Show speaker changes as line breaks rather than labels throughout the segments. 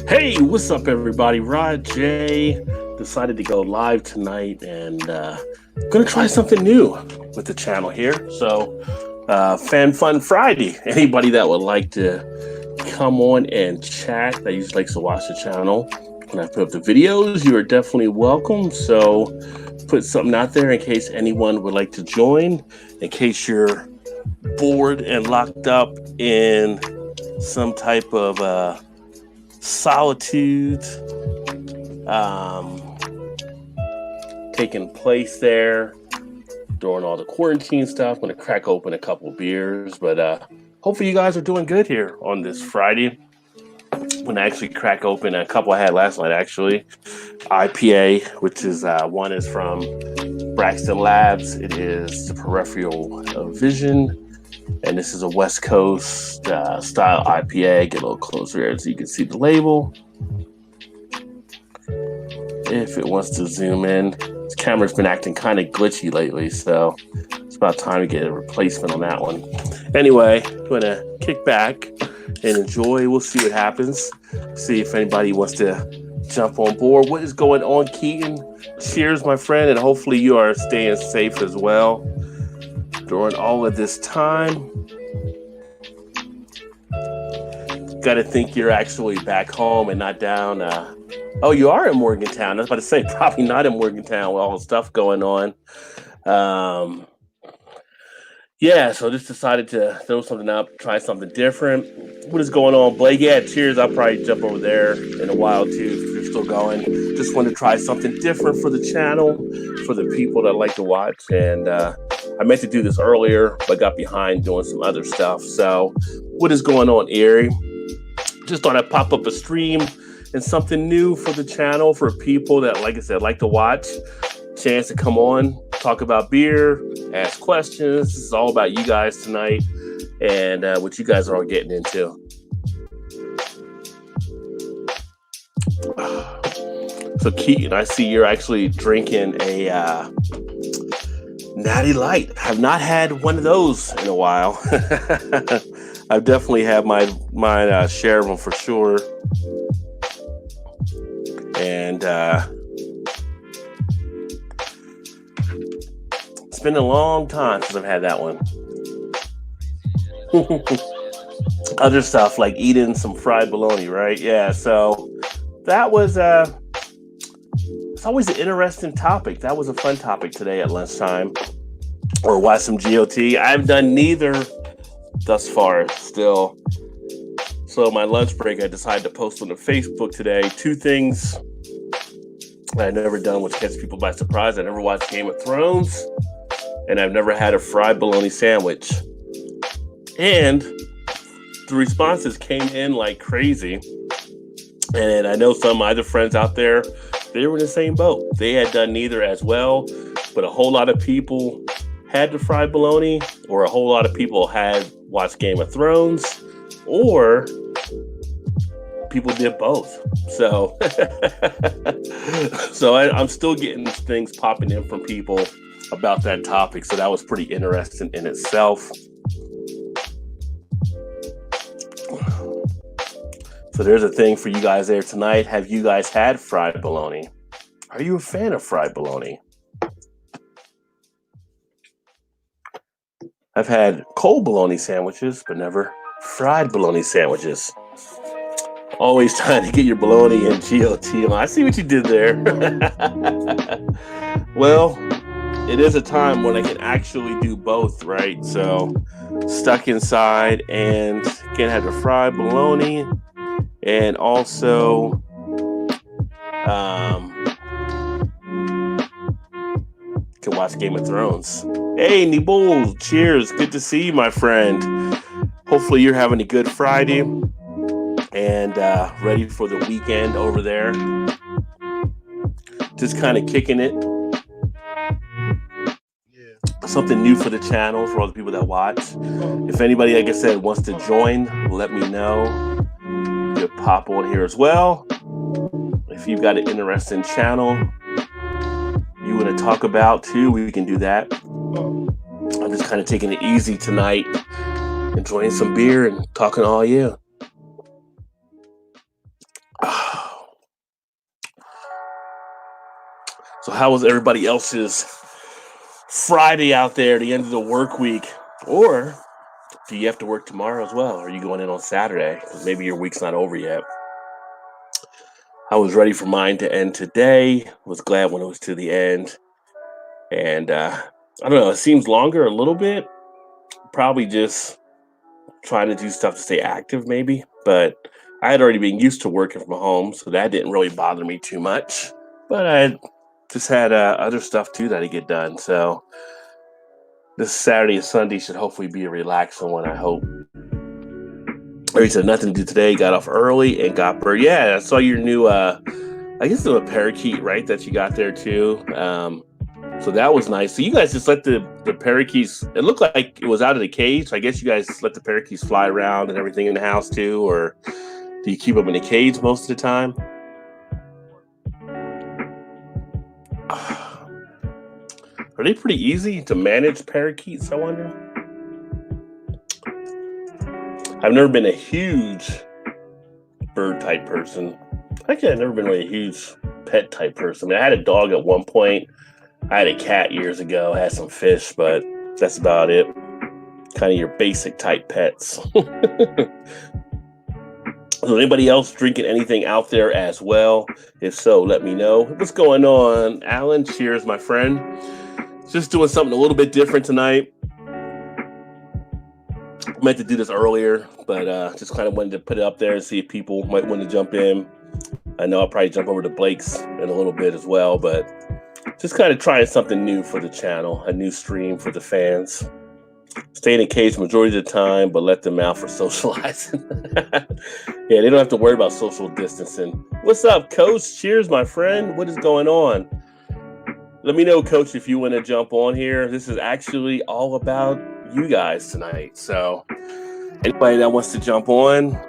Hey, what's up, everybody? Rod J decided to go live tonight and gonna try something new with the channel here. So, Fan Fun Friday. Anybody that would like to come on and chat that usually likes to watch the channel when I put up the videos, you are definitely welcome. So, put something out there in case anyone would like to join, in case you're bored and locked up in some type of solitude taking place there during all the quarantine stuff. I'm gonna crack open a couple beers, but hopefully you guys are doing good here on this Friday. I'm gonna actually crack open a couple I had last night, actually. IPA, which is one is from Braxton Labs. It is the Peripheral Vision, and this is a West Coast style IPA. Get a little closer here so you can see the label. If it wants to zoom in. This camera's been acting kind of glitchy lately, so it's about time to get a replacement on that one. Anyway, I'm going to kick back and enjoy. We'll see what happens. See if anybody wants to jump on board. What is going on, Keaton? Cheers, my friend, and hopefully you are staying safe as well during all of this time. Got to think you're actually back home and not down. Oh, you are in Morgantown. I was about to say, probably not in Morgantown with all the stuff going on. Yeah, so just decided to throw something up, try something different. What is going on, Blake? Yeah, cheers. I'll probably jump over there in a while too if you're still going. Just wanted to try something different for the channel, for the people that like to watch. And I meant to do this earlier, but got behind doing some other stuff. So what is going on, Erie? Just thought I'd pop up a stream and something new for the channel for people that, like I said, like to watch. Chance to come on, talk about beer, ask questions. This is all about you guys tonight and what you guys are all getting into. So Keaton, I see you're actually drinking a Natty Light. Have not had one of those in a while. I've definitely had my share of them for sure. And it's been a long time since I've had that one. Other stuff like eating some fried bologna, right? Yeah, so that was it's always an interesting topic. That was a fun topic today at lunchtime. Or watch some GOT. I've done neither thus far still. So my lunch break, I decided to post on the Facebook today 2 things I've never done, which catch people by surprise. I never watched Game of Thrones, and I've never had a fried bologna sandwich. And the responses came in like crazy. And I know some of my other friends out there, they were in the same boat. They had done neither as well, but a whole lot of people had the fried bologna, or a whole lot of people had watched Game of Thrones, or people did both. So, I'm still getting things popping in from people about that topic. So that was pretty interesting in itself. So there's a thing for you guys there tonight. Have you guys had fried bologna? Are you a fan of fried bologna? I've had cold bologna sandwiches, but never fried bologna sandwiches. Always trying to get your bologna and GOT. I see what you did there. Well, it is a time when I can actually do both, right? So, stuck inside and can have the fried bologna and also can watch Game of Thrones. Hey, Nibul, cheers. Good to see you, my friend. Hopefully you're having a good Friday and ready for the weekend over there. Just kind of kicking it. Something new for the channel for all the people that watch. If anybody, like I said, wants to join, let me know. You can pop on here as well. If you've got an interesting channel you want to talk about too, we can do that. I'm just kind of taking it easy tonight, enjoying some beer and talking to all you. So how was everybody else's Friday out there, the end of the work week? Or do you have to work tomorrow as well? Or are you going in on Saturday? 'Cause maybe your week's not over yet. I was ready for mine to end today. Was glad when it was to the end. And I don't know, it seems longer a little bit. Probably just trying to do stuff to stay active, maybe. But I had already been used to working from home, so that didn't really bother me too much. But I just had other stuff too that I get done. So this Saturday and Sunday should hopefully be a relaxing one, I hope. He said nothing to do today, got off early and got bird. Yeah, I saw your new I guess it was a parakeet, right? That you got there too. So that was nice. So you guys just let the parakeets, it looked like it was out of the cage. So I guess you guys let the parakeets fly around and everything in the house too, or do you keep them in a cage most of the time? Are they pretty easy to manage, parakeets, I wonder? I've never been a huge bird type person. Actually, I've never been really a huge pet type person. I mean, I had a dog at one point. I had a cat years ago. I had some fish, but that's about it. Kind of your basic type pets. So anybody else drinking anything out there as well? If so, let me know. What's going on, Alan? Cheers, my friend. Just doing something a little bit different tonight. I meant to do this earlier, but just kind of wanted to put it up there and see if people might want to jump in. I know I'll probably jump over to Blake's in a little bit as well, but just kind of trying something new for the channel, a new stream for the fans. Stay in a cage majority of the time, but let them out for socializing. Yeah, they don't have to worry about social distancing. What's up, Coach? Cheers, my friend. What is going on? Let me know, Coach, if you want to jump on here. This is actually all about you guys tonight. So anybody that wants to jump on,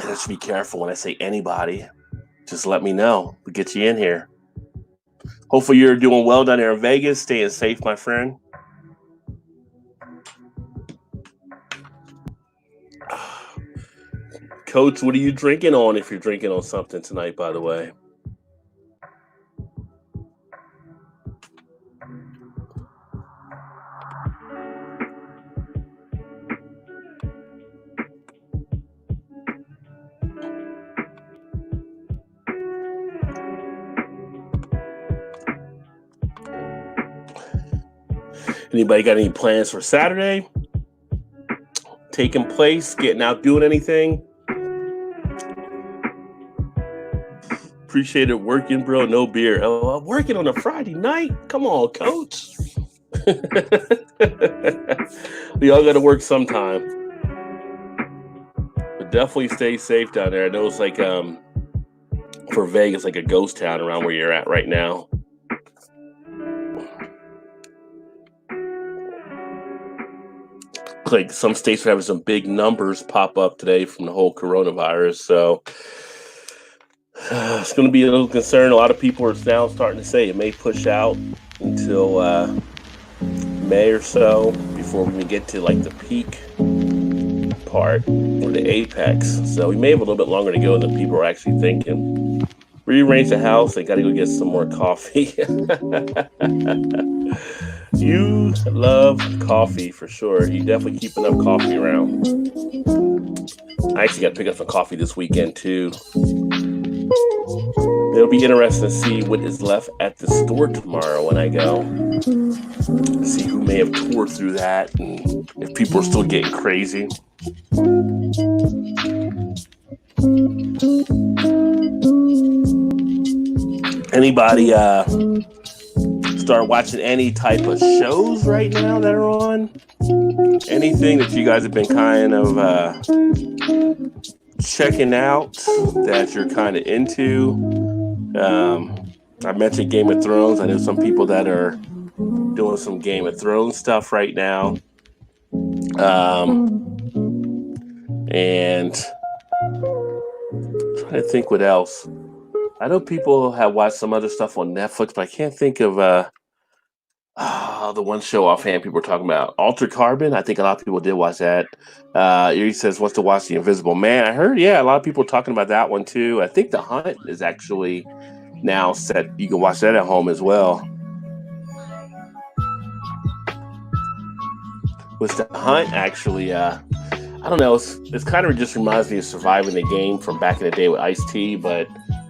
let's be careful when I say anybody. Just let me know. We'll get you in here. Hopefully you're doing well down there in Vegas. Staying safe, my friend. Coach, what are you drinking on if you're drinking on something tonight, by the way? Anybody got any plans for Saturday? Taking place, getting out, doing anything? Appreciate it working, bro. No beer. Oh, I'm working on a Friday night. Come on, Coach. We all got to work sometime. But definitely stay safe down there. I know it's like for Vegas, like a ghost town around where you're at right now. Like some states are having some big numbers pop up today from the whole coronavirus. So it's going to be a little concern. A lot of people are now starting to say it may push out until May or so before we get to like the peak part or the apex. So we may have a little bit longer to go than people are actually thinking. Rearrange the house. I got to go get some more coffee. You love coffee for sure. You definitely keep enough coffee around. I actually got to pick up some coffee this weekend too. It'll be interesting to see what is left at the store tomorrow when I go. See who may have tore through that and if people are still getting crazy. Anybody start watching any type of shows right now that are on? Anything that you guys have been kind of checking out that you're kind of into? I mentioned Game of Thrones. I know some people that are doing some Game of Thrones stuff right now. And I'm trying to think what else. I know people have watched some other stuff on Netflix, but I can't think of the one show offhand people were talking about. Altered Carbon. I think a lot of people did watch that. He says wants to watch The Invisible Man. I heard, yeah, a lot of people talking about that one too. I think The Hunt is actually now set. You can watch that at home as well. Was The Hunt actually? I don't know. It's kind of just reminds me of Surviving the Game from back in the day with Ice-T, but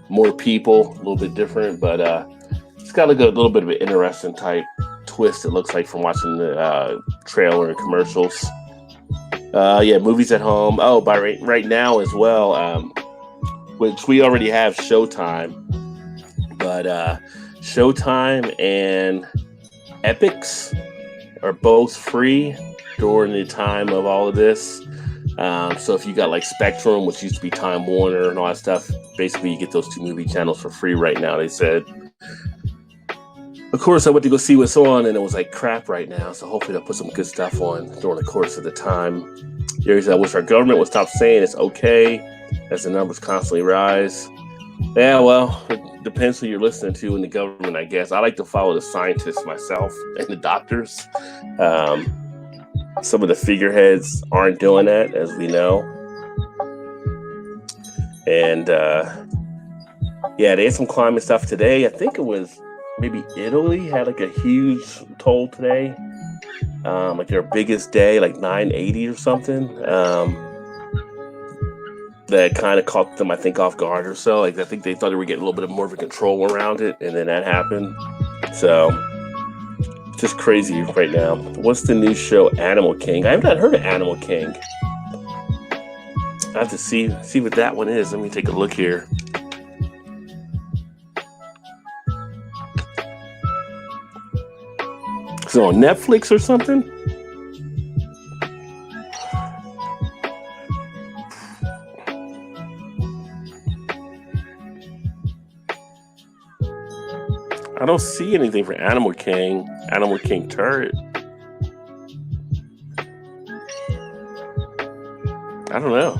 more people, a little bit different. But it's got like a little bit of an interesting type twist. It looks like from watching the trailer and commercials. Yeah, movies at home. Oh, by right now as well, which we already have Showtime, but Showtime and Epix are both free during the time of all of this. So if you got like Spectrum, which used to be Time Warner and all that stuff, basically you get those two movie channels for free right now, they said. Of course, I went to go see what's on, and it was like crap right now. So hopefully they'll put some good stuff on during the course of the time. Here's I wish our government would stop saying it's okay as the numbers constantly rise. Yeah, well, it depends who you're listening to in the government, I guess. I like to follow the scientists myself and the doctors. Some of the figureheads aren't doing that, as we know. And yeah, they had some climate stuff today. I think it was maybe Italy had like a huge toll today. Like their biggest day, like 980 or something. That kind of caught them, I think, off guard or so. Like I think they thought they were getting a little bit more of a control around it, and then that happened. So just crazy right now. What's the new show, Animal King? I have not heard of Animal King. I have to see what that one is. Let me take a look here. Is it on Netflix or something? I don't see anything for Animal King Turret. I don't know.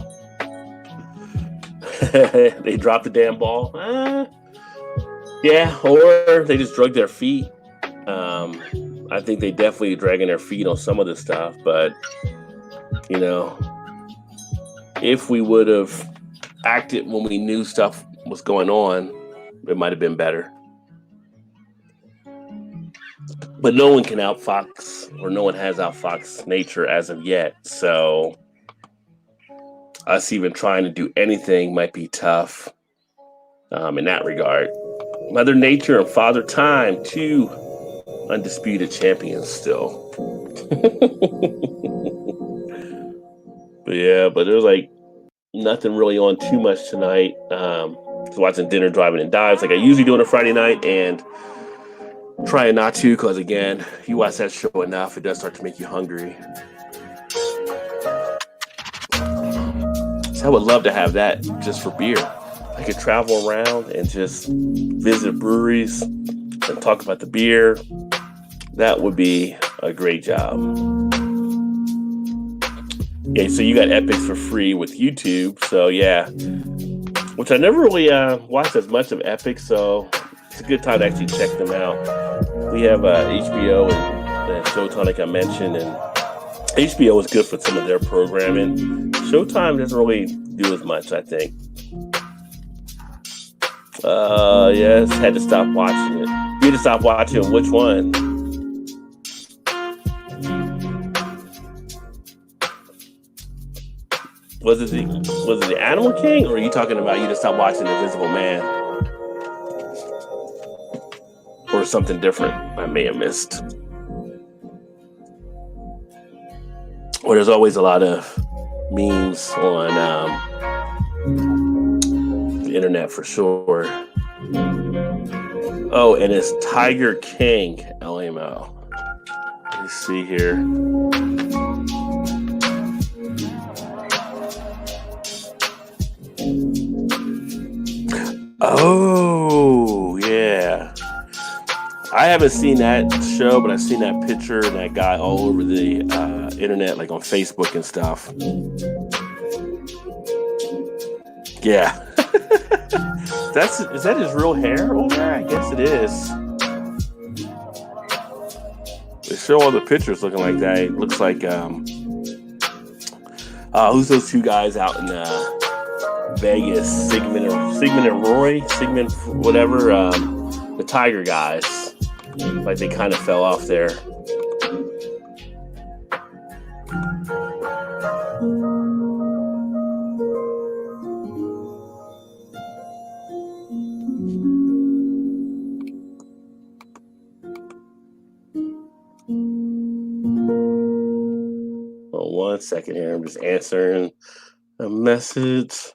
They dropped the damn ball. Yeah, or they just drug their feet. I think they definitely dragging their feet on some of this stuff, but you know, if we would have acted when we knew stuff was going on, it might have been better. But no one can outfox, or no one has outfoxed nature as of yet. So us even trying to do anything might be tough in that regard. Mother Nature and Father Time, two undisputed champions still. But there's like nothing really on too much tonight. Just watching Dinner, Driving, and Dives like I usually do on a Friday night, and trying not to, because again, you watch that show enough, it does start to make you hungry. So I would love to have that just for beer. I could travel around and just visit breweries and talk about the beer. That would be a great job. Yeah, so you got Epix for free with YouTube. So yeah, which I never really watched as much of Epix, so it's a good time to actually check them out. We have HBO and Showtime, like I mentioned, and HBO is good for some of their programming. Showtime doesn't really do as much, I think. Yes, had to stop watching it. You had to stop watching which one? Was it the Animal King, or are you talking about you just stopped watching The Invisible Man? Or something different I may have missed. Or there's always a lot of memes on the internet for sure. Oh, and it's Tiger King, LMO. Let me see here. Oh, yeah. I haven't seen that show, but I've seen that picture and that guy all over the internet, like on Facebook and stuff. Yeah. Is that his real hair over there? I guess it is. They show all the pictures looking like that. It looks like who's those two guys out in Vegas, Sigmund and Roy, Sigmund whatever, the Tiger guys. Like they kind of fell off there. Oh, 1 second here. I'm just answering a message.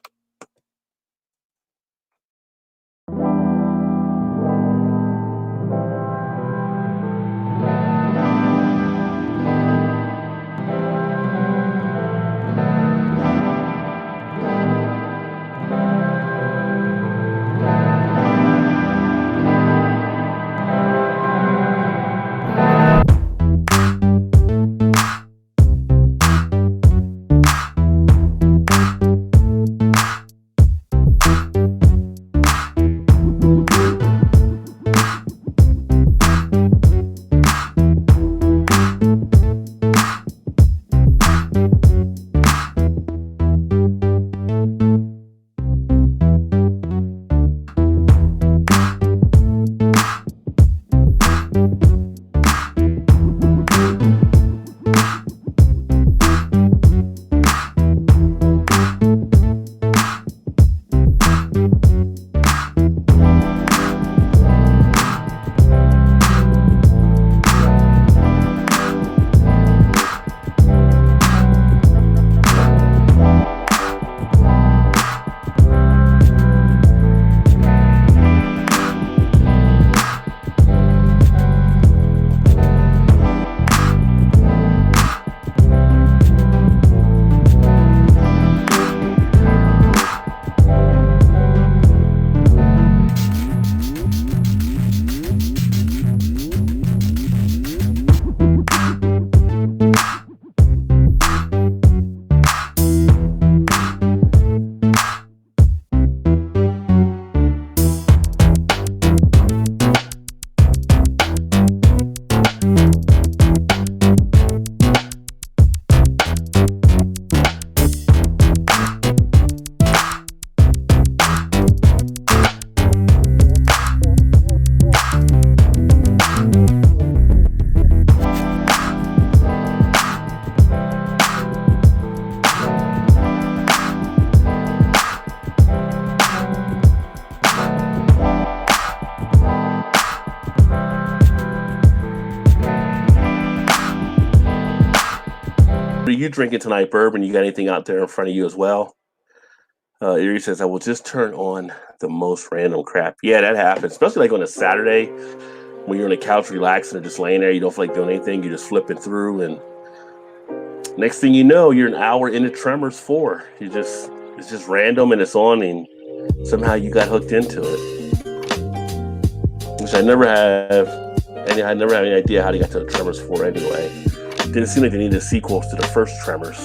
What are you drinking tonight, Bourbon? You got anything out there in front of you as well? Erie says, I will just turn on the most random crap. Yeah, that happens, especially like on a Saturday when you're on the couch relaxing or just laying there. You don't feel like doing anything. You're just flipping through. And next thing you know, you're an hour into Tremors 4. It's just random and it's on and somehow you got hooked into it. Which I never have. And I never had any idea how they got to Tremors 4 anyway. Didn't seem like they needed sequels to the first Tremors.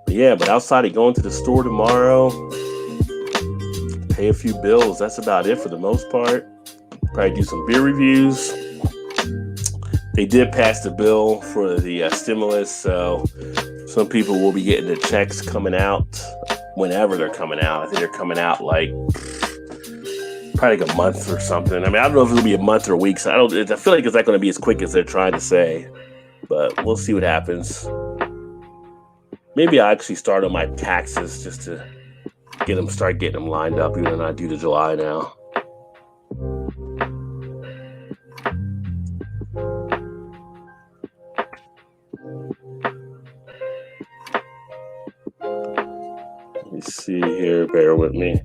Yeah, but outside of going to the store tomorrow, pay a few bills, that's about it for the most part. Probably do some beer reviews. They did pass the bill for the stimulus, so some people will be getting the checks coming out whenever they're coming out. I think they're coming out like probably like a month or something. I mean, I don't know if it'll be a month or weeks. I feel like it's not going to be as quick as they're trying to say, but we'll see what happens. Maybe I'll actually start on my taxes just to start getting them lined up, even though I do the July now. Let me see here. Bear with me.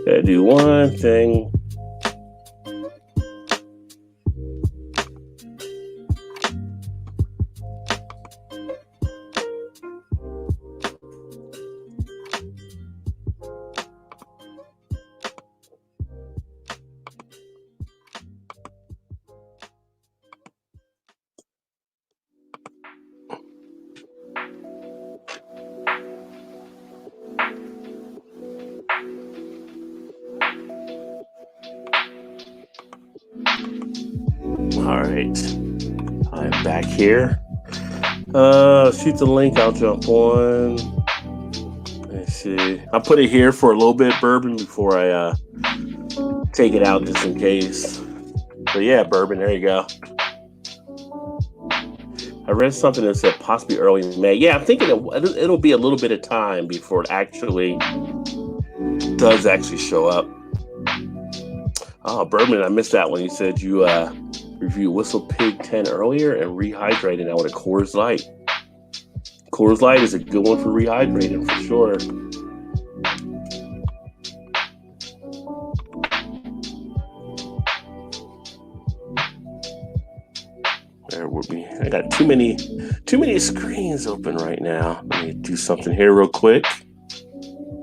Gotta do one thing. right. I'm back here. Shoot the link. I'll jump on. Let's see. I'll put it here for a little bit, Bourbon, before I take it out just in case. But yeah, Bourbon, there you go. I read something that said possibly early May. Yeah, I'm thinking it'll be a little bit of time before it does actually show up. Oh, Bourbon, I missed that one. You said you reviewed Whistle Pig 10 earlier and rehydrated that with a Coors Light. Coors Light is a good one for rehydrating for sure. There would be. I got too many screens open right now. Let me do something here real quick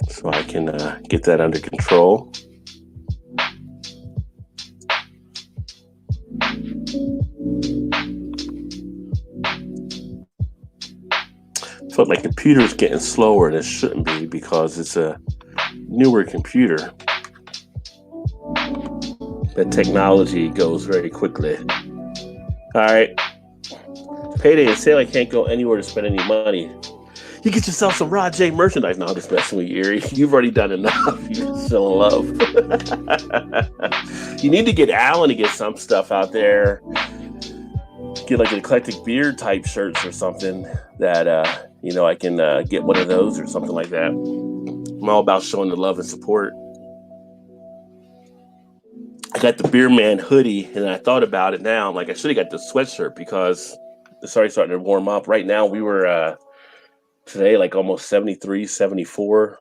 so I can get that under control. I felt like the computer's getting slower and it shouldn't be because it's a newer computer. That technology goes very quickly. All right. Payday and sale. I can't go anywhere to spend any money. You get yourself some Rod J merchandise. No, I'm just messing with you, Erie. You've already done enough. You're still in love. You need to get Alan to get some stuff out there. Get like an eclectic beer type shirts or something that, I can get one of those or something like that. I'm all about showing the love and support. I got the Beer Man hoodie, and I thought about it now. I'm like, I should have got the sweatshirt because it's already starting to warm up. Right now, we were today like almost 73, 74.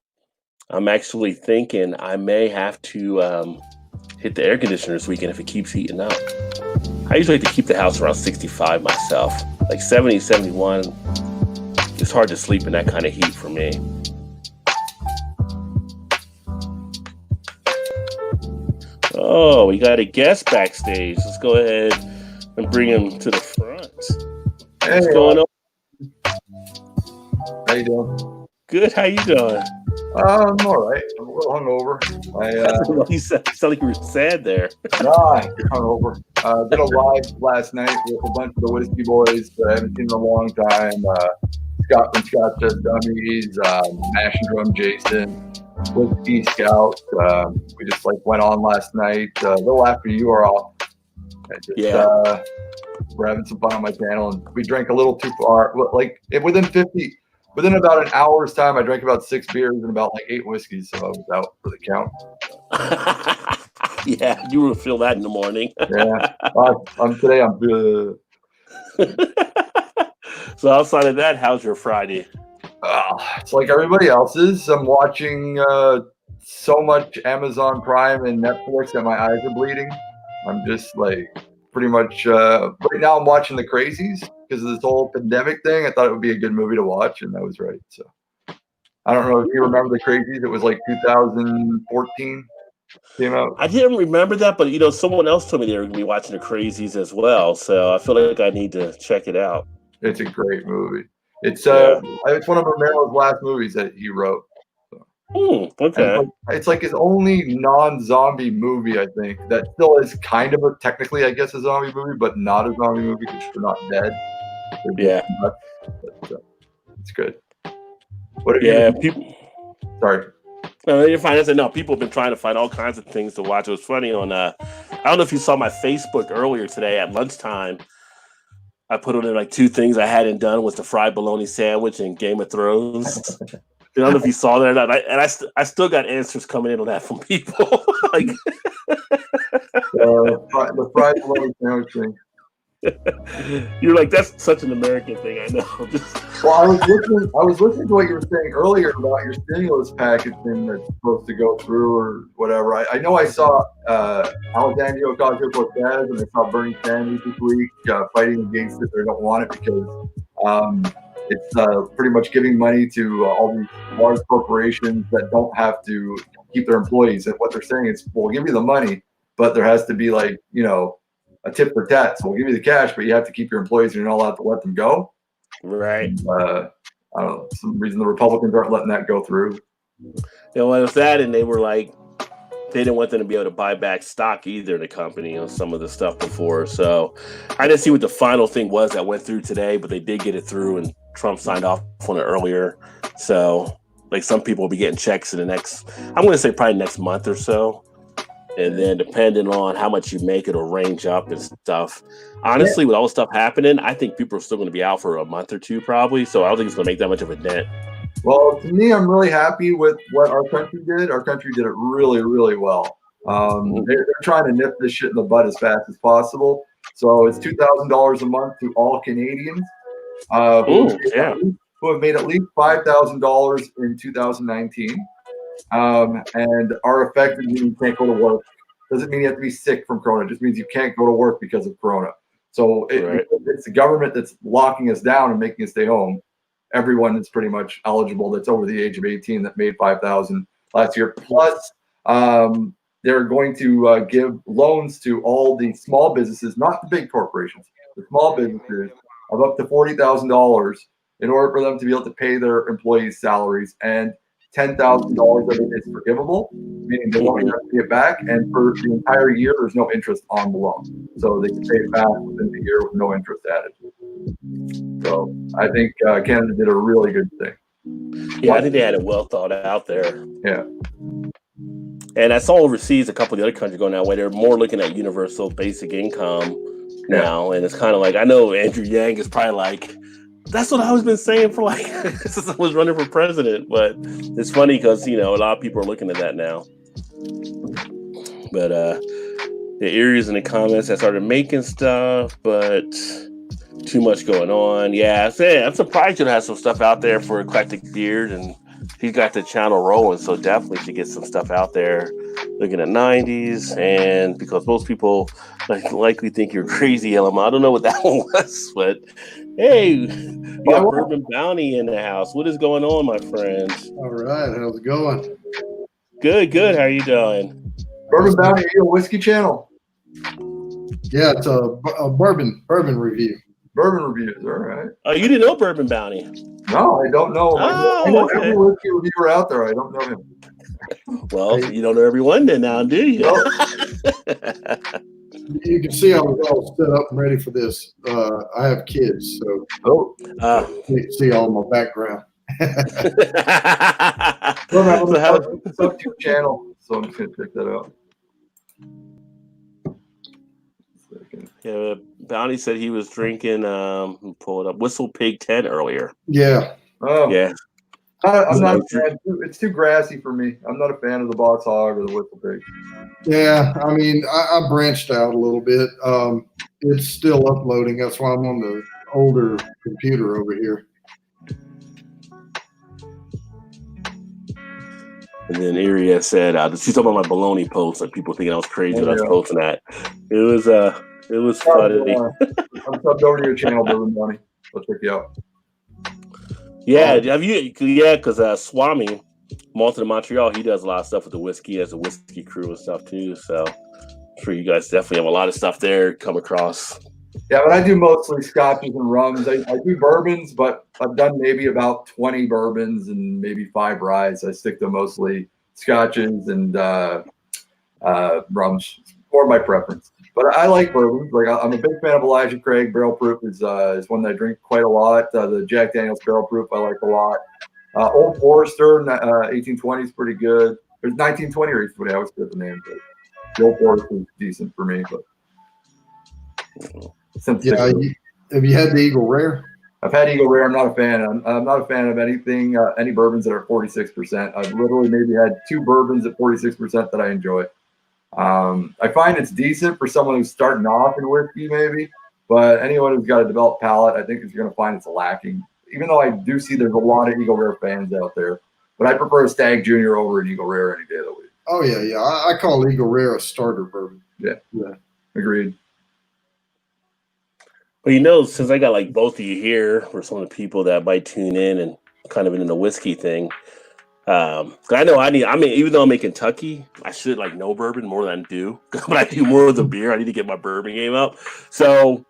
I'm actually thinking I may have to hit the air conditioner this weekend if it keeps heating up. I usually like to keep the house around 65 myself. Like 70, 71, it's hard to sleep in that kind of heat for me. Oh, we got a guest backstage. Let's go ahead and bring him to the front.
Hey,
what's going on?
How you doing?
Good. How you doing?
I'm all right. I'm a little hungover.
You sound like you were sad there.
Nah, I'm hungover. Did a live last night with a bunch of the Whiskey Boys that I haven't seen in a long time. Scott from Scott Says Dummies, Mash and Drum Jason, Whiskey Scout. We just went on last night, a little after you were off. We're having some fun on my channel, and we drank a little too far. Within about an hour's time, I drank about 6 beers and about 8 whiskeys, so I was out for the count.
Yeah, you will feel that in the morning.
Yeah, today I'm good.
So outside of that, how's your Friday?
It's like everybody else's. I'm watching so much Amazon Prime and Netflix that my eyes are bleeding. I'm just pretty much right now I'm watching The Crazies because of this whole pandemic thing. I thought it would be a good movie to watch, and I was right. So I don't know if you remember The Crazies. It was 2014 came out.
I didn't remember that, but someone else told me they were going to be watching The Crazies as well. So I feel like I need to check it out.
It's a great movie. It's one of Romero's last movies that he wrote. So.
Okay.
It's his only non-zombie movie, I think, that still is kind of technically, I guess, a zombie movie, but not a zombie movie because they're not dead. They're nuts, but, it's good. What have you been?
People.
Sorry.
You're fine. I said no. People have been trying to find all kinds of things to watch. It was funny on. I don't know if you saw my Facebook earlier today at lunchtime. I put on there 2 things I hadn't done was the fried bologna sandwich and Game of Thrones. I don't know if you saw that or not. I still got answers coming in on that from people.
The fried bologna sandwich thing.
You're like, that's such an American thing. I know.
Well, I was listening to what you were saying earlier about your stimulus package thing that's supposed to go through or whatever. I know I saw Alexandria Ocasio-Cortez and I saw Bernie Sanders this week fighting against it. They don't want it because it's pretty much giving money to all these large corporations that don't have to keep their employees. And what they're saying is, we'll give you the money, but there has to be a tip for tat. So we'll give you the cash, but you have to keep your employees and you're not allowed to let them go.
Right.
And, I don't know, some reason the Republicans aren't letting that go through.
It was that, and they were they didn't want them to be able to buy back stock either in the company on some of the stuff before. So I didn't see what the final thing was that went through today, but they did get it through, and Trump signed off on it earlier. So like some people will be getting checks in the next, I'm going to say probably next month or so. And then depending on how much you make, it'll range up and stuff. Honestly, with all the stuff happening, I think people are still going to be out for a month or two probably. So I don't think it's going to make that much of a dent.
Well, to me, I'm really happy with what our country did. Our country did it really, really well. They're trying to nip this shit in the bud as fast as possible. So it's $2,000 a month to all Canadians who have made at least $5,000 in 2019 and are affected meaning you can't go to work. Doesn't mean you have to be sick from Corona. It just means you can't go to work because of Corona. So it's the government that's locking us down and making us stay home. Everyone is pretty much eligible that's over the age of 18 that made $5,000 last year. Plus, they're going to give loans to all the small businesses, not the big corporations, the small businesses of up to $40,000 in order for them to be able to pay their employees' salaries. And $10,000 of it is forgivable, meaning they won't have to pay it back. And for the entire year, there's no interest on the loan. So they can pay it back within the year with no interest added. So I think Canada did a really good thing.
Yeah, I think they had it well thought out there.
Yeah.
And I saw overseas a couple of the other countries going that way. They're more looking at universal basic income now. And it's kind of like, I know Andrew Yang is probably like, that's what I was been saying for like since I was running for president. But it's funny because, you know, a lot of people are looking at that now. But the areas in the comments that started making stuff, but too much going on. Yeah, I'm surprised you'll have some stuff out there for Eclectic Beard, and he's got the channel rolling, so definitely should get some stuff out there looking at 90s. And because most people likely think you're crazy, LM. I don't know what that one was, but hey, you got Bourbon Bounty in the house. What is going on, my friends?
All right, how's it going?
Good. How are you doing?
Bourbon Bounty, a whiskey channel.
Yeah, it's a bourbon review.
Bourbon reviews, all right.
Oh, you didn't know Bourbon Bounty?
No, I don't know. I know
okay.
every whiskey reviewer out there. I don't know him.
Well, you don't know everyone then now, do you?
Nope. You can see I was all set up and ready for this. I have kids, so you can see all my background.
YouTube channel, so I'm just gonna check that out.
Yeah, Bounty said he was drinking. Pull it up. Whistle Pig 10 earlier.
Yeah.
Oh
yeah.
I'm not a fan. It's too grassy for me. I'm not a fan of the Boss Hog or the Whistle Pig.
Yeah, I mean, I branched out a little bit. It's still uploading. That's why I'm on the older computer over here.
And then Iria said, she's talking about my baloney post, like people thinking I was crazy when I was posting that. It was funny.
I'm subbed over to your channel, Bourbon Bounty. I'll check you out.
Yeah, because Swami, Malta de Montreal, he does a lot of stuff with the whiskey, as a whiskey crew and stuff too. So I'm sure you guys definitely have a lot of stuff there come across.
Yeah, but I do mostly scotches and rums. I do bourbons, but I've done maybe about 20 bourbons and maybe 5 ryes. I stick to mostly scotches and rums, or my preference. But I like bourbons. Like I'm a big fan of Elijah Craig. Barrel Proof is one that I drink quite a lot. The Jack Daniel's Barrel Proof I like a lot. Old Forester 1820 is pretty good. There's 1920 or 1820. I always forget the name, but the Old Forester is decent for me. But
yeah, have you had the Eagle Rare?
I've had Eagle Rare. I'm not a fan. I'm not a fan of anything, any bourbons that are 46%. I've literally maybe had 2 bourbons at 46% that I enjoy. I find it's decent for someone who's starting off in whiskey, maybe, but anyone who's got a developed palate, I think is going to find it's lacking. Even though I do see there's a lot of Eagle Rare fans out there, but I prefer a Stag Junior over an Eagle Rare any day of the week.
Oh yeah. I call Eagle Rare a starter bourbon.
Yeah. Agreed.
Well, since I got like both of you here, for some of the people that might tune in and kind of into the whiskey thing, I know even though I'm in Kentucky, I should like know bourbon more than I do, but I do more of the beer. I need to get my bourbon game up. So,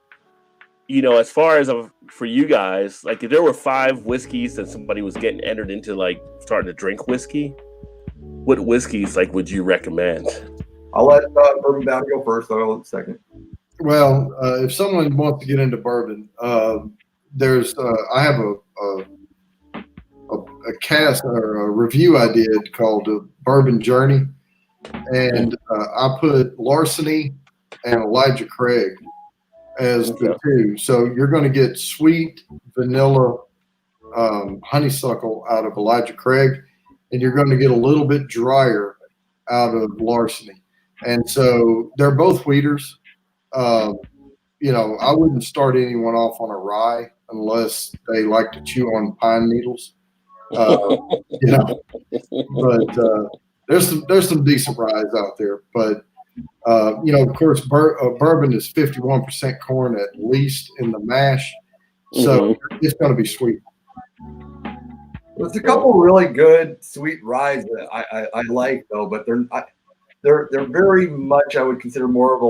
as far as for you guys, like if there were 5 whiskeys that somebody was getting entered into, like starting to drink whiskey, what whiskeys like would you recommend?
I'll let Bourbon Bounty go first. I'll go second.
Well, if someone wants to get into bourbon, there's I have a cast or a review I did called Bourbon Journey, and I put Larceny and Elijah Craig as the two. So you're going to get sweet vanilla honeysuckle out of Elijah Craig, and you're going to get a little bit drier out of Larceny. And so they're both wheaters. You know, I wouldn't start anyone off on a rye unless they like to chew on pine needles. You know, but there's some decent ryes out there. But you know, of course, bourbon is 51% corn at least in the mash, so it's going to be sweet.
There's a couple really good sweet ryes that I like though, but they're very much, I would consider more of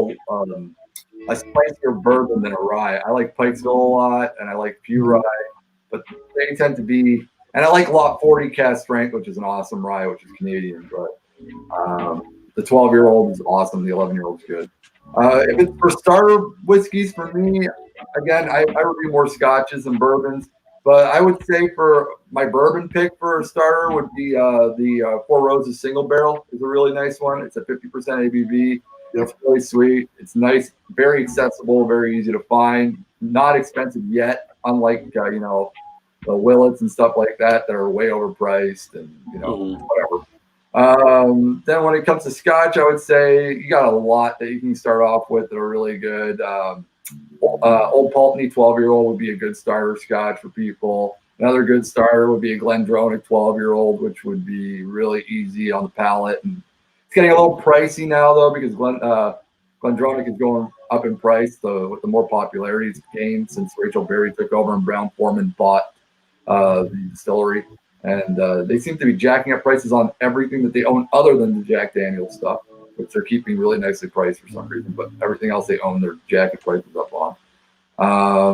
a spicier bourbon than a rye. I like Pikesville a lot, and I like Pew Rye, but they tend to be. And I like Lot 40 Cask Strength, which is an awesome rye, which is Canadian. But the 12-year-old is awesome. The 11-year-old is good. If it's for starter whiskeys, for me, again, I review more scotches and bourbons. But I would say for my bourbon pick for a starter would be the Four Roses Single Barrel is a really nice one. It's a 50% ABV. It's really sweet. It's nice, very accessible, very easy to find. Not expensive yet, unlike you know, the Willets and stuff like that are way overpriced and you know whatever. Then when it comes to Scotch, I would say you got a lot that you can start off with that are really good. Old Pulteney 12-year-old would be a good starter Scotch for people. Another good starter would be a Glendronach 12-year-old, which would be really easy on the palate. And it's getting a little pricey now though because Glendronach is going up in price with the more popularity it's gained since Rachel Berry took over and Brown Forman bought the distillery, and they seem to be jacking up prices on everything that they own other than the Jack Daniel's stuff, which they're keeping really nicely priced for some reason, but everything else they own they're jacking prices up on.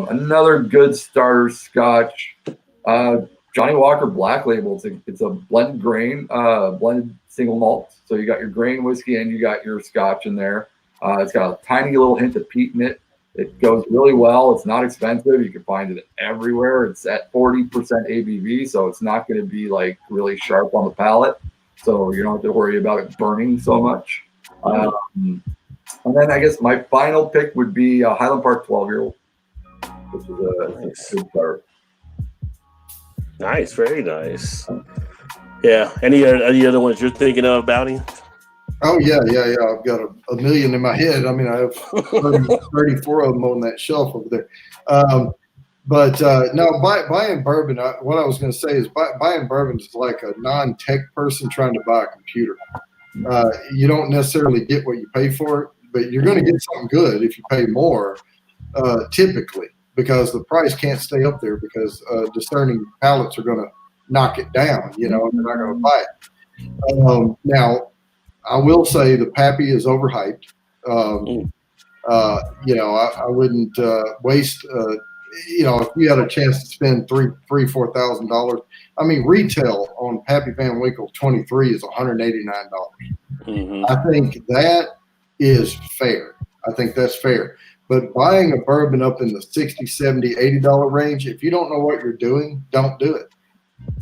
Another good starter Scotch, Johnny Walker Black Label. It's a blended grain, blended single malt, so you got your grain whiskey and you got your Scotch in there. It's got a tiny little hint of peat in it. It goes really well. It's not expensive. You can find it everywhere. It's at 40% ABV, so it's not going to be like really sharp on the palate. So you don't have to worry about it burning so much. And then I guess my final pick would be Highland Park 12-year-old, which is a good start.
Nice, very nice. Yeah. Any other ones you're thinking of, Bounty?
Oh, yeah. I've got a million in my head. I mean, I have 34 of them on that shelf over there. No, buying bourbon, what I was going to say is buying bourbon is like a non-tech person trying to buy a computer. You don't necessarily get what you pay for it, but you're going to get something good if you pay more, typically, because the price can't stay up there because discerning palates are going to knock it down, you know, and they're not going to buy it. Now, I will say the Pappy is overhyped. You know, I wouldn't waste. You know, if you had a chance to spend $4,000, I mean, retail on Pappy Van Winkle 23 is $189. I think that is fair. I think that's fair. But buying a bourbon up in the $60, $70, $80 range, if you don't know what you're doing, don't do it.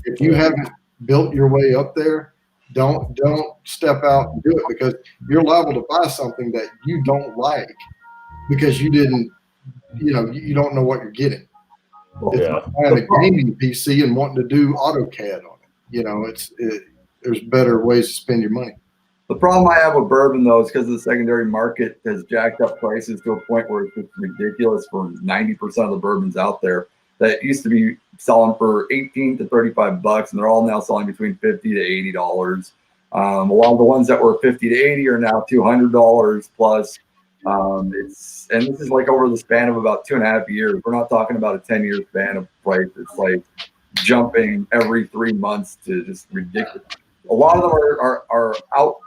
If you haven't built your way up there, don't step out and do it because you're liable to buy something that you don't like because you didn't, you know, you don't know what you're getting. It's like buying a gaming PC and wanting to do AutoCAD on it. You know, there's better ways to spend your money.
The problem I have with bourbon though is because the secondary market has jacked up prices to a point where it's ridiculous for 90% of the bourbons out there that used to be selling for $18 to $35, and they're all now selling between $50 to $80. A lot of the ones that were $50 to $80 are now $200 plus. And this is like over the span of about 2.5 years. We're not talking about a 10-year span of price. It's like jumping every 3 months to just ridiculous. A lot of them are out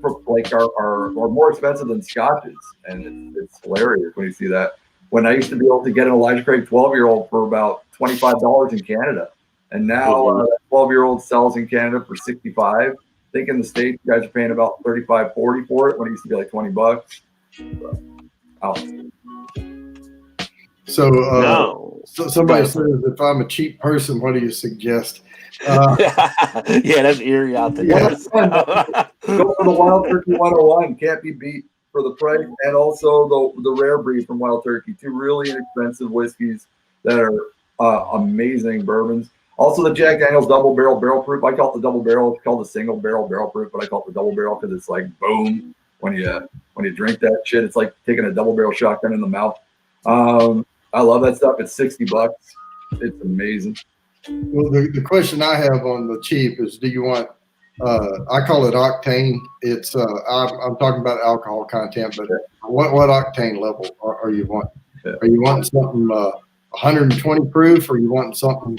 for like are more expensive than scotches, and it's hilarious when you see that. When I used to be able to get an Elijah Craig 12-year-old for about $25 in Canada, and now that 12-year-old sells in Canada for $65. think in the States, you guys are paying about 35, 40 for it when it used to be like $20.
So,
No.
so somebody says, if I'm a cheap person, what do you suggest?
Yeah, that's Erie out there.
Go for the Wild Turkey 101. Can't be beat for the price, and also the Rare Breed from Wild Turkey. Two really inexpensive whiskeys that are amazing bourbons. Also, the Jack Daniel's Double Barrel Proof. I call it the Double Barrel. It's called the Single Barrel Proof, but I call it the Double Barrel because it's like boom when you drink that shit. It's like taking a double barrel shotgun in the mouth. I love that stuff. It's $60. It's amazing.
Well, the question I have on the cheap is, do you want? I call it octane. It's I'm talking about alcohol content, but what octane level are you wanting?
Yeah.
Are you wanting something 120 proof, or are you wanting something,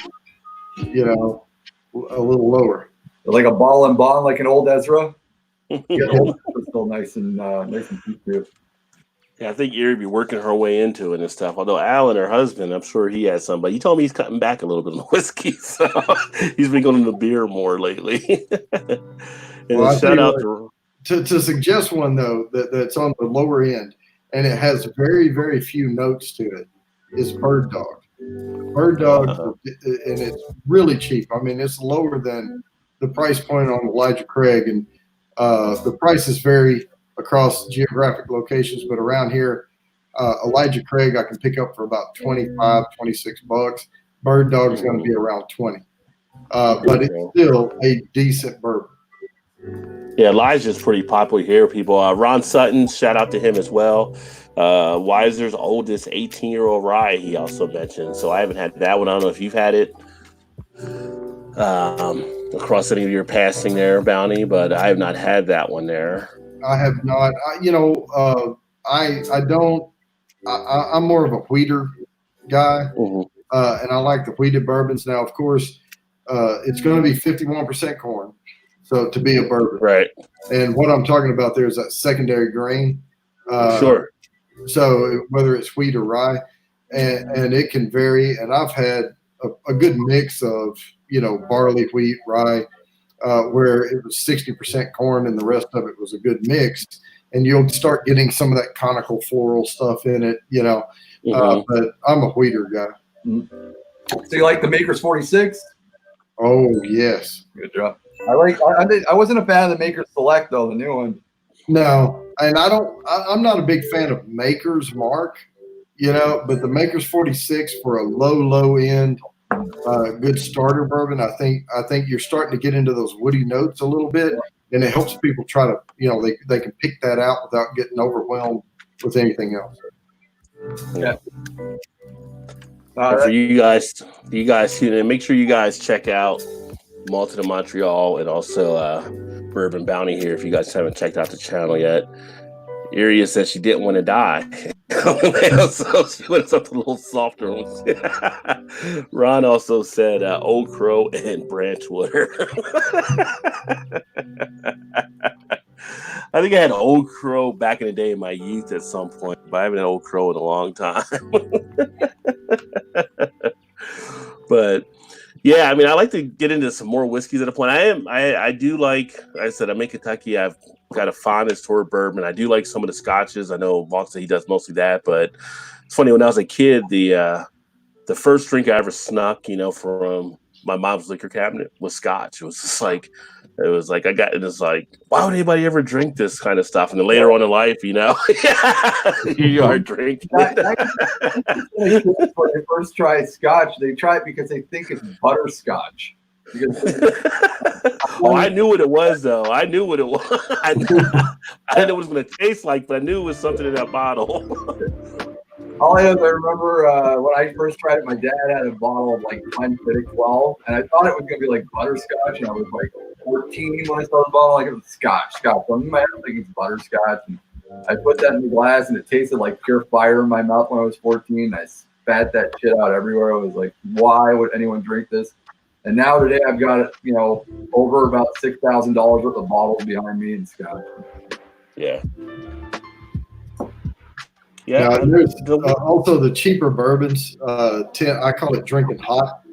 a little lower?
Like a bottle and bond, like an old Ezra. Yeah, old Ezra's still nice and cheap too.
Yeah, I think Erie be working her way into it and stuff. Although Alan, her husband, I'm sure he has some, but he told me he's cutting back a little bit on the whiskey, so he's been going to the beer more lately. And shout out
to suggest one though that's on the lower end and it has very, very few notes to it is Bird Dog. Bird Dog, and it's really cheap. I mean, it's lower than the price point on Elijah Craig, and the prices vary across geographic locations, but around here, Elijah Craig I can pick up for about $25, $26. Bird Dog is going to be around 20, but it's still a decent bourbon.
Yeah, Elijah's pretty popular here, people. Ron Sutton, shout out to him as well. Weiser's oldest 18-year-old rye, he also mentioned. So I haven't had that one. I don't know if you've had it across any of your passing there, Bounty, but I have not had that one there.
I have not. I don't. I'm more of a wheater guy, and I like the wheated bourbons. Now, of course, it's going to be 51% corn, so to be a bourbon,
right? And
what I'm talking about there is that secondary grain.
Sure.
So whether it's wheat or rye, and it can vary. And I've had a good mix of barley, wheat, rye. Where it was 60% corn and the rest of it was a good mix, and you'll start getting some of that conical floral stuff in it, but I'm a wheater guy.
So you like the Maker's 46?
Oh yes,
good job. I wasn't a fan of the Maker's Select though, the new one.
No, and I'm not a big fan of Maker's Mark, but the Maker's 46 for a low end. Good starter bourbon. I think you're starting to get into those woody notes a little bit, and it helps people try to, they can pick that out without getting overwhelmed with anything else.
Yeah. For you guys, make sure you guys check out Malted in Montreal and also Bourbon Bounty here if you guys haven't checked out the channel yet. Iria said she didn't want to die. So she went something a little softer ones. Ron also said Old Crow and Branchwater. I think I had Old Crow back in the day in my youth at some point, but I haven't had Old Crow in a long time. But yeah, I mean, I like to get into some more whiskeys at a point. I do like I said, I'm in Kentucky. I've got a fondness toward bourbon. I do like some of the scotches. I know Vaughn said he does mostly that, but it's funny, when I was a kid, the first drink I ever snuck, from my mom's liquor cabinet was scotch. It was just like, I got it. It's like, why would anybody ever drink this kind of stuff? And then later on in life, you are drinking.
When they first try scotch, they try it because they think it's butterscotch.
I knew what it was, though. I knew what it was. I didn't know what it was going to taste like, but I knew it was something in that bottle.
All I remember when I first tried it, my dad had a bottle of like Glenfiddich 12, and I thought it was going to be like butterscotch, and I was like 14 when I saw the bottle. Like, it was scotch. So I'm in my head thinking it's butterscotch, and I put that in the glass, and it tasted like pure fire in my mouth when I was 14. I spat that shit out everywhere. I was like, why would anyone drink this? And now today I've got, over about $6,000 worth of bottles behind me in scotch.
Yeah.
Yeah. There's also the cheaper bourbons. I call it drinking hot.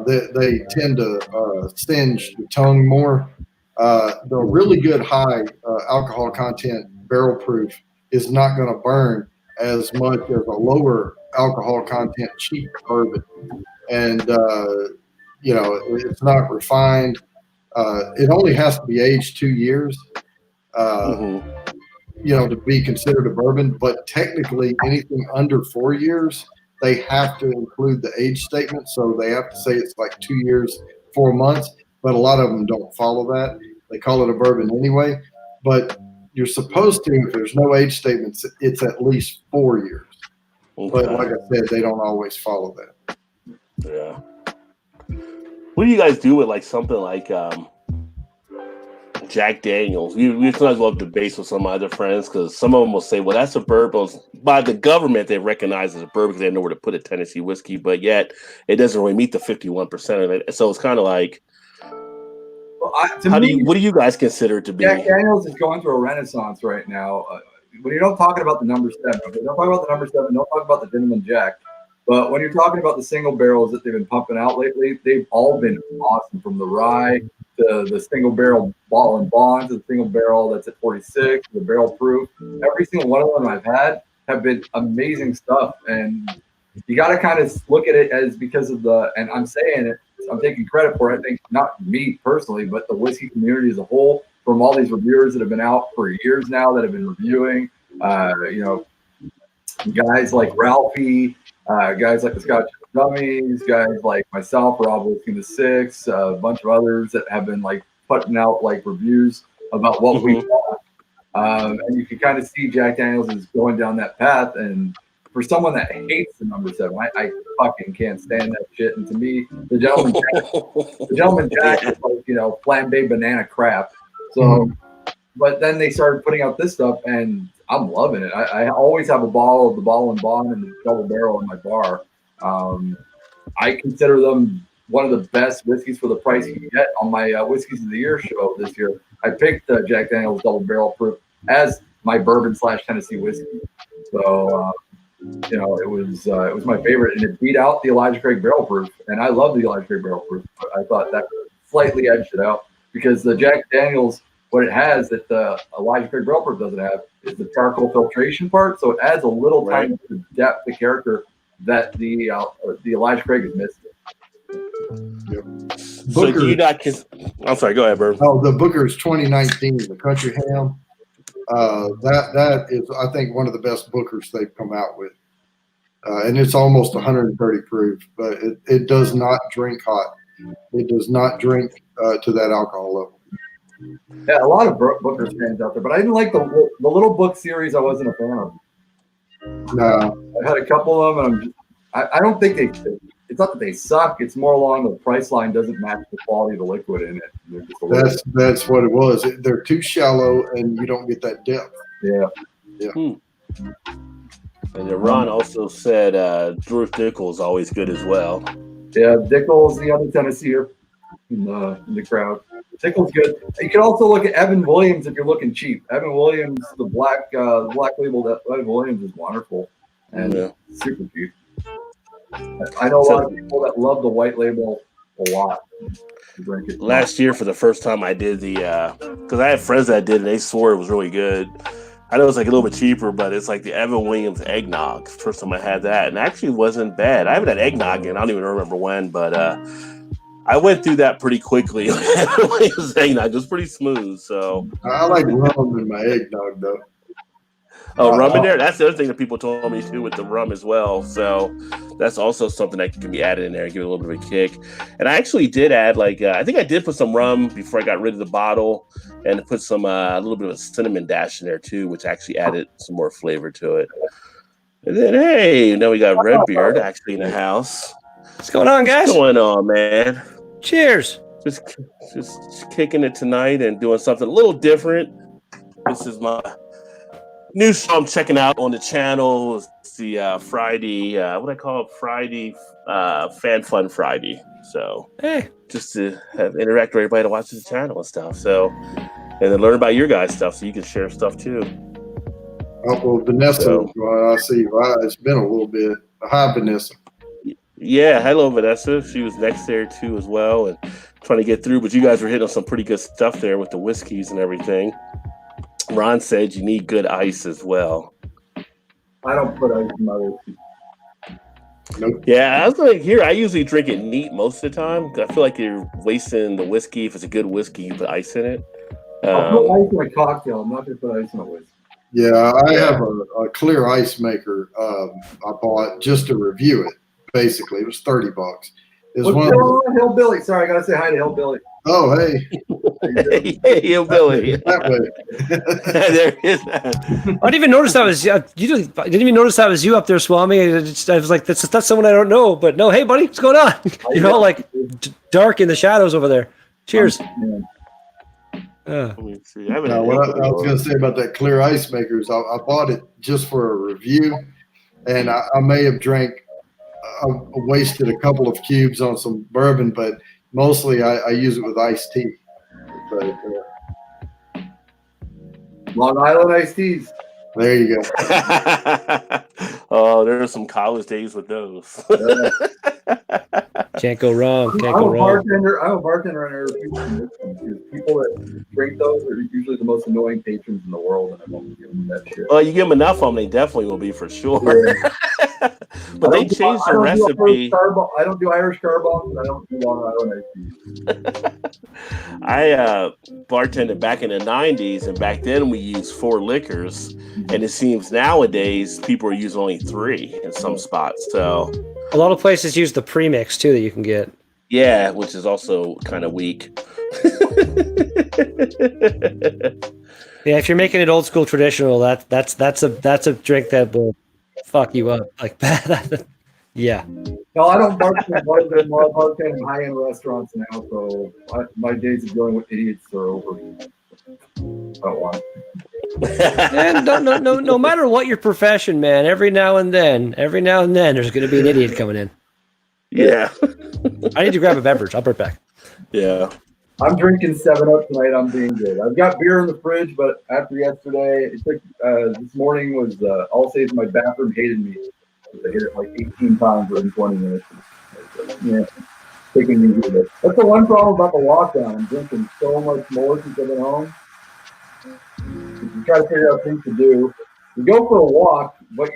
They tend to singe the tongue more. The really good high alcohol content barrel proof is not going to burn as much as a lower alcohol content cheap bourbon. And, it's not refined. It only has to be aged 2 years, to be considered a bourbon. But technically, anything under 4 years, they have to include the age statement. So they have to say it's like 2 years, 4 months. But a lot of them don't follow that. They call it a bourbon anyway. But you're supposed to, if there's no age statements, it's at least 4 years. Okay. But like I said, they don't always follow that.
Yeah. What do you guys do with like something like Jack Daniels? We sometimes love debates with some of my other friends because some of them will say, well, that's a bourbon. By the government, they recognize it as a bourbon because they know where to put a Tennessee whiskey, but yet it doesn't really meet the 51% of it. So it's kind of like, what do you guys consider it to be?
Jack Daniels is going through a renaissance right now. When you're not talking about the number 7, don't talk about the number 7, don't talk about the Gentleman Jack. But when you're talking about the single barrels that they've been pumping out lately, they've all been awesome. From the rye to the single barrel bottle and bond to the single barrel that's at 46, the barrel proof. Every single one of them I've had have been amazing stuff. And you got to kind of look at it as because of and I'm saying it, I'm taking credit for it. I think not me personally, but the whiskey community as a whole, from all these reviewers that have been out for years now that have been reviewing, guys like Ralphie, guys like the Scotch Dummies, guys like myself, Rob Whiskey the Six, a bunch of others that have been like putting out like reviews about what we want. And you can kind of see Jack Daniels is going down that path. And for someone that hates the number 7, I fucking can't stand that shit. And to me, the Gentleman Jack is like, flambé banana crap. So, but then they started putting out this stuff, and I'm loving it. I always have a bottle of the Bottle and Bond and the double barrel in my bar. I consider them one of the best whiskeys for the price you can get. On my Whiskeys of the Year show this year, I picked Jack Daniels Double Barrel Proof as my bourbon / Tennessee whiskey. So, it was my favorite, and it beat out the Elijah Craig Barrel Proof. And I love the Elijah Craig Barrel Proof, but I thought that slightly edged it out because the Jack Daniels, what it has that the Elijah Craig Barrel Proof doesn't have is the charcoal filtration part. So it adds a little tiny bit of depth to character that the Elijah Craig is missing.
Yep.
So do you not? I'm sorry. Go ahead, Bird.
Oh, the Booker's 2019, the Country Ham. That is, I think, one of the best Bookers they've come out with, and it's almost 130 proof, but it does not drink hot. It does not drink to that alcohol level.
Yeah, a lot of Booker's fans out there, but I didn't like the Little Book series. I wasn't a fan of.
No,
I had a couple of them, and I don't think it's not that they suck. It's more along the price line doesn't match the quality of the liquid in it.
That's what it was. They're too shallow, and you don't get that depth.
Yeah.
And then Ron also said Drew Dickel is always good as well.
Yeah, Dickel's the other Tennesseer in the crowd. Dickel's good. You can also look at Evan Williams if you're looking cheap. Evan Williams, the black label that Evan Williams is wonderful and super cheap. I know a lot of people that love the white label a lot.
Last year, for the first time, I did because I had friends that did it, and they swore it was really good. I know it's like a little bit cheaper, but it's like the Evan Williams eggnog. First time I had that, and it actually wasn't bad. I haven't had eggnog in I don't even remember when, but I went through that pretty quickly. Evan Williams eggnog was pretty smooth. So
I like rum in my eggnog, though.
Oh, rum in there? That's the other thing that people told me too with the rum as well. So that's also something that can be added in there and give it a little bit of a kick. And I actually did add I think I did put some rum before I got rid of the bottle and put some a little bit of a cinnamon dash in there too, which actually added some more flavor to it. And then now we got Redbeard actually in the house.
What's going on, guys?
What's going on, man?
Cheers.
Just kicking it tonight and doing something a little different. This is my new show I'm checking out on the channel. It's the Friday, what I call it, Friday Fan Fun Friday. So just to interact with everybody that watches the channel and stuff. So, and then learn about your guys' stuff so you can share stuff too.
Oh, well, Vanessa, I see. It's been a little bit. Hi, Vanessa.
Yeah, hello, Vanessa. She was next there too as well. And trying to get through, but you guys were hitting on some pretty good stuff there with the whiskeys and everything. Ron said you need good ice as well.
I don't put ice in my whiskey.
Nope.
Yeah, I was like, here, I usually drink it neat most of the time. I feel like you're wasting the whiskey. If it's a good whiskey, you put ice in it.
I'll put ice in a cocktail. I'm not going to put ice in a whiskey.
Yeah, I have a clear ice maker I bought just to review it. Basically, it was $30. It was
What's going on, Hillbilly? Sorry, I got to say hi to Hillbilly.
Oh, hey.
Hey, Hillbilly.
That way.
There is that.
I didn't even notice that was you. Didn't even notice that was you up there, Swami. I was like, that's someone I don't know. But no, hey, buddy, what's going on? You're all like dark in the shadows over there. Cheers.
Let me see. I
What I was going to say about that clear ice maker is I bought it just for a review, and I may have I wasted a couple of cubes on some bourbon, but mostly I use it with iced tea. But,
Long Island iced teas.
there you go.
Oh, there are some college days with those.
Can't go wrong. Can't
I'm
go
a
wrong.
bartender. I'm a bartender, and I refuse to because people that drink those are usually the most annoying patrons in the world, and I won't give them that shit.
Well, you give them enough of them, they definitely will be for sure. But they changed the recipe.
I don't do Irish car bombs, and I don't do Long Island iced teas.
I bartended back in the 90s, and back then we used 4 liquors, and it seems nowadays people are using only 3 in some spots. So
A lot of places use the premix too that you can get.
yeah, which is also kind of weak.
Yeah, if you're making it old school traditional, that's a drink that will fuck you up like that. Yeah.
No, I don't bartend bars anymore. I bartend in high-end restaurants now, so my days of dealing with idiots are over. I don't want it.
And no matter what your profession, man, every now and then there's going to be an idiot coming in.
Yeah.
I need to grab a beverage. I'll be right back.
Yeah.
I'm drinking 7-Up tonight. I'm being good. I've got beer in the fridge, but after yesterday, it took this morning was I'll say my bathroom hated me. I hit it like 18 times within 20 minutes. Yeah, taking me with it. That's the one problem about the lockdown. I'm drinking so much more since I've been home. You try to figure out things to do. You go for a walk, but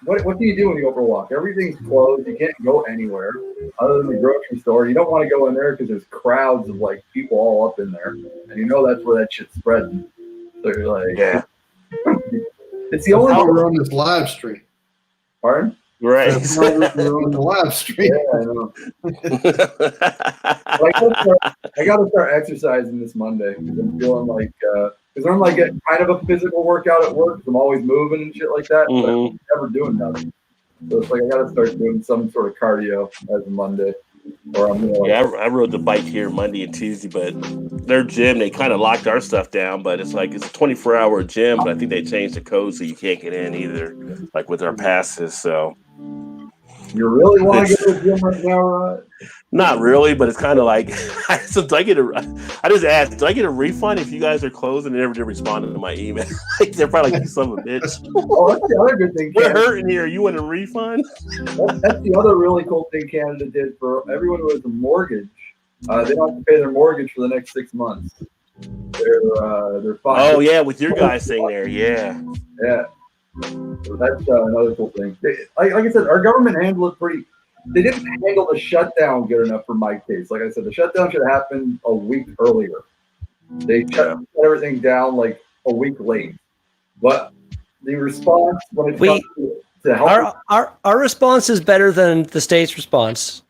what do you do when you go for a walk? Everything's closed. You can't go anywhere other than the grocery store. You don't want to go in there because there's crowds of like people all up in there, and you know that's where that shit's spreading. So you're like,
Yeah.
It's the only.
We're on this live stream.
Pardon?
Right.
We're on the live stream.
Yeah, I know. I got to start exercising this Monday because I'm feeling like because I'm like getting kind of a physical workout at work. 'Cause I'm always moving and shit like that, but I'm never doing nothing. So it's like I got to start doing some sort of cardio as a Monday. Or I'm
Yeah, I rode the bike here Monday and Tuesday, but their gym, they kind of locked our stuff down, but it's like it's a 24-hour gym, but I think they changed the code so you can't get in either, like with our passes. So
You really want to go to the gym right now, Rod?
not really, but it's kind of like so do I just asked, do I get a refund if you guys are closed? And they never did respond to my email. Like they're probably like, you son of a bitch.
Oh, that's the other good thing.
We're
Canada.
hurting here. You want a refund?
That's the other really cool thing Canada did for everyone who has a mortgage. They don't have to pay their mortgage for the next 6 months. They're fine.
Oh yeah, with your guys thing there, yeah.
Yeah. So that's another cool thing. Like I said, our government handled it pretty. They didn't handle the shutdown good enough for my case. Like I said, the shutdown should have happened a week earlier. They shut everything down like a week late. But the response when it comes to help,
Our response is better than the state's response.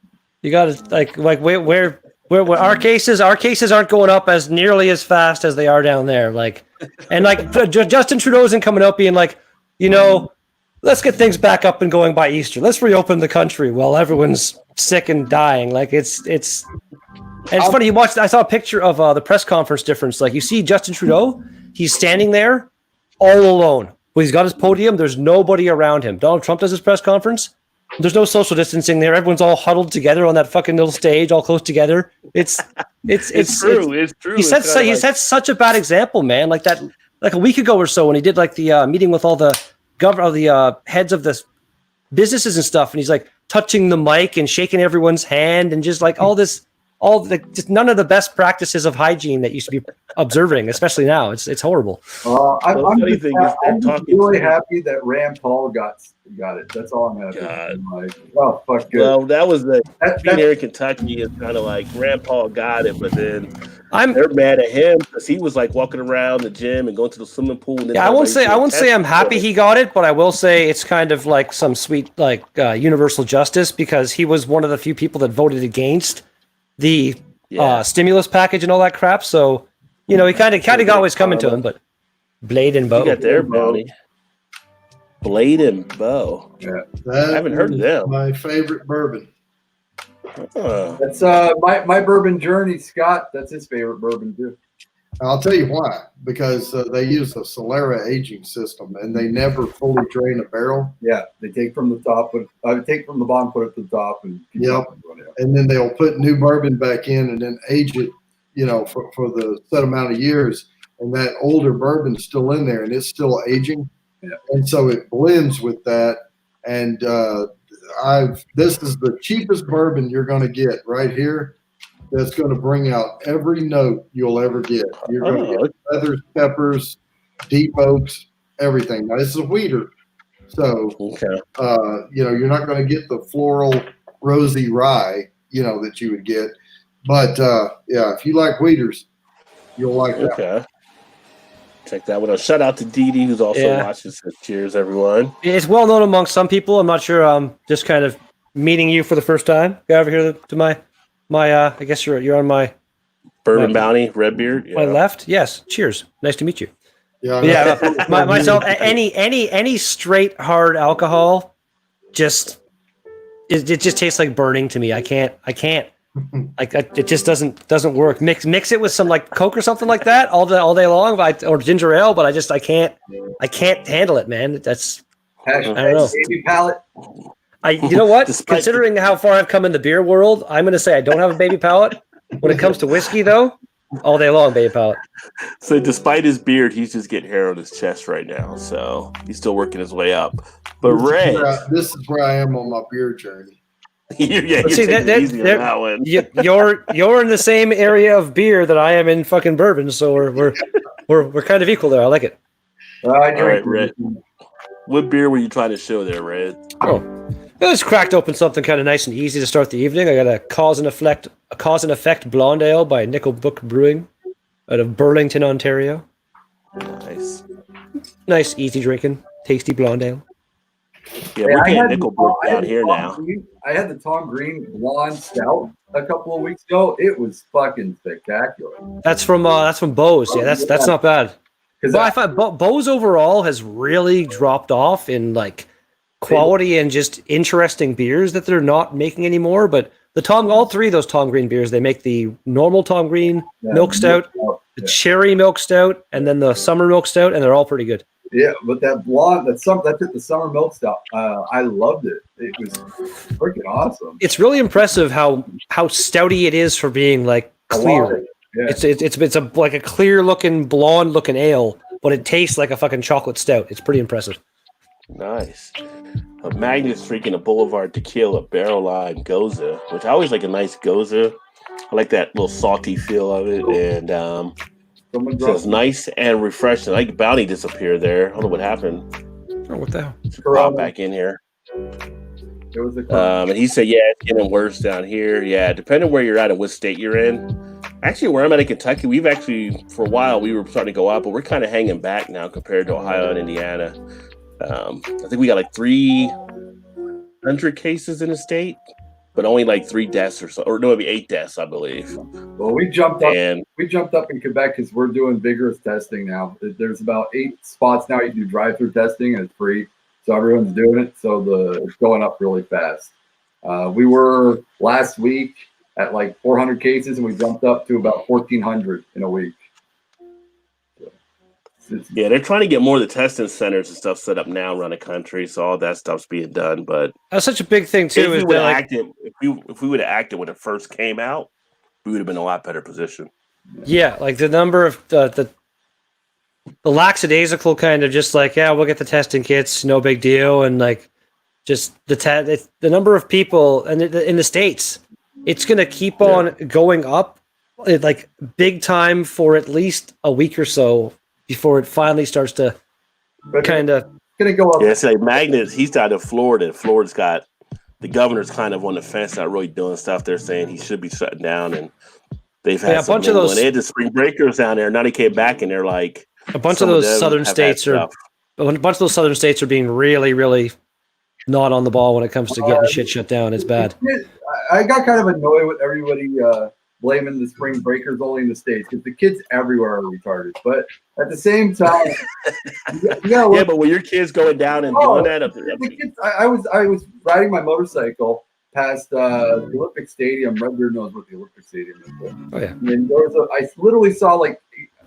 You got to like where our cases aren't going up as nearly as fast as they are down there. Like, and like Justin Trudeau isn't coming up being like, you know, let's get things back up and going by Easter. Let's reopen the country while everyone's sick and dying. Like it's funny. I saw a picture of the press conference difference. Like you see Justin Trudeau, he's standing there all alone. Well, he's got his podium. There's nobody around him. Donald Trump does his press conference. There's no social distancing there. Everyone's all huddled together on that fucking little stage, all close together. It's true.
It's true.
He set such a bad example, man. Like that, like a week ago or so when he did like the meeting with all the heads of the businesses and stuff, and he's like touching the mic and shaking everyone's hand and just like all this just none of the best practices of hygiene that you should be observing, especially now. It's horrible.
I'm
funny
just,
thing is they're
I'm just
talking
really
to-
happy that Rand Paul got it. That's all I'm happy.
God.
I'm like, oh fuck, good.
Well, that was the
That-
being here in Kentucky is kind of like Rand Paul got it, but then
I'm
they're mad at him because he was like walking around the gym and going to the swimming pool. And then
I won't say
everybody
I'm happy he got it, but I will say it's kind of like some sweet like universal justice because he was one of the few people that voted against the stimulus package and all that crap. So he kind of got what's coming to him. But Blade and Bow,
You got their bounty. Blade and Bow.
Yeah.
That
I haven't heard of
is
them.
My favorite bourbon.
That's my bourbon journey, Scott. That's his favorite bourbon too.
I'll tell you why. Because they use a Solera aging system, and they never fully drain a barrel.
Yeah, they take from the top, but I would take from the bottom, put it to the top, and keep
Yep.
going.
And then they'll put new bourbon back in, and then age it, for the set amount of years. And that older bourbon's still in there, and it's still aging.
Yeah.
And so it blends with that. And this is the cheapest bourbon you're going to get right here. That's going to bring out every note you'll ever get. You're going to get feathers, peppers, deep oaks, everything. Now this is a wheater, so you're not going to get the floral, rosy rye, that you would get. But if you like wheaters, you'll like that.
Okay. Check that one out. Shout out to Dee Dee, who's also watching. Says, cheers, everyone.
It's well known amongst some people. I'm not sure. Just kind of meeting you for the first time. Go over here to my. I guess you're on my
Bourbon Bounty, Redbeard. Yeah.
My left. Yes. Cheers. Nice to meet you.
Yeah.
Myself. Any straight hard alcohol, it just tastes like burning to me. I can't. It just doesn't work. Mix it with some like Coke or something like that all day long, or ginger ale. But I can't handle it, man. That's I don't know.
Baby palate.
You know what? Considering how far I've come in the beer world, I'm going to say I don't have a baby palate. When it comes to whiskey, though, all day long, baby palate.
So despite his beard, he's just getting hair on his chest right now. So he's still working his way up. But Ray,
this is where I am on my beer journey.
You're
see,
easy on that one.
You're in the same area of beer that I am in fucking bourbon, so we're kind of equal there. I like it.
I drink.
All right, Red. What beer were you trying to show there, Red?
Oh, I just cracked open something kind of nice and easy to start the evening. I got a Cause and Effect Blonde Ale by Nickel Book Brewing out of Burlington, Ontario. Nice, easy drinking, tasty blonde ale.
Yeah, we're getting Nickel Book down here now.
I had the Tom Green Blonde Stout a couple of weeks ago. It was fucking spectacular.
That's from Bose. Yeah, that's not bad. But I find Bose overall has really dropped off in like quality and just interesting beers that they're not making anymore. But all three of those Tom Green beers, they make the normal Tom Green milk stout, the cherry milk stout, and then the summer milk stout, and they're all pretty good.
Yeah, but that blonde, that's the summer milk stout. I loved it. It was freaking awesome.
It's really impressive how stouty it is for being like clear.
Yeah.
It's like a clear looking blonde looking ale, but it tastes like a fucking chocolate stout. It's pretty impressive.
Nice. Magnus drinking a Boulevard Tequila Barrel Lime Goza, which I always like a nice Goza. I like that little salty feel of it, and so it's nice and refreshing. I like Bounty disappeared there. I don't know what happened.
Oh, what the hell?
Pop back in here.
There was a
and he said, yeah, it's getting worse down here. Yeah, depending where you're at and what state you're in. Actually, where I'm at in Kentucky, we've actually, for a while, we were starting to go up, but we're kind of hanging back now compared to Ohio and Indiana. I think we got like 300 cases in the state, but only like 3 deaths or so, or no, maybe 8 deaths, I believe.
Well, we jumped up in Quebec because we're doing vigorous testing now. There's about 8 spots now you can do drive-through testing, and it's free, so everyone's doing it. So it's going up really fast. We were last week at like 400 cases, and we jumped up to about 1,400 in a week.
Yeah, they're trying to get more of the testing centers and stuff set up now around the country, so all that stuff's being done. But
that's such a big thing too.
If we would have acted when it first came out, we would have been in a lot better position.
Yeah, like the number of the lackadaisical kind of just like, yeah, we'll get the testing kits, no big deal, and like just the number of people and in the States, it's going to keep on going up, like big time for at least a week or so before it finally starts to kind of.
Gonna go up.
Yeah, it's like Magnus. He's down in Florida. And Florida's got the governor's kind of on the fence, not really doing stuff. They're saying he should be shutting down, and they've had
a bunch of those.
And they had the spring breakers down there. Now they came back, and they're like
a bunch of those southern states are. A bunch of those southern states are being really, really not on the ball when it comes to getting shit shut down. It's bad.
I got kind of annoyed with everybody blaming the spring breakers only in the States because the kids everywhere are retarded. But at the same time,
yeah, but when your kids going down and doing that,
the kids, I was riding my motorcycle past the Olympic Stadium. Red Beard knows what the Olympic Stadium is.
Oh yeah.
And I literally saw like,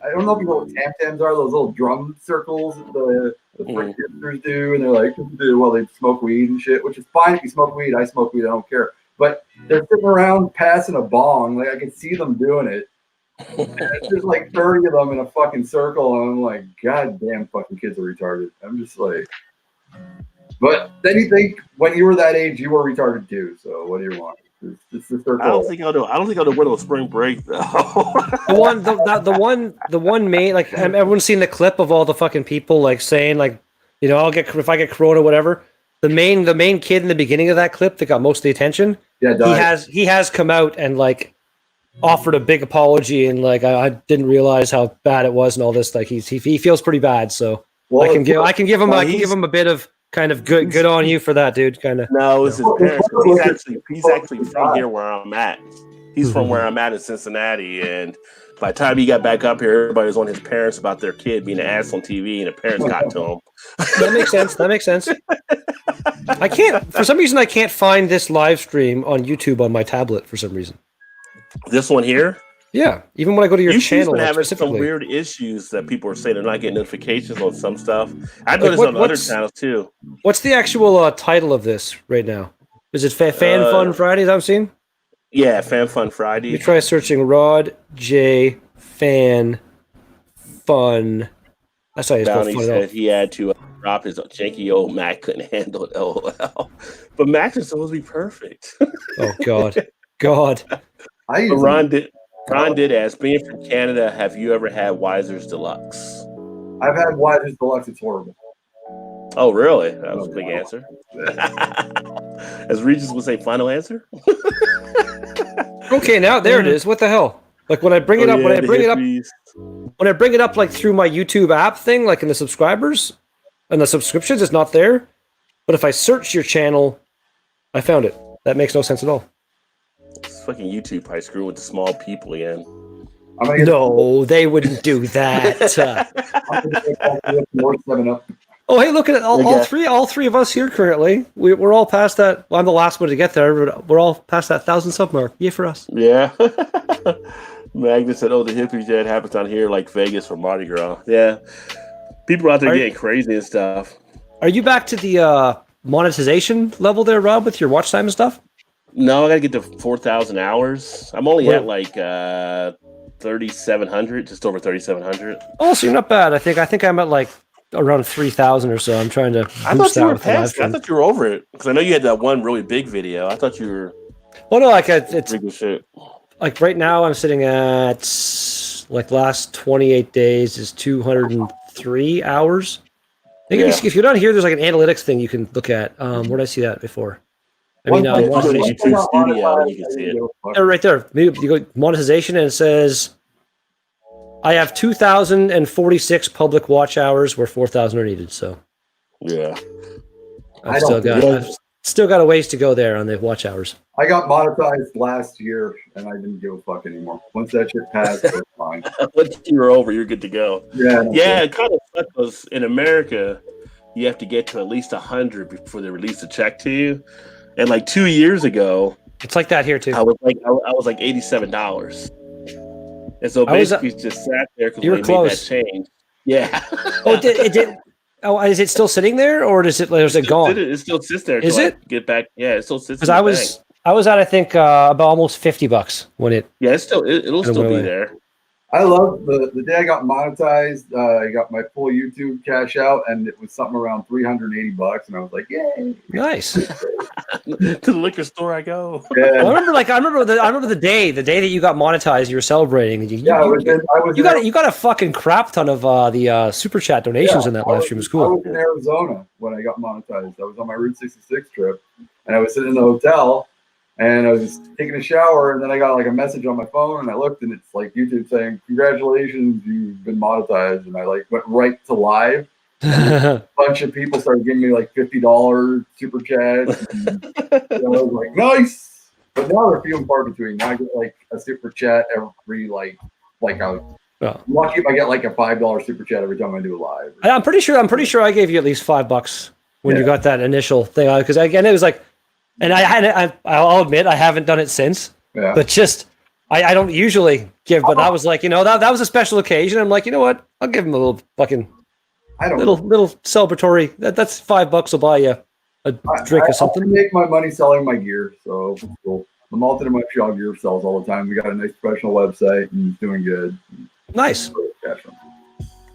I don't know if you know what tam-tams are, those little drum circles that the hipsters do, and they're like, well, they smoke weed and shit, which is fine if you smoke weed. I smoke weed, I don't care. But they're sitting around passing a bong. Like, I can see them doing it. And there's like 30 of them in a fucking circle, and I'm like, God damn, fucking kids are retarded. I'm just like, but then you think when you were that age, you were retarded too. So what do you want? It's the circle.
I don't think I'll do well on spring break though.
the one main, like, everyone's seen the clip of all the fucking people like saying like, you know, if I get corona, whatever. The main kid in the beginning of that clip that got most of the attention. Yeah, he has come out and like offered a big apology and like I didn't realize how bad it was and all this. Like he feels pretty bad, so I can give him a bit of kind of good on you for that, dude. Kind of.
No, it's his parents. He's actually from here where I'm at. He's from where I'm at in Cincinnati, and by the time he got back up here, everybody was on his parents about their kid being an ass on TV, and the parents got to him.
That makes sense. I can't, for some reason, I can't find this live stream on YouTube on my tablet for some reason.
This one here?
Yeah. Even when I go to your channel,
been having some weird issues that people are saying they're not getting notifications on some stuff. I noticed on other channels too.
What's the actual title of this right now? Is it Fan Fun Friday that I'm seeing?
Yeah, Fan Fun Friday.
You try searching Rod J Fan Fun. That's how you spell
fun. Said he had to drop his janky old Mac, couldn't handle it. LOL. But Mac is supposed to be perfect.
Oh God.
Ron did ask, being from Canada, have you ever had Weiser's Deluxe?
I've had Weiser's Deluxe. It's horrible.
Oh, really? That was a big answer. As Regis would say, final answer.
Okay, now there it is. What the hell? Like when I bring it up, when I bring it up, like through my YouTube app thing, like in the subscribers and the subscriptions, it's not there. But if I search your channel, I found it. That makes no sense at all.
It's fucking YouTube probably screwing with the small people again.
No, they wouldn't do that. Oh, hey, look at it! All three of us here currently. We're all past that. Well, I'm the last one to get there, but we're all past that 1,000 sub mark. Yay for us!
Yeah. Magnus said, "Oh, the hippie jet happens down here like Vegas for Mardi Gras." Yeah, people are out there getting crazy and stuff. Are you back to the monetization level there, Rob, with your watch time and stuff? No, I gotta get to 4,000 hours. I'm only at like 3,700, just over 3,700. Oh, so you're not bad. I think I'm at like around 3,000 or so. I'm trying to. I thought you were past. I thought you were over it because I know you had that one really big video. I thought you were. Well, no, like it's shit. Like right now, I'm sitting at like last 28 days is 203 hours. I think if you're not here, there's like an analytics thing you can look at. Where did I see that before? I mean, monetization. Studio, you can see it. Right there. Maybe you go monetization, and it says I have 2,046 public watch hours where 4,000 are needed. So, yeah, I've still got a ways to go there on the watch hours.
I got monetized last year, and I didn't give a fuck anymore. Once that shit passed, it was fine. Once
you were over, you're good to go. Yeah. It kind of sucks because in America, you have to get to at least 100 before they release a check to you. And like 2 years ago, it's like that here too. I was like $87, and so basically just sat there because we made that change. Yeah.
It did. Oh, is it still sitting there, or is it gone?
It still sits there.
Is it?
Get back? Yeah, it still sits.
Because I was at I think about almost $50 when it.
Yeah, it'll still be there.
I love the day I got monetized. I got my full YouTube cash out, and it was something around $380, and I was like, "Yay!"
Nice.
To the liquor store I go.
Yeah,
Well, I remember the day that you got monetized. You were celebrating.
yeah.
You got a fucking crap ton of the super chat donations in that live stream. It was
I
cool.
was in Arizona when I got monetized. I was on my Route 66 trip, and I was sitting in the hotel, and I was just taking a shower, and then I got like a message on my phone, and I looked, and it's like YouTube saying, "Congratulations, you've been monetized," and I like went right to live. A bunch of people started giving me like $50 super chats. And, I was like, nice. But now they're few and far between. Now I get like a super chat every like I was lucky if I get like a $5 super chat every time I do a live.
I'm pretty sure I gave you at least $5 when you got that initial thing, because again it was like, and I'll admit I haven't done it since. Yeah. But just I don't usually give, but that was like, that was a special occasion. I'm like, you know what? I'll give him a little fucking little celebratory. That's $5 will buy you a drink or something.
I make my money selling my gear, so it's cool. The Malton and Montreal gear sells all the time. We got a nice professional website and it's doing good.
Nice.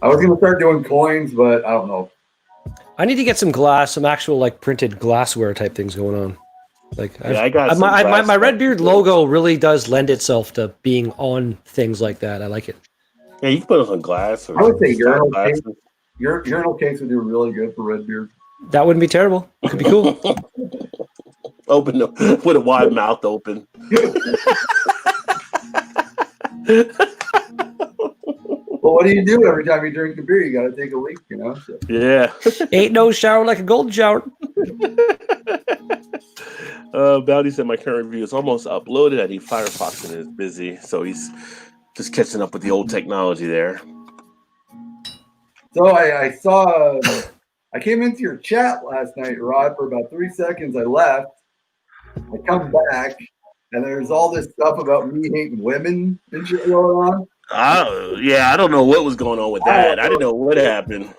I was gonna start doing coins, but I don't know.
I need to get some actual like printed glassware type things going on. Like
I got
my Redbeard logo really does lend itself to being on things like that. I like it.
Yeah, you can put it on glass.
I would say urinal case would do really good for Redbeard.
That wouldn't be terrible. It could be cool.
Open with a wide mouth open.
Well, what do you do every time you drink a beer? You got to take a leak, So.
Yeah.
Ain't no shower like a golden shower.
Bounty said my current review is almost uploaded. I need Firefox and it's busy, so he's just catching up with the old technology there.
So I saw. I came into your chat last night, Rod, for about 3 seconds. I left. I come back, and there's all this stuff about me hating women and shit going on.
Yeah, I don't know what was going on with that. I didn't know what happened.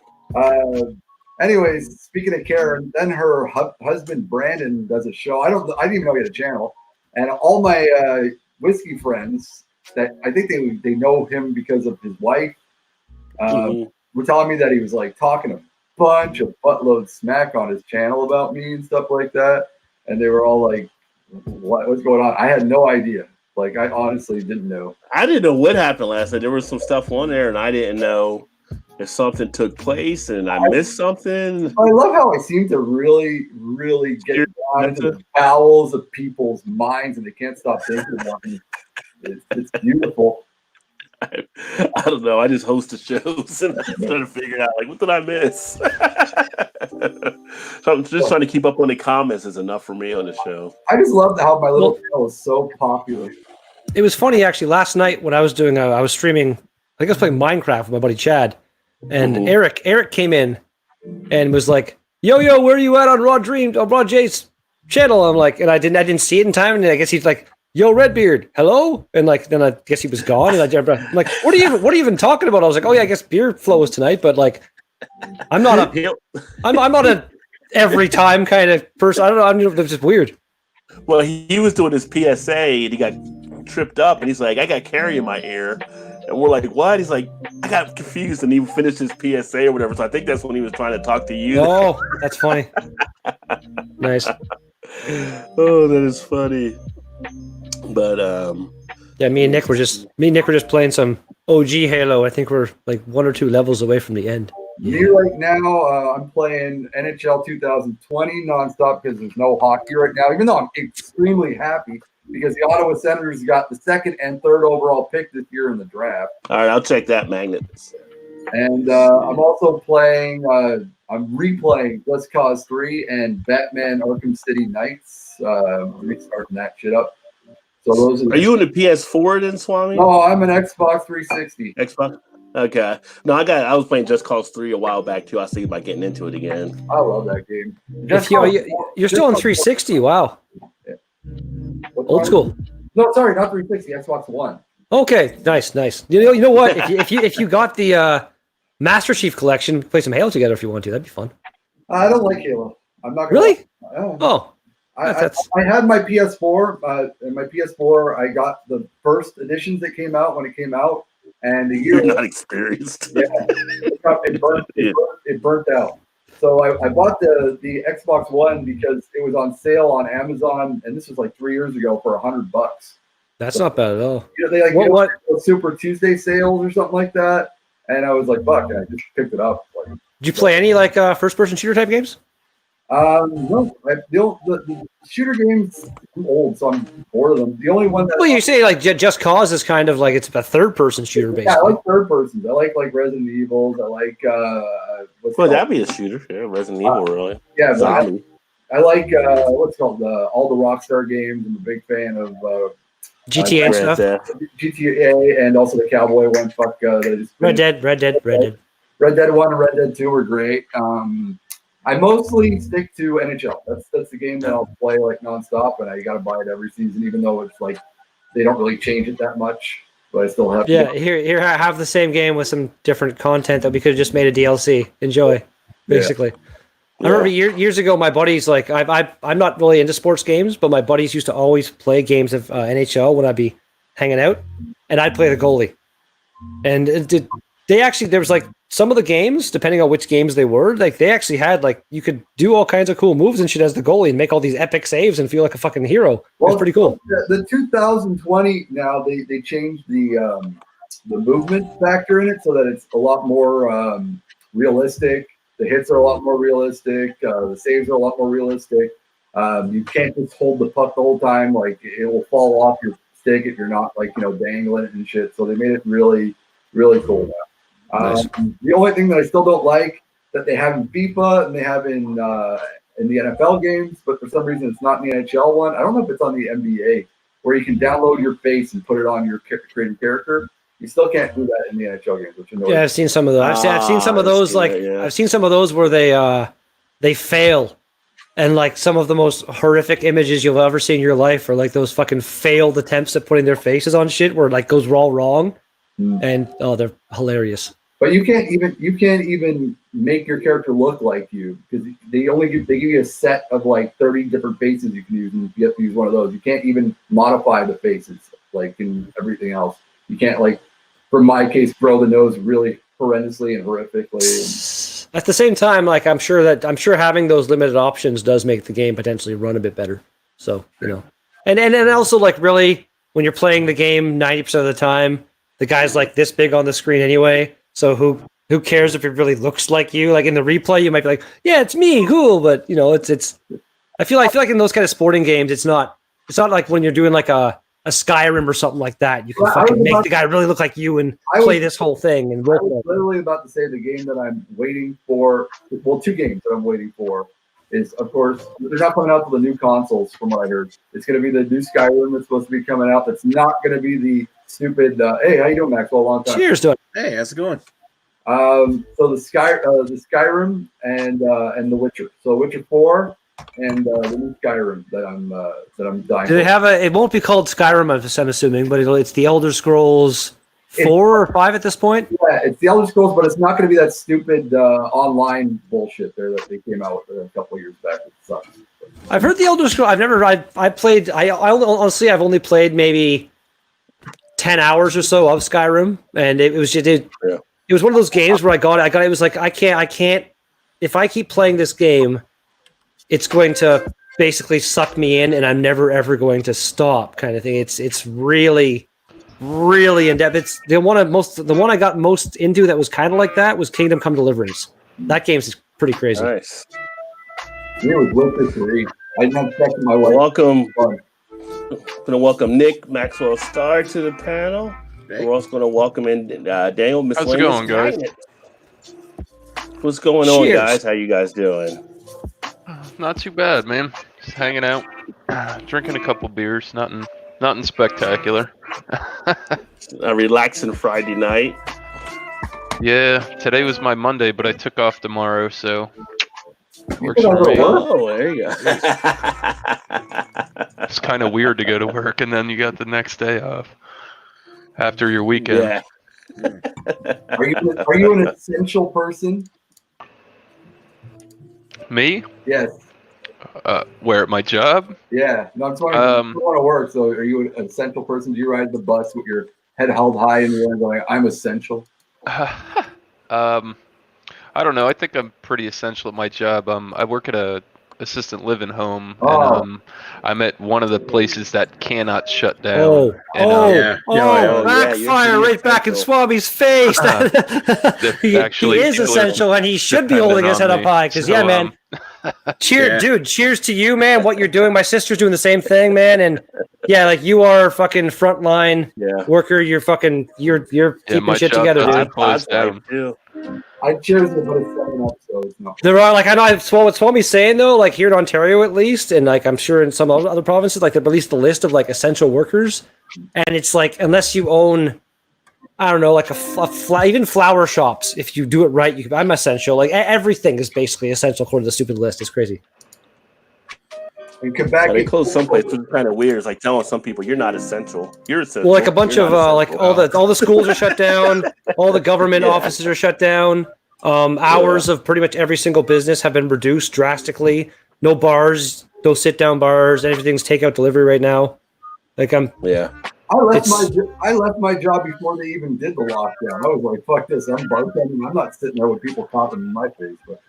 Anyways, speaking of Karen, then her husband Brandon does a show. I didn't even know he had a channel. And all my whiskey friends that I think they know him because of his wife were telling me that he was like talking a bunch of buttload smack on his channel about me and stuff like that. And they were all like, what's going on? I had no idea. Like, I honestly didn't know.
I didn't know what happened last night. There was some stuff on there, and I didn't know if something took place and I missed something.
I love how I seem to really, really get down into the bowels of people's minds, and they can't stop thinking about me. It's beautiful.
I don't know. I just host the shows and I'm trying to figure out, like, what did I miss? So I'm just trying to keep up on the comments is enough for me on the show.
I just love how my little channel is so popular.
It was funny, actually. Last night when I was doing, I was streaming, I think I was playing Minecraft with my buddy Chad, and Eric came in and was like, yo, where are you at on Rod J's channel? I'm like, and I didn't see it in time, and I guess he's like, yo, Redbeard, hello? And like, then I guess he was gone. And I'm like, what are you even talking about? I was like, oh yeah, I guess beer flow is tonight, but like, I'm not a every time kind of person. I don't know. I mean, it was just weird.
Well, he was doing his PSA and he got tripped up and he's like, I got Carrie in my ear. And we're like, what? He's like, I got confused, and he finished his PSA or whatever. So I think that's when he was trying to talk to you.
Oh, that's funny. Nice.
Oh, that is funny. But
yeah, me and Nick were just playing some OG Halo. I think we're like 1 or 2 levels away from the end.
Me right now, I'm playing NHL 2020 nonstop because there's no hockey right now. Even though I'm extremely happy because the Ottawa Senators got the 2nd and 3rd overall pick this year in the draft.
All right, I'll check that, Magnets.
And I'm also playing. I'm replaying Just Cause 3 and Batman: Arkham City Knights. Restarting that shit up. So those
are you on the PS4 then, Swami?
No, I'm an Xbox 360.
Xbox. Okay. No, I was playing Just Cause 3 a while back too. I was thinking about getting into it again.
I love that game.
You're still on 360. Wow.
Yeah.
Old school.
No, sorry, not 360. Xbox One.
Okay, nice. You know what? If you got the Master Chief Collection, play some Halo together if you want to. That'd be fun.
I don't like Halo. I'm not gonna
really.
Oh. I had my PS4. And my PS4, I got the first editions that came out when it came out. And a
You're
year
not experienced.
yeah, it burnt out. So I bought the Xbox One because it was on sale on Amazon, and this was like 3 years ago for $100.
That's not bad at all.
You know, they like
What?
Super Tuesday sales or something like that, and I was like, "Fuck!" And I just picked it up. Like,
Did you play any like first-person shooter type games?
no, the shooter games I'm old, so I'm bored of them. The only one that
Well, you say like Just Cause is kind of like it's a third-person shooter,
yeah, I
basically.
like third persons. I like Resident Evils. I like what's
Well,
called,
that'd be a shooter. Yeah, Resident Evil, really.
yeah, but
Zombie.
I like what's called all the Rockstar games. I'm a big fan of
GTA and
Grand
stuff.
Theft.
GTA and also the Cowboy one. Fuck, they just
Red Dead.
Red Dead 1 and Red Dead 2 were great. I mostly stick to NHL. That's the game that I'll play like nonstop, and I got to buy it every season, even though it's like they don't really change it that much. But I still have.
Yeah, here, I have the same game with some different content that we could have just made a DLC. Enjoy, basically.
Yeah.
I remember years ago, my buddies like I'm not really into sports games, but my buddies used to always play games of NHL when I'd be hanging out, and I'd play the goalie. And there was like some of the games, depending on which games they were, like they actually had like you could do all kinds of cool moves and shit as the goalie and make all these epic saves and feel like a fucking hero. It was pretty cool.
The 2020 now they changed the movement factor in it so that it's a lot more realistic. The hits are a lot more realistic. The saves are a lot more realistic. You can't just hold the puck the whole time; like it will fall off your stick if you're not like dangling it and shit. So they made it really, really cool now.
Nice.
The only thing that I still don't like that they have in FIFA and they have in the NFL games, but for some reason it's not in the NHL one. I don't know if it's on the NBA where you can download your face and put it on your created character. You still can't do that in the NHL games, which annoys me.
Yeah, I've seen some of those. I've seen some of those. Like I've seen some of those where they fail, and like some of the most horrific images you'll ever see in your life are like those fucking failed attempts at putting their faces on shit where it like goes all wrong, and they're hilarious.
But you can't even make your character look like you because they give you a set of like 30 different faces you can use, and you have to use one of those. You can't even modify the faces like in everything else. You can't like, for my case, grow the nose really horrendously and horrifically.
At the same time, like I'm sure having those limited options does make the game potentially run a bit better. So and also like really when you're playing the game 90% of the time, the guy's like this big on the screen anyway. So who cares if it really looks like you? Like in the replay, you might be like, yeah, it's me, cool. But it's. I feel like in those kind of sporting games, it's not like when you're doing like a Skyrim or something like that. You can fucking make the guy really look like you and play this whole thing. And
I was literally about to say the game that I'm waiting for. Well, two games that I'm waiting for is, of course, they're not coming out to the new consoles from what I heard. It's going to be the new Skyrim that's supposed to be coming out. That's not going to be the stupid. Hey, how you doing, Maxwell? Long time.
Cheers to it.
Hey, how's it going?
So the Skyrim and the Witcher. So Witcher 4 and the new Skyrim that I'm dying.
Do they have it won't be called Skyrim, I'm assuming, but it's the Elder Scrolls 4 or 5 at this point?
Yeah, it's the Elder Scrolls, but it's not going to be that stupid online bullshit there that they came out with a couple of years back. It sucks.
I've heard the Elder Scrolls. Honestly, I've only played maybe 10 hours or so of Skyrim, and it was just it was one of those games where I got it was like I can't if I keep playing this game, it's going to basically suck me in, and I'm never ever going to stop, kind of thing. It's really, really in depth. It's the one I got most into that was kind of like that was Kingdom Come Deliverance. That game's pretty crazy.
Nice.
It was Witcher 3. I didn't expect my wife.
Welcome. I'm going to welcome Nick Maxwell Star to the panel.
Hey.
We're also going to welcome in Daniel.
How's it going, guys?
What's going on,
Cheers.
guys? How you guys doing?
Not too bad, man. Just hanging out, drinking a couple beers. Nothing spectacular.
A relaxing Friday night.
Yeah, today was my Monday, but I took off tomorrow, so works
You
for
can
me.
Oh, there you go.
It's kind of weird to go to work and then you got the next day off after your weekend.
Yeah.
Are you an essential person?
Me?
Yes.
Where at my job?
Yeah. No, I'm talking. You want to work. So, are you an essential person? Do you ride the bus with your head held high in the air, going, "I'm essential"?
I don't know. I think I'm pretty essential at my job. I work at a assistant living home,
Oh.
and I'm at one of the places that cannot shut down.
Oh,
and,
yeah, you're
backfire
pretty
right back in
essential.
Swami's face. he
actually,
is
people are
essential, and he should be holding his head up high. Because
So,
man, cheers to you, man. What you're doing, my sister's doing the same thing, man. And yeah, like you are fucking frontline worker. You're keeping shit together, dude.
Close down.
I cheers it, but it's 7 episodes. No.
There are like I know what Swami's saying though, like here in Ontario at least, and like I'm sure in some other provinces, like they've released the list of like essential workers, and it's like unless you own, I don't know, like even flower shops, if you do it right, I'm essential. Like everything is basically essential according to the stupid list. It's crazy.
In Quebec,
They close some places. It's kind of weird. It's like telling some people you're not essential. You're essential.
Well, like a bunch
You're
of
not
like
essential.
all the schools are shut down, all the government offices are shut down. Hours of pretty much every single business have been reduced drastically. No bars, no sit down bars. Everything's takeout delivery right now. Like
I left my job before they even did the lockdown. I was like, "Fuck this! I'm bartending. I'm not sitting there with people coughing in my face." But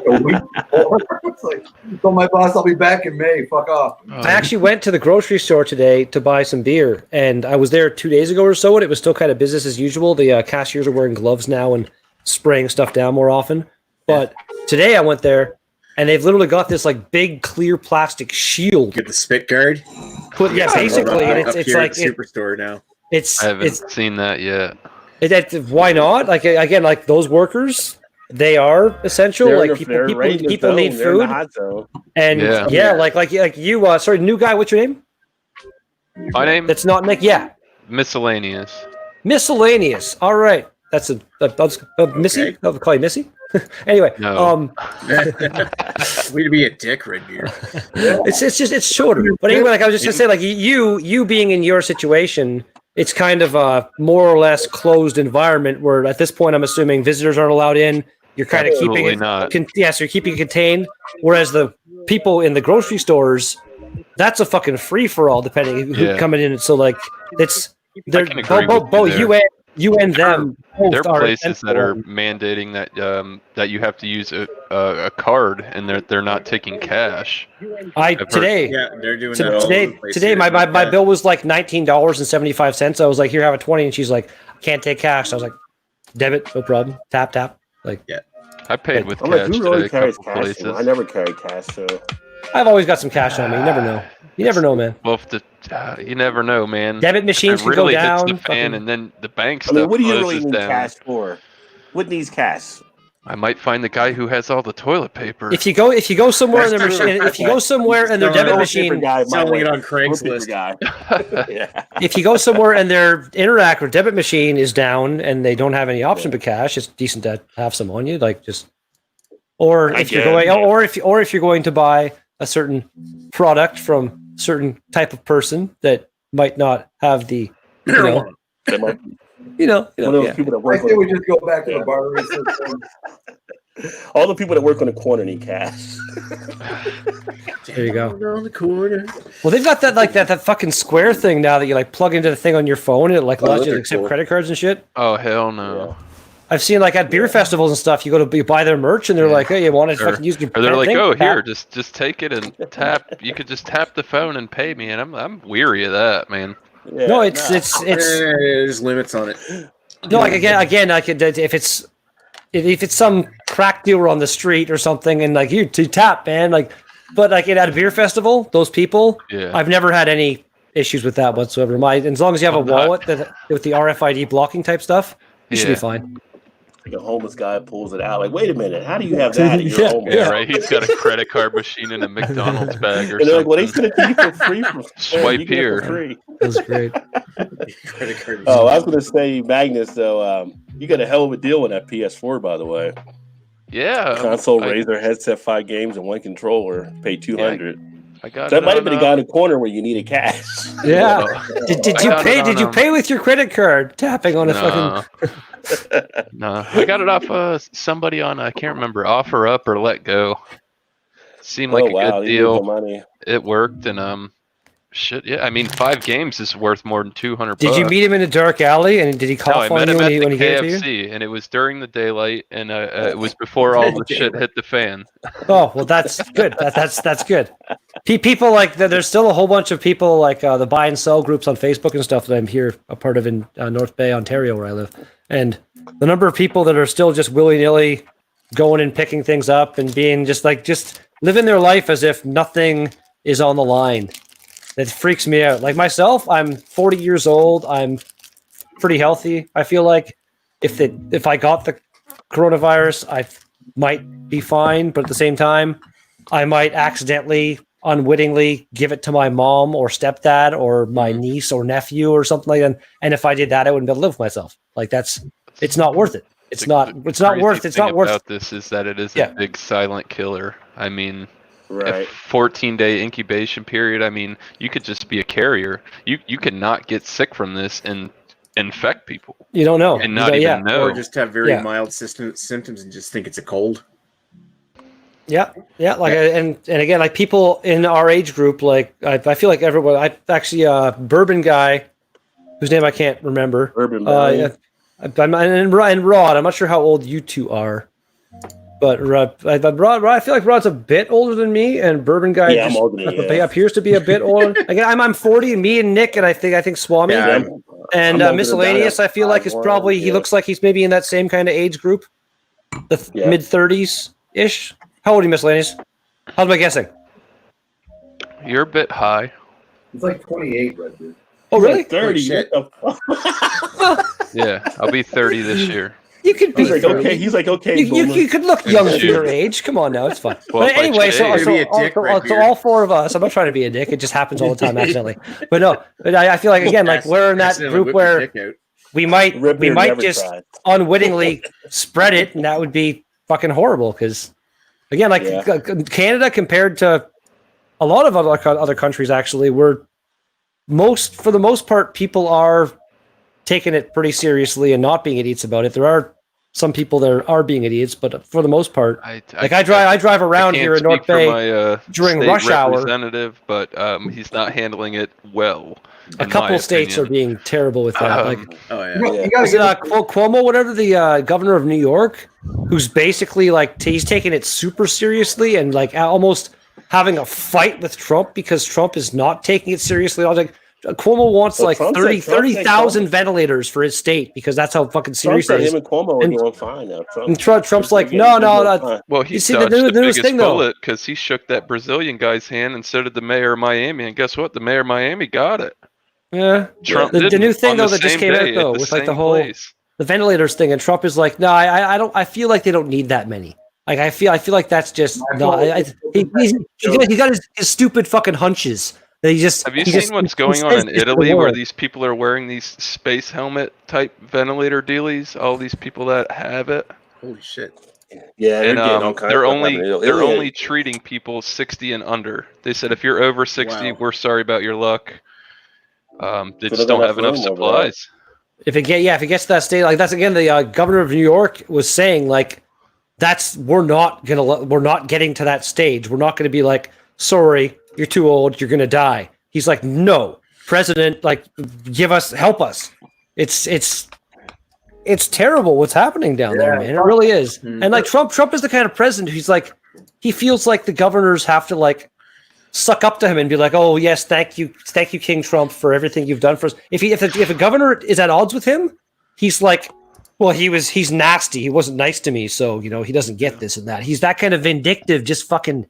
a week before, it's like, told my boss, "I'll be back in May. Fuck off."
I actually went to the grocery store today to buy some beer, and I was there 2 days ago or so, and it was still kind of business as usual. The cashiers are wearing gloves now and spraying stuff down more often. But today I went there, and they've literally got this like big clear plastic shield.
Get the spit guard.
Basically, and it's like
Superstore now.
I
haven't seen that yet.
Why not? Like again, like those workers, they are essential.
They're
like
in the
people need
They're in the
food,
hot zone.
and like you. Sorry, new guy. What's your name?
My name?
That's not Nick. Yeah,
Miscellaneous.
Miscellaneous. All right, that's Missy.
Okay.
I'll call you Missy. Anyway,
No.
Way to be a dick, Redbeard.
it's shorter. But anyway, like I was just gonna say, like you being in your situation, it's kind of a more or less closed environment where at this point I'm assuming visitors aren't allowed in. You're kind of keeping it
not.
So you're keeping it contained. Whereas the people in the grocery stores, that's a fucking free for all, depending who's coming in. So like they're both you and them.
There are places that are mandating that you have to use a card, and they're not taking cash.
Today
they're doing that.
Today my bill was like $19.75. I was like, here, have a 20, and she's like, can't take cash. I was like, debit, no problem. Tap. Like
I paid with
I'm
cash
like, who
today
really
a
carries
couple
cash?
places.
I never carry cash, so
I've always got some cash on me. You never know. You never know, man.
Well, you never know, man.
Debit machines can
really
go down.
hits the fan, and then the bank
I
stuff
mean, what do you
closes
really need
down.
cash for? What needs cash?
I might find the guy who has all the toilet paper.
If you go somewhere in their machine, if you go somewhere in their debit machine,
selling it on Craigslist.
if you go somewhere and their Interac or debit machine is down and they don't have any option but cash, it's decent to have some on you, like just. Or if you're going to buy a certain product from a certain type of person that might not have the,
One of those people that
I
work.
say we just go back to the bartering system.
All the people that work on the corner need cash.
There you go.
On the corner.
Well, they've got that fucking Square thing now that you like plug into the thing on your phone and it like allows you to accept credit cards and shit.
Oh hell no!
Yeah.
I've seen like at beer festivals and stuff, you buy their merch and they're like, hey, you want to fucking use your
Or they're like,
thing?
oh,
Tap.
here, just take it and tap. You could just tap the phone and pay me, and I'm weary of that, man.
Yeah,
No, it's
There's limits on it.
no, like again, like if it's some crack dealer on the street or something, and like you to tap, man, like, but like at a beer festival, those people, I've never had any issues with that whatsoever. As long as you have a wallet that with the RFID blocking type stuff, you should be fine.
Like a homeless guy pulls it out. Like, wait a minute, how do you have that? And you're homeless?
Yeah, right. He's got a credit card machine in a McDonald's bag or
And they're
something.
like, well, they sent it to you for free.
Swipe
you get it
here.
for free.
That's great.
Credit card.
Oh, I was going to say, Magnus, though, you got a hell of a deal on that PS4, by the way.
Yeah.
Console, Razer, headset, 5 games, and 1 controller. Pay $200.
I got
That
it
might have been a guy
on,
in the corner where you needed cash.
Yeah. Did
I
you
got
pay?
it
Did you
on,
pay with your credit card? Tapping on a fucking.
No, I got it off somebody on I can't remember OfferUp or Let Go. Seemed like a good
He needs the
deal.
money.
It worked, and Shit, yeah. I mean, 5 games is worth more than $200.
Did you meet him in a dark alley, and did he
No,
cough
I met
on you
him at
when
the
he gave it to you?
KFC, and it was during the daylight, and it was before all the shit hit the fan.
Oh well, that's good. That's good. People like there's still a whole bunch of people like the buy and sell groups on Facebook and stuff that I'm here a part of in North Bay, Ontario, where I live, and the number of people that are still just willy nilly going and picking things up and being just living their life as if nothing is on the line. That freaks me out. Like myself, I'm 40 years old. I'm pretty healthy. I feel like if I got the coronavirus, I might be fine, but at the same time, I might accidentally, unwittingly give it to my mom or stepdad or my niece or nephew or something like that. And if I did that, I wouldn't be able to live with myself. Like it's not worth it. It's not worth.
About this is that it is
Yeah.
a big silent killer. I mean,
Right.
a 14-day incubation period. I mean, you could just be a carrier. You cannot get sick from this and infect people
You don't know.
and not even know.
Or just have very
Yeah.
mild symptoms and just think it's a cold.
Yeah. Like and again, like people in our age group, like I feel like everyone. I actually bourbon guy, whose name I can't remember.
Urban Valley.
And Rod. I'm not sure how old you two are, but Rod, I feel like Rod's a bit older than me, and bourbon guy
Yeah, I'm older than you, yeah.
appears to be a bit older. Again, I'm 40, and me and Nick, and I think Swami
Yeah,
I'm
and
older than
miscellaneous.
that.
I feel like is probably he
Yeah.
looks like he's maybe in that same kind of age group, the
Yeah.
mid 30s ish. How old are you, miscellaneous? How's my guessing?
You're a bit high.
It's like 28, right dude.
Oh, really?
30.
shit.
What the fuck?
Yeah, I'll be 30 this year.
You could be.
He's like, okay. He's like, okay,
You
boomer.
could look young for
Shoot.
your age. Come on now, it's fun.
Well,
But
if I
anyway, so,
change-
so,
Be a dick,
so
Redbeard.
all 4 of us. I'm not trying to be a dick. It just happens all the time accidentally. But no, but I feel like again, like we're in that
Accidentally
group
whip
where
your dick out.
we might
Redbeard never
just
tried.
unwittingly spread it, and that would be fucking horrible. Because again, like
Yeah.
Canada compared to a lot of other countries, actually, for the most part, people are taking it pretty seriously and not being idiots about it. There are some people that are being idiots, but for the most part, I drive around here in North Bay during
state
rush hour.
representative, but he's not handling it well.
A couple states are being terrible with that. Like
Oh yeah.
You gotta
is it
get
Cuomo, whatever, the governor of New York, who's basically like he's taking it super seriously and like almost having a fight with Trump because Trump is not taking it seriously. I was like, Cuomo wants
Well,
like
Trump said-
30,000
Trump said
ventilators for his state because that's how fucking
Trump
serious
said
it is.
him and Cuomo are
And-
doing fine now.
And Trump's like,
they're
no,
doing
no,
fine.
Well, he
You see, the
dodged the
newest
biggest
thing, though-
bullet because he shook that Brazilian guy's hand, and so did the mayor of Miami. And guess what? The mayor of Miami got it.
Yeah.
Trump
The
didn't
new thing
on
though
the
that just
same
came out
day
though
at
with like the
same
whole
place.
the ventilators thing, and Trump is like, no, I don't. I feel like they don't need that many. Like I feel like that's just no. He got his stupid fucking hunches. That he just
Have you
he
seen
just-
what's
he
going on
says
in
it's the
Italy where
world.
these people are wearing these space helmet type ventilator dealies? All these people that have it,
Holy shit.
Yeah, they're
and
getting all kinds
they're
of
only
stuff.
they're only treating people 60 and under. They said if you're over 60,
Wow.
we're sorry about your luck. They
they
just
don't
don't have
have
enough
room over there.
supplies.
If it gets to that state, like that's again the governor of New York was saying like we're not getting to that stage. We're not going to be like, sorry, you're too old, you're going to die. He's like, no, president, like help us. It's terrible what's happening down there, man. It really is.
Mhm.
And like Trump is the kind of president who's like, he feels like the governors have to like suck up to him and be like, oh yes, thank you, King Trump, for everything you've done for us. If a governor is at odds with him, he's like, well, he's nasty. He wasn't nice to me, so he doesn't get this and that. He's that kind of vindictive, just fucking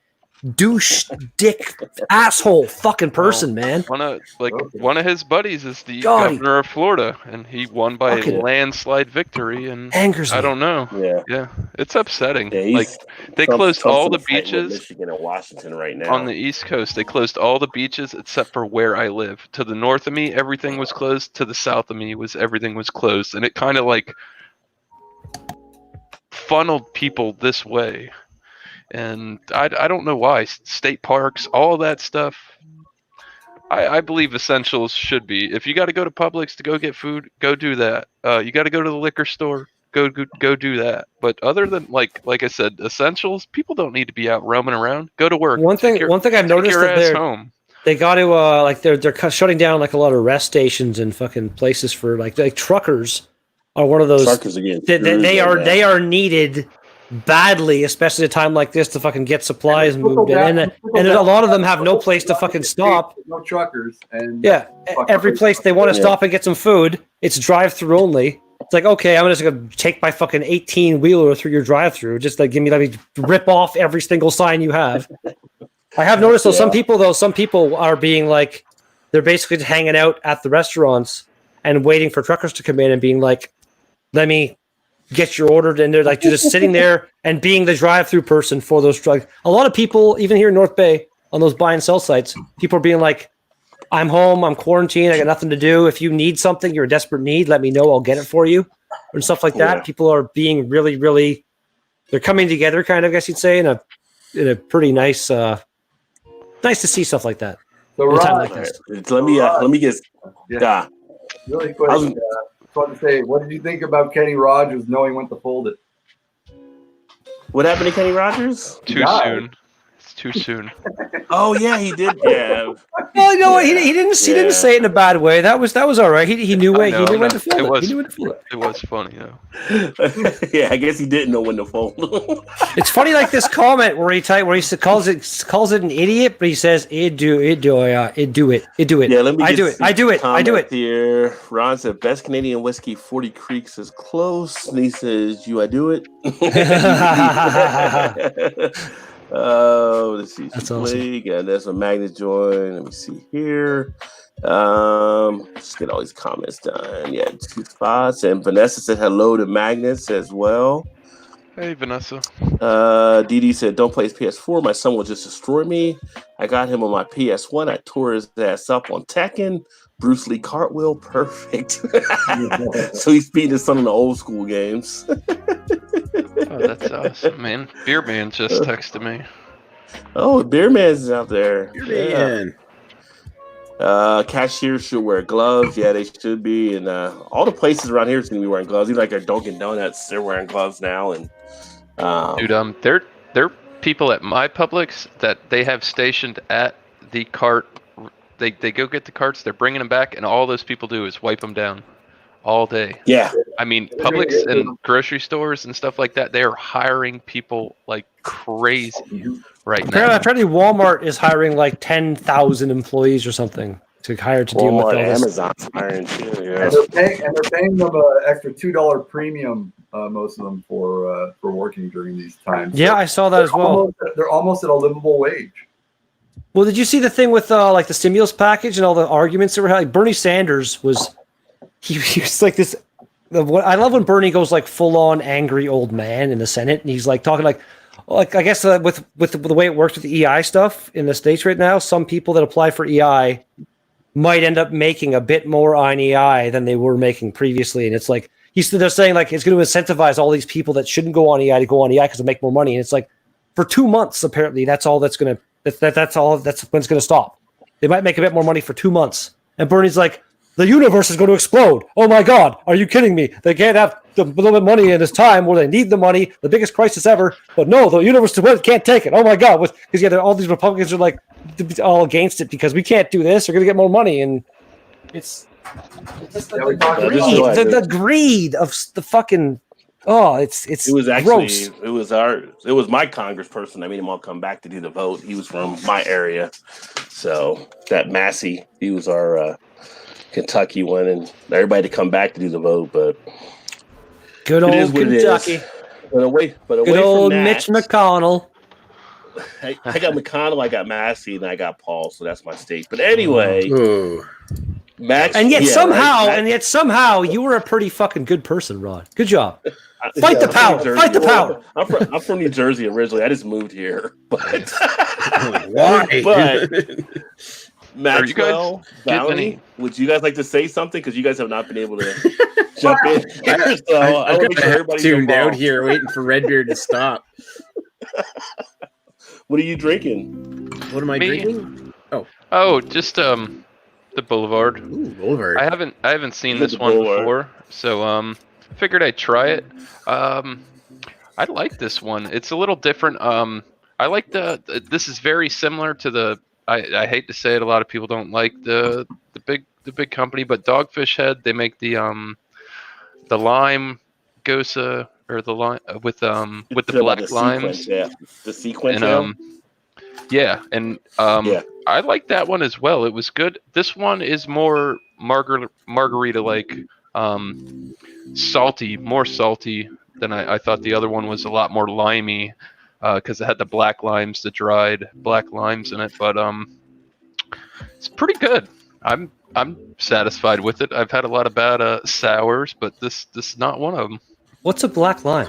douche, dick, asshole, fucking person, man.
One of his buddies is the
God,
governor of Florida, and he won by a
Fucking
landslide victory. And
angers me.
I don't know.
Yeah,
Yeah, it's upsetting.
yeah.
Like they
Trump's
closed all
in
the
a fight with
beaches
Michigan and Washington right now.
on the East Coast. They closed all the beaches except for where I live. To the north of me, everything was closed. To the south of me, everything was closed, and it kind of like funneled people this way. And I don't know why. State parks, all that stuff. I believe essentials should be. If you got to go to Publix to go get food, go do that. You got to go to the liquor store, go do that. But other than like I said, essentials, people don't need to be out roaming around. Go to work.
One thing I've
Take
noticed
your
that
ass
they're
home.
They got to like they're shutting down like a lot of rest stations and fucking places for like truckers are one of those.
Truckers again.
They are needed badly, especially at a time like this to fucking get supplies moved. And a lot of them have no place to fucking stop.
No truckers. And
yeah, every place they want to stop and get some food, it's drive-through only. It's like, okay, I'm just gonna take my fucking 18-wheeler through your drive-through. Just like let me rip off every single sign you have. I have noticed though, some people are being like, they're basically just hanging out at the restaurants and waiting for truckers to come in and being like, let me get your order. And they're like, you're just sitting there and being the drive-through person for those trucks. A lot of people, even here in North Bay, on those buy and sell sites, people are being like, I'm home, I'm quarantined, I got nothing to do. If you need something, you're a desperate need, let me know, I'll get it for you. And stuff like that. People are being really, really, they're coming together, kind of, I guess you'd say, in a pretty nice, nice to see stuff like that.
So
let me get
really quick. I was about to say, what did you think about Kenny Rogers knowing when to fold it?
What happened to Kenny Rogers?
Too soon. It's too soon.
Oh yeah, he did. Yeah.
Well, you know what? He didn't say it in a bad way. That was all right. He knew when to fold it. He knew when to fold it.
It was funny though.
Yeah, I guess he didn't know when to fold.
It's funny, like this comment where he calls it an idiot, but he says it do it. Yeah, let me. I do it.
Here, Ron said best Canadian whiskey, 40 Creeks is close. And he says I do it. Let's see.
That's awesome.
And there's a magnet join. Let me see here. Just get all these comments done. Yeah, 2 spots. And Vanessa said hello to Magnets as well.
Hey, Vanessa.
Dee said, don't play his PS4. My son will just destroy me. I got him on my PS1. I tore his ass up on Tekken. Bruce Lee cartwheel. Perfect. So he's beating his son in the old school games.
Oh, that's awesome, man. Beer Man just texted me.
Oh, Beer Man's out there.
Beer Man.
Cashiers should wear gloves. Yeah, they should be. And all the places around here seem to be wearing gloves. Even like our Dunkin' Donuts, they're wearing gloves now. And
dude, there are people at my Publix that they have stationed at the cart. They go get the carts. They're bringing them back, and all those people do is wipe them down all day.
Yeah.
I mean, Publix and grocery stores and stuff like that, they are hiring people like crazy right now.
Apparently Walmart is hiring like 10,000 employees or something to hire to deal with all this.
Amazon's hiring too. Yeah.
And they're paying them an extra $2 premium, most of them, for working during these times.
Yeah, I saw that as well.
They're almost at a livable wage.
Well, did you see the thing with like the stimulus package and all the arguments that were having? Like Bernie Sanders was he was like this. I love when Bernie goes like full on angry old man in the Senate, and he's like talking like I guess with the way it works with the EI stuff in the States right now, some people that apply for EI might end up making a bit more on EI than they were making previously, and it's like they're saying like it's going to incentivize all these people that shouldn't go on EI to go on EI because they make more money, and it's like for 2 months apparently that's all that's going to. That's when it's going to stop. They might make a bit more money for 2 months. And Bernie's like, the universe is going to explode. Oh my God, are you kidding me? They can't have a little bit of money in this time where they need the money, the biggest crisis ever. But no, the universe can't take it. Oh my God. Because all these Republicans are like all against it because we can't do this. We're going to get more money. And it's just the greed of the fucking... Oh, it
was actually
gross.
It was my congressperson. I made him all come back to do the vote. He was from my area, so that Massey, he was our Kentucky one, and everybody to come back to do the vote. But
good old Kentucky.
But away
good old
from that,
Mitch McConnell.
I got McConnell, I got Massey, and I got Paul. So that's my state. But anyway. Max,
and yet somehow you were a pretty fucking good person, Rod. Good job. Fight the power. Fight the power.
I'm from New Jersey originally. I just moved here, but
why?
But Maxwell, Valley, would you guys like to say something? Because you guys have not been able to jump in here. So I want to make sure everybody's
tuned out here, waiting for Redbeard to stop.
What are you drinking?
What am I drinking?
Oh, just the Boulevard.
Ooh, Boulevard.
I haven't seen this one before, so figured I'd try it. I like this one. It's a little different. I like this is very similar to the I hate to say it, a lot of people don't like the big company, but Dogfish Head, they make the lime gosa, or the lime with the black limes.
Sequence, yeah. The sequence,
And yeah, and
Yeah.
I like that one as well. It was good. This one is more margarita like, salty, more salty than I thought. The other one was a lot more limey, because it had the black limes, the dried black limes in it. But it's pretty good. I'm satisfied with it. I've had a lot of bad sours, but this is not one of them.
What's a black lime?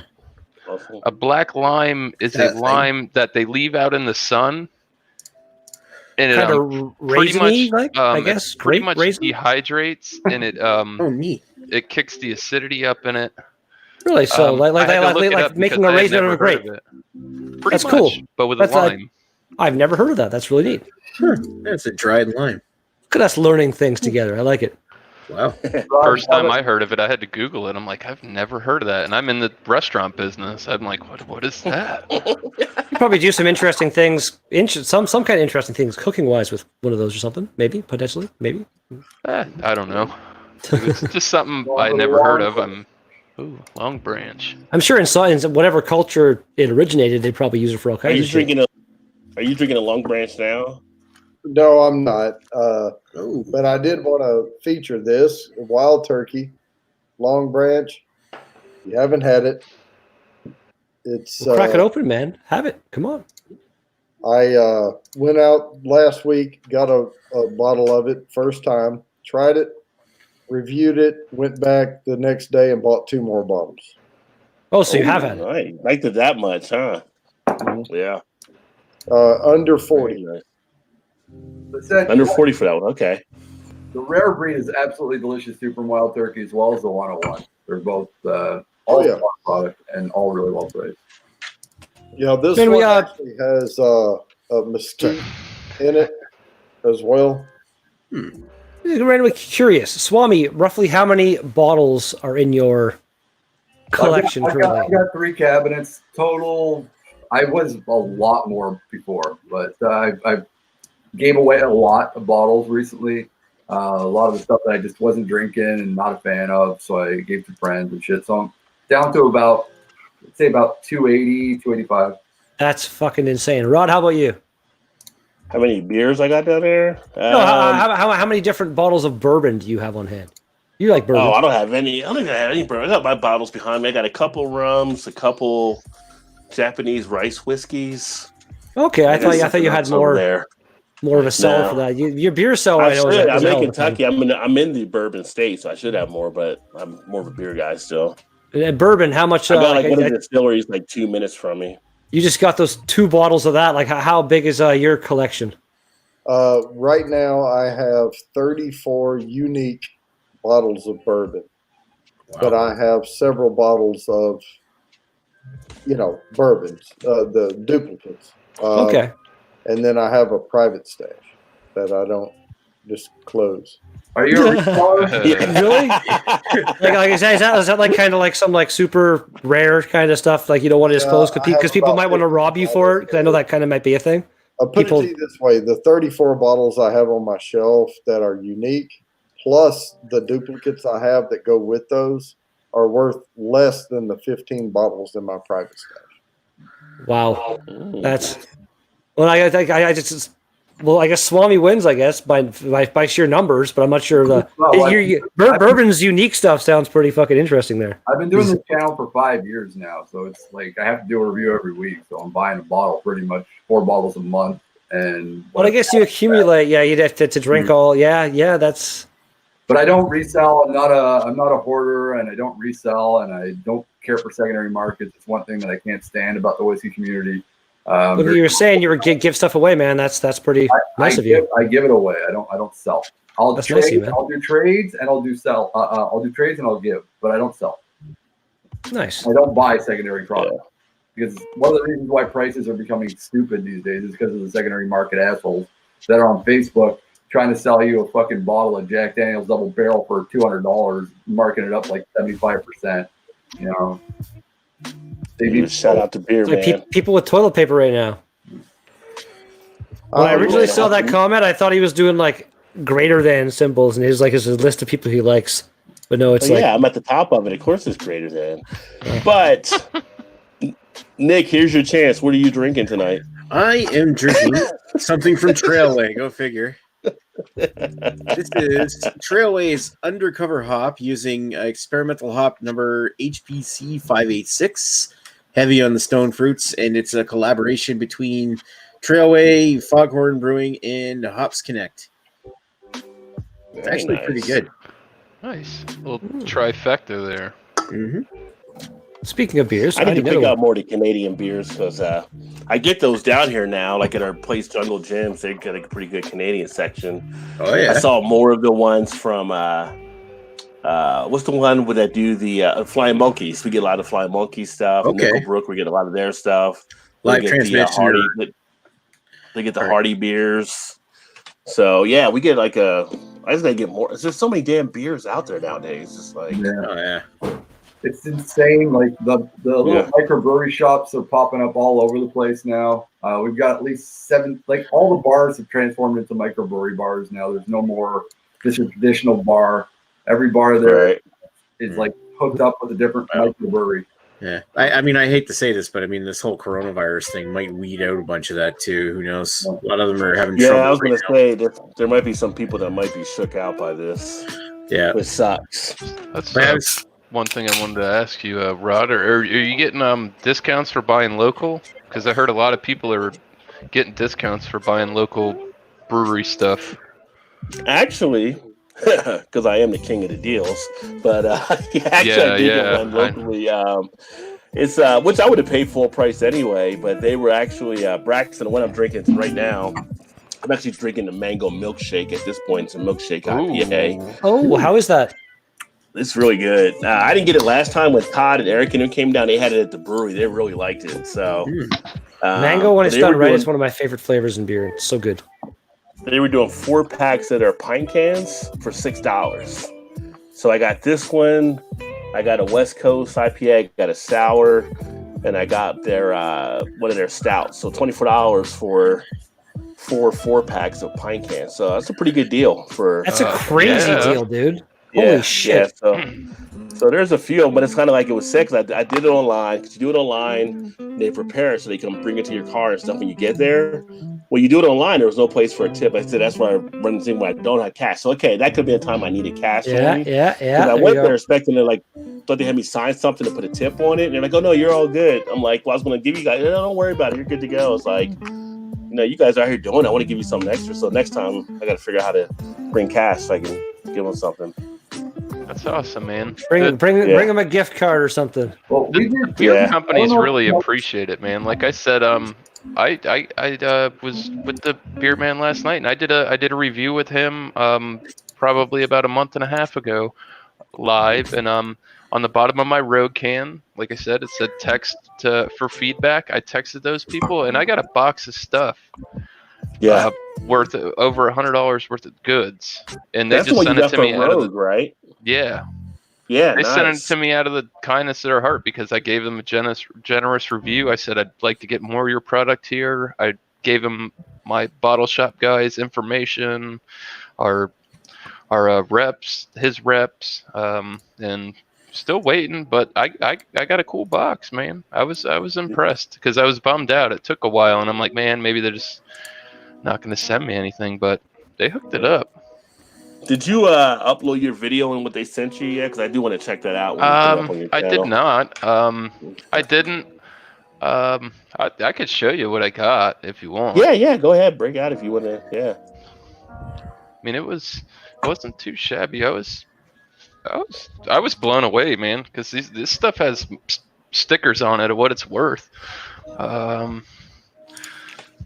A black lime is a lime that they leave out in the sun, and it
Kind of
pretty much,
raisiny, like I guess.
pretty much
raisin?
dehydrates, and it
Oh, neat.
it kicks the acidity up in it.
Really? So
I had to look it up
making
because
a
I had
raisin out of
never
a grape.
heard of it. Pretty
That's
much,
cool.
but with
That's
a lime.
I've never heard of that. That's really neat.
That's a dried lime.
Look at us learning things together. I like it.
Wow.
First time I heard of it, I had to Google it. I'm like, I've never heard of that, and I'm in the restaurant business. I'm like, what is that?
You probably do some interesting things, some kind of interesting things cooking wise with one of those or something. Maybe, potentially, maybe.
I don't know. It's just something I never heard of. Long Branch.
I'm sure in whatever culture it originated, they probably use it for all
Are
kinds
you
of shit.
drinking a Long Branch now?
No, I'm not. But I did want to feature this wild turkey, Long Branch. If you haven't had it, it's
Well, crack it open, man. Have it. Come on.
I went out last week, got a bottle of it, first time, tried it, reviewed it, went back the next day and bought 2 more bottles.
Oh, so you have had it.
Right. Liked it that much, huh?
Mhm.
Yeah.
Under 40.
Very nice.
Listen,
Under 40 for that one. Okay.
the rare breed is absolutely delicious too from Wild Turkey, as well as the 101. They're both all
yeah.
product and all really well priced.
Yeah, this
Man,
one actually has a mesquite in it as well.
Randomly curious, Swami. Roughly how many bottles are in your collection
I've
currently?
got 3 cabinets total. I was a lot more before, but I gave away a lot of bottles recently. A lot of the stuff that I just wasn't drinking and not a fan of, so I gave to friends and shit. So I'm down to about 280, 285.
That's fucking insane. Rod, how about you?
How many beers I got down there?
No, how many different bottles of bourbon do you have on hand? You like bourbon?
Oh, I don't have any. I don't even have any bourbon. I got my bottles behind me. I got a couple rums, a couple Japanese rice whiskeys.
Okay, I thought you had more of a cellar
No.
for that. Your beer cellar, I know.
I'm in Kentucky. I'm in the bourbon state, so I should have more, but I'm more of a beer guy still.
And bourbon, how much?
I got one of the distilleries 2 minutes from me.
You just got those 2 bottles of that. Like, how big is your collection?
Right now, I have 34 unique bottles of bourbon, but I have several bottles of, bourbons, the duplicates.
Okay.
And then I have a private stash that I don't disclose.
Are you a reseller?
Really? Is that like kind of like some like super rare kind of stuff? Like you don't want to disclose because people might want to rob you for it. Because I know that kind of might be a thing.
I'll put it to you this way: the 34 bottles I have on my shelf that are unique, plus the duplicates I have that go with those, are worth less than the 15 bottles in my private stash.
Wow, that's well. I guess Swami wins. I guess by sheer numbers, but I'm not sure bourbon's unique stuff sounds pretty fucking interesting there.
I've been doing this channel for 5 years now, so it's like I have to do a review every week. So I'm buying a bottle, pretty much 4 bottles a month. And
I guess you accumulate. Yeah, you'd have to drink all. Yeah, that's.
But I don't resell. I'm not a hoarder, and I don't resell, and I don't care for secondary markets. It's one thing that I can't stand about the whiskey community.
Look, you were saying you were give stuff away, man. That's pretty nice of you.
I give it away. I don't sell.
That's nice of you, man.
I'll do trades and I'll do sell. I'll do trades and I'll give, but I don't sell.
Nice.
I don't buy secondary products because one of the reasons why prices are becoming stupid these days is because of the secondary market assholes that are on Facebook trying to sell you a fucking bottle of Jack Daniel's Double Barrel for $200, marking it up like 75%.
Shout out to beer,
It's like
man.
people with toilet paper right now. When I originally
yeah.
saw that comment, I thought he was doing like greater than symbols, and he's like, "It's a list of people he likes." But no, it's like,
yeah, I'm at the top of it. Of course, it's greater than. But Nick, here's your chance. What are you drinking tonight?
I am drinking something from Trailway. Go figure. This is Trailway's undercover hop using experimental hop number HPC 586, heavy on the stone fruits, and it's a collaboration between Trailway, Foghorn Brewing, and Hops Connect. It's
Very
actually
nice.
pretty good.
Nice. Little trifecta there.
Mm-hmm.
speaking of beers,
I need to
need
pick
another
out more of the Canadian beers because I get those down here now. Like at our place, Jungle Gyms, they got a pretty good Canadian section.
Oh yeah.
I saw more of the ones from what's the one where that do the Flying Monkeys? We get a lot of Flying Monkey stuff.
Okay.
Nickelbrook, we get a lot of their stuff.
Live
get
transmission.
Hardy. They get the Hardy beers. So yeah, we get like I just gotta get more. There's so many damn beers out there nowadays. It's just like
Oh yeah.
It's insane. Like the little microbrewery shops are popping up all over the place now. We've got at least 7. Like all the bars have transformed into microbrewery bars now. There's no more just a traditional bar. Every bar there is like hooked up with a different microbrewery.
Yeah, I mean, I hate to say this, but I mean, this whole coronavirus thing might weed out a bunch of that too. Who knows? A lot of them are having trouble.
Yeah, I was going to say there might be some people that might be shook out by this.
Yeah,
which sucks.
That's one thing I wanted to ask you, Rod. Are you getting discounts for buying local? Because I heard a lot of people are getting discounts for buying local brewery stuff.
Actually, because I am the king of the deals, but I did get one locally. It's which I would have paid full price anyway, but they were actually Braxton. What I'm drinking right now, I'm actually drinking the mango milkshake at this point. It's a milkshake IPA.
Oh, how is that?
It's really good. I didn't get it last time when Todd and Eric and them came down. They had it at the brewery. They really liked it. So
mango, when it's done right, is one of my favorite flavors in beer. It's so good.
They were doing 4 packs of their pint cans for $6. So I got this one. I got a West Coast IPA. I got a sour, and I got their one of their stouts. So $24 for 4 packs of pint cans. So that's a pretty good deal for.
That's a crazy deal, dude.
Yeah,
Holy shit!
Yeah, so there's a few, but it's kind of like it was sick. I did it online. Because you do it online, they prepare it so they can bring it to your car and stuff when you get there. When you do it online, there was no place for a tip. I said that's why I run the thing where I don't have cash. So okay, that could be a time I needed cash.
Yeah.
I went there expecting to thought they had me sign something to put a tip on it. And they're like, "Oh no, you're all good." I'm like, "Well, I was going to give you guys. No, don't worry about it. You're good to go." It's like, you guys are here doing it. I want to give you something extra. So next time I got to figure out how to bring cash so I can give them something.
That's awesome, man.
Bring them a gift card or something.
Well,
the beer companies really appreciate it, man. Like I said, I was with the beer man last night, and I did a review with him probably about a month and a half ago, live, and on the bottom of my Rogue can, like I said, it said text for feedback. I texted those people, and I got a box of stuff. Worth over $100 worth of goods, and they just sent it to me out of the
right.
Yeah.
They
sent it to me out of the kindness of their heart because I gave them a generous review. I said I'd like to get more of your product here. I gave them my bottle shop guys' information, our reps, his reps, and still waiting. But I got a cool box, man. I was impressed because I was bummed out. It took a while, and I'm like, man, maybe they're just not going to send me anything, but they hooked it up.
Did you upload your video and what they sent you yet? Because I do want to check that out.
I did not. I didn't. I could show you what I got if you want.
Yeah. Go ahead, break out if you want to. Yeah.
I mean, it wasn't too shabby. I was blown away, man, because this stuff has stickers on it of what it's worth. Let's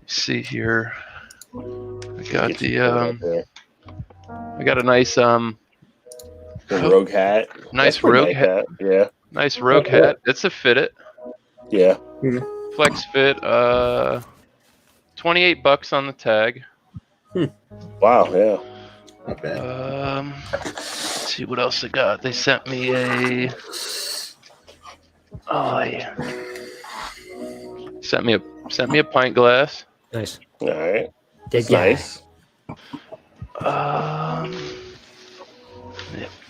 see here. I got a nice
the Rogue hat.
Nice Rogue hat.
Yeah.
Nice Rogue hat. It's a Fitted.
Yeah.
Flex fit. $28 on the tag.
Wow. Yeah.
Not bad.
Let's see what else I got. They sent me a. Oh yeah. Sent me a pint glass.
Nice.
All right. That's nice.
Yeah.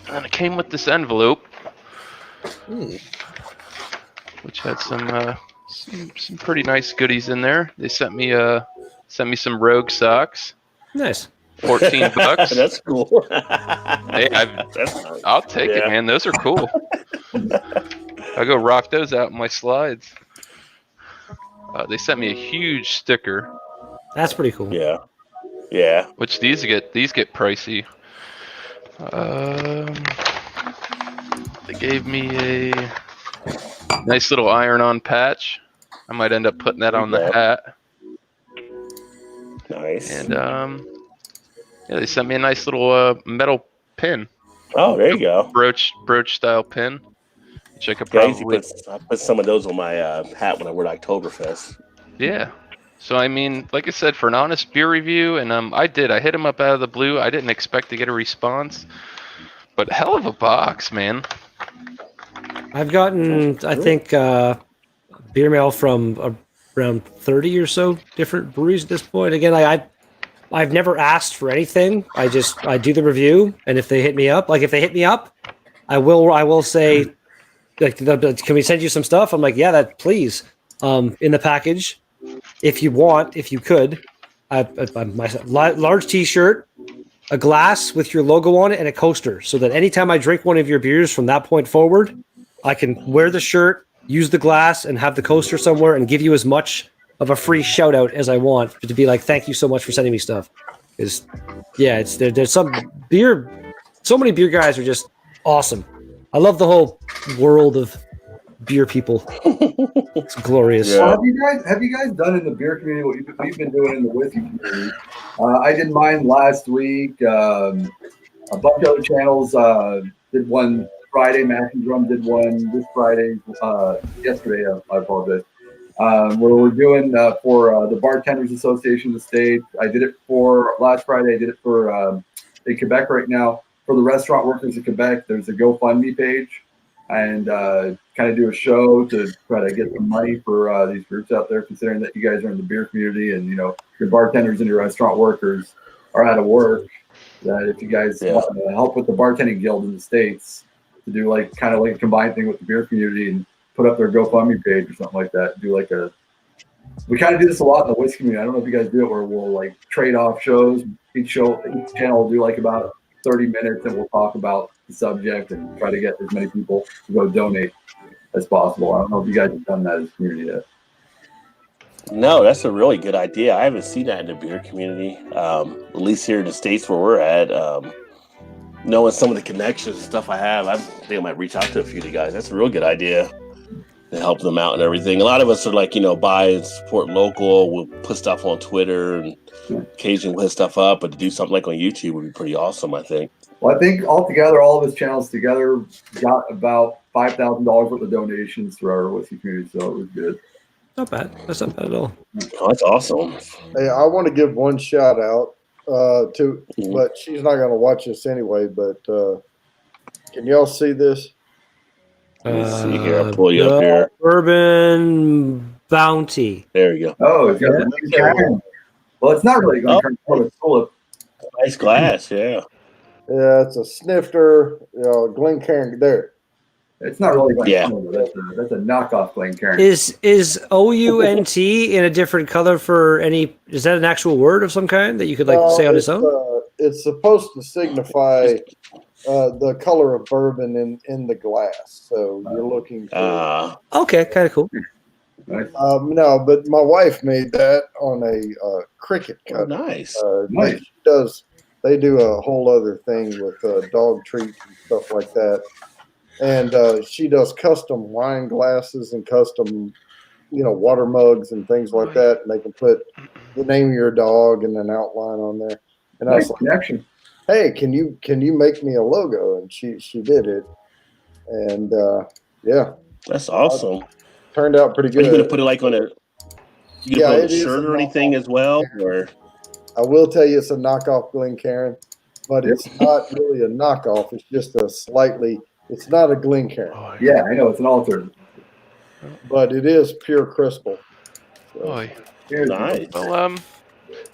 And it came with this envelope, which had some pretty nice goodies in there. They sent me some Rogue socks.
Nice.
$14.
That's cool.
Hey,
That's nice.
I'll take it,
Yeah.
man. Those are cool. I'll go rock those out in my slides. They sent me a huge sticker.
That's pretty cool.
Yeah. Yeah.
Which these get pricey. They gave me a nice little iron-on patch. I might end up putting that on the hat.
Nice.
And yeah, they sent me a nice little metal pin.
Oh, there you go.
Brooch style pin. Which I could
Yeah, I
probably
put some of those on my hat when I wear Oktoberfest.
Yeah. So I mean, like I said, for an honest beer review, and I hit him up out of the blue. I didn't expect to get a response, but hell of a box, man.
I've gotten, I think, beer mail from around 30 or so different breweries at this point. Again, I've never asked for anything. I do the review, and if they hit me up, I will say, like, can we send you some stuff? I'm like, yeah, please. In the package, if you could, my large T-shirt, a glass with your logo on it, and a coaster, so that anytime I drink one of your beers from that point forward, I can wear the shirt, use the glass, and have the coaster somewhere, and give you as much of a free shout out as I want to be like, thank you so much for sending me stuff. Because yeah, there's some beer. So many beer guys are just awesome. I love the whole world of beer people. It's glorious.
Yeah.
Well, have you guys done in the beer community what we've been doing in the whiskey community? I did mine last week. A bunch of other channels did one Friday. Mash and Drum did one this Friday. Yesterday, I apologize. Where we're doing for the Bartenders Association of the state. I did it for last Friday. I did it for in Quebec right now. For the restaurant workers in Quebec, there's a GoFundMe page, and kind of do a show to try to get some money for these groups out there, considering that you guys are in the beer community and, you know, your bartenders and your restaurant workers are out of work. That if you guys want to help with the bartending guild in the States to do like kind of like a combined thing with the beer community and put up their GoFundMe page or something like that. Do like we kind of do this a lot in the whiskey community. I don't know if you guys do it where we'll like trade off shows. Each channel will do like about 30 minutes and we'll talk about the subject and try to get as many people to go donate as possible. I don't know if you guys have done that as a community yet.
No, that's a really good idea. I haven't seen that in the beer community, at least here in the States where we're at. Knowing some of the connections and stuff I have, I think I might reach out to a few of you guys. That's a real good idea to help them out and everything. A lot of us are like, buy and support local. We'll put stuff on Twitter and occasionally put stuff up, but to do something like on YouTube would be pretty awesome, I think.
Well, I think altogether, all of his channels together got about $5,000 worth of donations through our whiskey community, so it was good.
Not bad. That's not bad at all.
Oh, that's awesome.
Hey, I want to give one shout out but she's not going to watch this anyway. But can y'all see this?
Let me see here. I'll pull you up here.
Bourbon Bounty.
There you go.
Oh, it's got the Glencairn. Well, it's not really going to turn full.
Nice glass, yeah.
Yeah, it's a snifter, Glencairn there.
It's not really Glencairn. Yeah. That's a knockoff Glencairn.
Is OUNT in a different color for any? Is that an actual word of some kind that you could say on its own?
It's supposed to signify the color of bourbon in the glass. So you're looking for.
Okay, kind of cool.
Nice.
No, but my wife made that on a cricket cutter.
Oh, nice.
Nice.
They do a whole other thing with dog treats and stuff like that. And she does custom wine glasses and custom, water mugs and things like that. And they can put the name of your dog and an outline on there. And I was like,
connection.
Hey, can you make me a logo? And she did it. And yeah.
That's awesome.
Turned out pretty good.
Are you going to put it like on a shirt or anything as well? Or
I will tell you it's a knockoff Glencairn, but it's not really a knockoff. It's just it's not a Glencairn.
Oh,
yeah, I know. It's an alternative.
But it is pure crystal.
Oh,
nice.
well,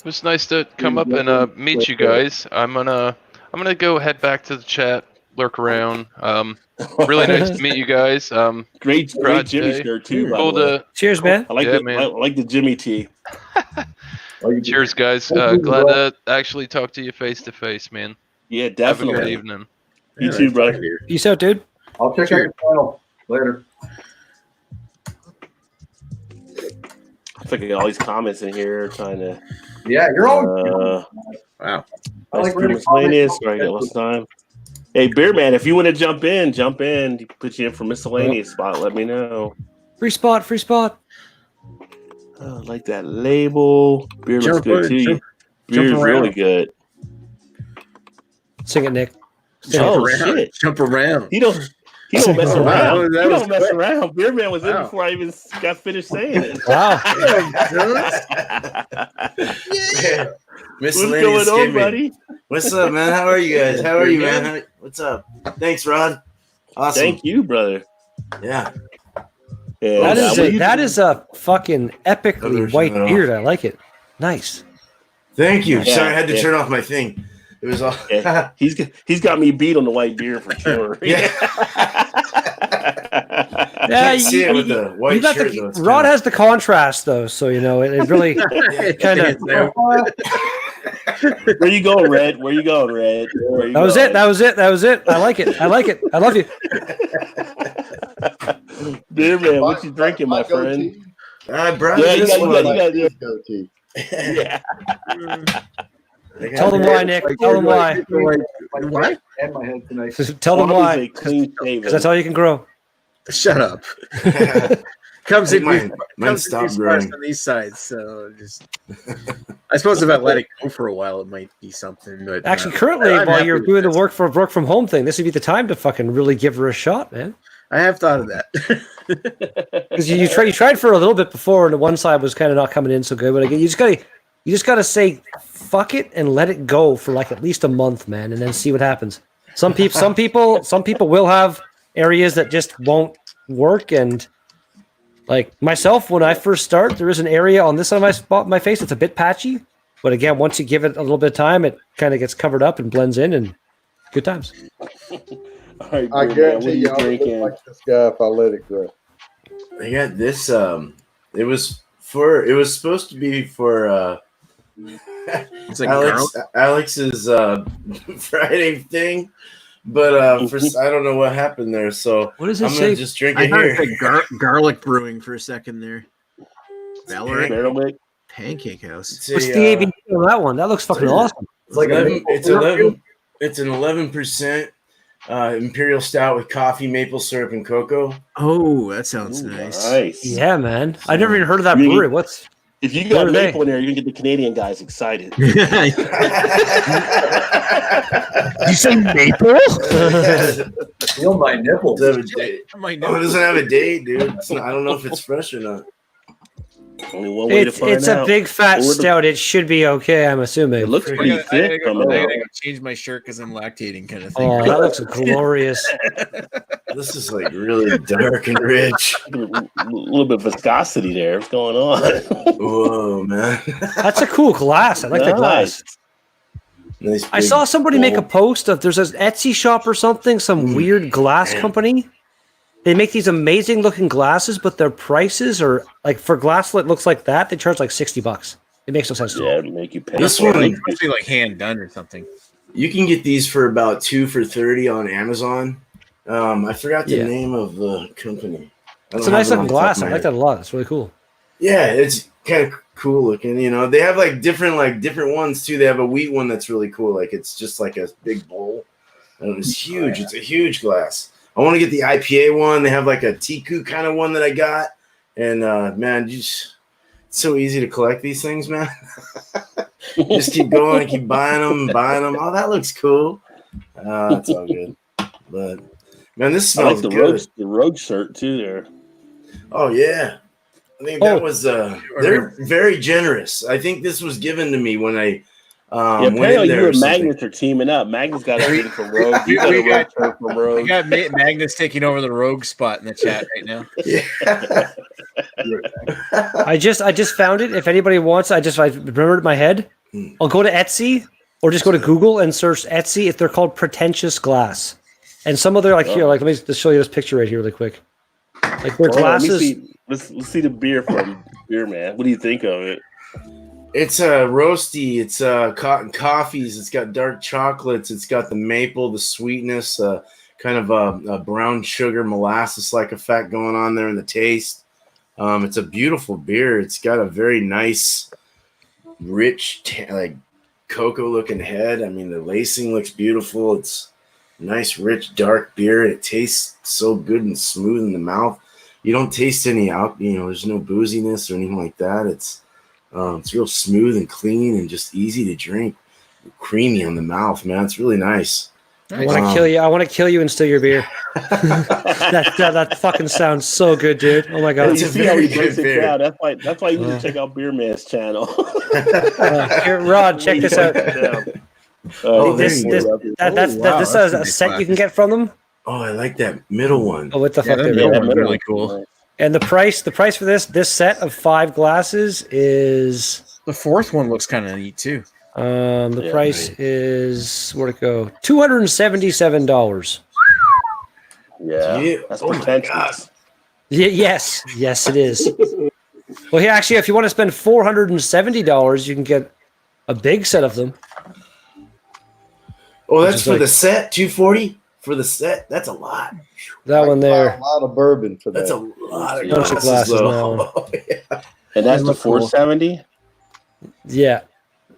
It was nice to come up and meet you guys. I'm gonna go head back to the chat, lurk around. Really nice to meet you guys.
Great Jimmy
Day.
shirt too. By
Cool
the way.
to
Cheers, man.
I like
Yeah,
the
man.
I like the Jimmy tee.
cheers, guys. Glad to actually talk to you face to face, man.
Yeah,
Have a
definitely.
good evening.
You too, brother.
Peace out, dude.
I'll check out your channel later.
I think I got all these comments in here trying to.
Yeah, you're always.
Wow.
I like reading
miscellaneous.
comments.
Right, got less time. Hey, Beer Man, if you want to jump in. Put you in for miscellaneous spot. Let me know.
Free spot, free spot.
I like that label. Beer looks
Jump
good
in,
too.
jump
Beer is
around.
really good.
Sing it, Nick.
Oh shit!
Jump around.
He don't mess
Wow,
around.
that
He
was
don't mess
quick.
around. Beer Man was in
Wow.
before I even got finished saying it.
Wow.
What's
Miscellaneous
going on,
gave me-
buddy?
What's up, man? How are you guys? How are you, man? What's up? Thanks, Rod. Awesome.
Thank you, brother.
Yeah.
Yeah,
That is a fucking epically
Others
white
know.
beard. I like it. Nice.
Thank you.
Yeah,
Sorry, I had to
yeah.
turn off my thing. It was all.
Yeah, he's got me beat on the white beer for sure.
Yeah.
Yeah,
Can't see it with the white
got
shirt, though. It's
Rod
kinda-
has the contrast though, so you know it really kind of.
Where you going, Red? Where you going, Red? Where you
That was
going?
it. That was it. That was it. I like it. I like it. I love you.
Beer Man, what you drinking, my friend?
I brought
Yeah, you
this
got-
one.
you got-
His goatee.
Yeah.
Tell them why, Nick. Tell them why.
What? And my head tonight.
Tell them
Always
why.
a clean
Because
shaven.
that's all you can grow.
Shut up. Comes in
Mine
comes
stopped
in
growing.
on these sides, so just. I suppose if I let it go for a while, it might be something. But
Actually, currently,
I'm
while
happy
you're
with
doing the
this.
work from home thing, this would be the time to fucking really give her a shot, man.
I have thought of that.
Because you tried for a little bit before, and the one side was kind of not coming in so good. But again, you just gotta say fuck it and let it go for like at least a month, man, and then see what happens. Some people will have areas that just won't work, and like myself, when I first start, there is an area on this side of my face that's a bit patchy. But again, once you give it a little bit of time, it kind of gets covered up and blends in, and good times.
All right,
I
Beer Man, what
guarantee
are
you,
you
I would look
drinking?
like this guy if I let it grow.
I got this. It was supposed to be for
It's like
Alex's Friday thing, but I don't know what happened there. So
What does
I'm
it
gonna
say?
just drink
I
it
heard
here.
it said garlic brewing for a second there. Valorant
Barrel Mix?
Pancake House.
It's
What's
a,
the ABV on that one? That looks fucking awesome.
It's like
11, it's
a
11. It's an 11% imperial stout with coffee, maple syrup, and cocoa.
Oh, that sounds
Ooh,
nice.
Nice.
Yeah, man. I've never even heard of that
You-
brewery. What's
If you
What
got
are they?
maple in there, you can get the Canadian guys excited.
You say maple?
Feel my nipples.
Does it have a date?
My
Oh, it doesn't have a date, dude. I don't know if it's fresh or not.
Only one way to find
it's a
out.
big fat
Or the-
stout. It should be okay, I'm assuming.
It looks pretty thick coming out.
change my shirt because I'm lactating, kind of thing.
Oh, that looks glorious.
This is like really dark and rich.
A little bit of viscosity there. What's going on?
Whoa, man.
That's a cool glass. I like that glass.
Nice
I
big
saw somebody make a
bowl.
post of there's an Etsy shop or something, some weird glass company. They make these amazing looking glasses, but their prices are like for glass that looks like that, they charge like $60. It makes no sense to me.
Yeah, it'd make you pay.
This
for
one-
it.
Must be like hand done or something.
You can get these for about 2 for $30 on Amazon. I forgot the
Yeah.
name of the company. I
It's
don't
a nice
have it
looking
on top of
glass.
my
I like
head.
that a lot. It's really cool.
Yeah, it's kind of cool looking. You know, they have like different ones too. They have a wheat one that's really cool. Like it's just like a big bowl, and it's huge. It's a huge glass. I want to get the IPA one. They have like a Tiku kind of one that I got, and man, it's so easy to collect these things, man. You just keep going and keep buying them. Oh, that looks cool. It's all good, but man, this
I like
smells
the
good.
rogue shirt too there.
Oh yeah, I think that was. They're very generous. I think this was given to me when I
Yeah,
went in
apparently you
there. or
and
something.
Magnus are teaming up. Magnus got a thing for Rogue. You got
we
a Rogue shirt for
I
Rogue.
got Magnus taking over the rogue spot in the chat right now.
Yeah.
I just found it. If anybody wants, I remembered it in my head. I'll go to Etsy or just go to Google and search Etsy. If they're called pretentious glass, and some of their here, like let me just show you this picture right here, really quick. Like their glasses.
Let's see the beer from Beer Man. What do you think of it?
It's roasty. It's cotton coffees. It's got dark chocolates. It's got the maple, the sweetness, kind of a brown sugar molasses like effect going on there in the taste. It's a beautiful beer. It's got a very nice, rich, like cocoa looking head. I mean, the lacing looks beautiful. It's nice, rich, dark beer. It tastes so good and smooth in the mouth. You don't taste any there's no booziness or anything like that. It's real smooth and clean and just easy to drink. Creamy on the mouth, man. It's really nice.
I want to kill you. I want to kill you and steal your beer. that fucking sounds so good, dude. Oh my god!
You see how he breaks it down. That's why you need to check out Beer Man's channel.
Here, Rod, check this out. This is a set you can get from them.
Oh, I like that middle one.
Oh, what the fuck?
That middle one's really cool.
And the price for this set of 5 glasses is
The fourth one looks kind of neat too.
the price is where'd it go? $277.
Yeah, that's pretentious.
Yes, it is. Well, here actually, if you want to spend $470, you can get a big set of them.
Oh, that's for the set, $240 for the set. That's a lot.
That one there.
A lot of bourbon for that.
That's a lot of
Bunch of glasses
though.
now.
Oh, yeah.
And that's the 470.
Yeah,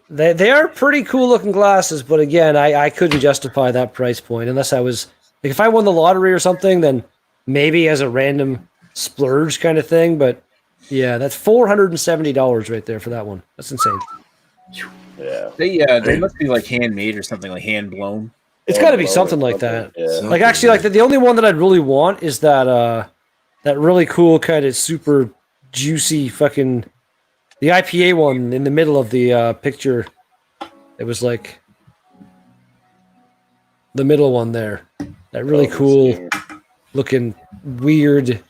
they are pretty cool looking glasses, but again, I couldn't justify that price point unless I was like, if I won the lottery or something, then maybe as a random splurge kind of thing. But yeah, that's $470 right there for that one. That's insane.
Yeah,
They must be like handmade or something, like hand blown.
It's got to be something like that.
Yeah.
Like actually, like the only one that I'd really want is that that really cool kind of super juicy fucking the IPA one in the middle of the picture. It was like the middle one there. That really cool looking weird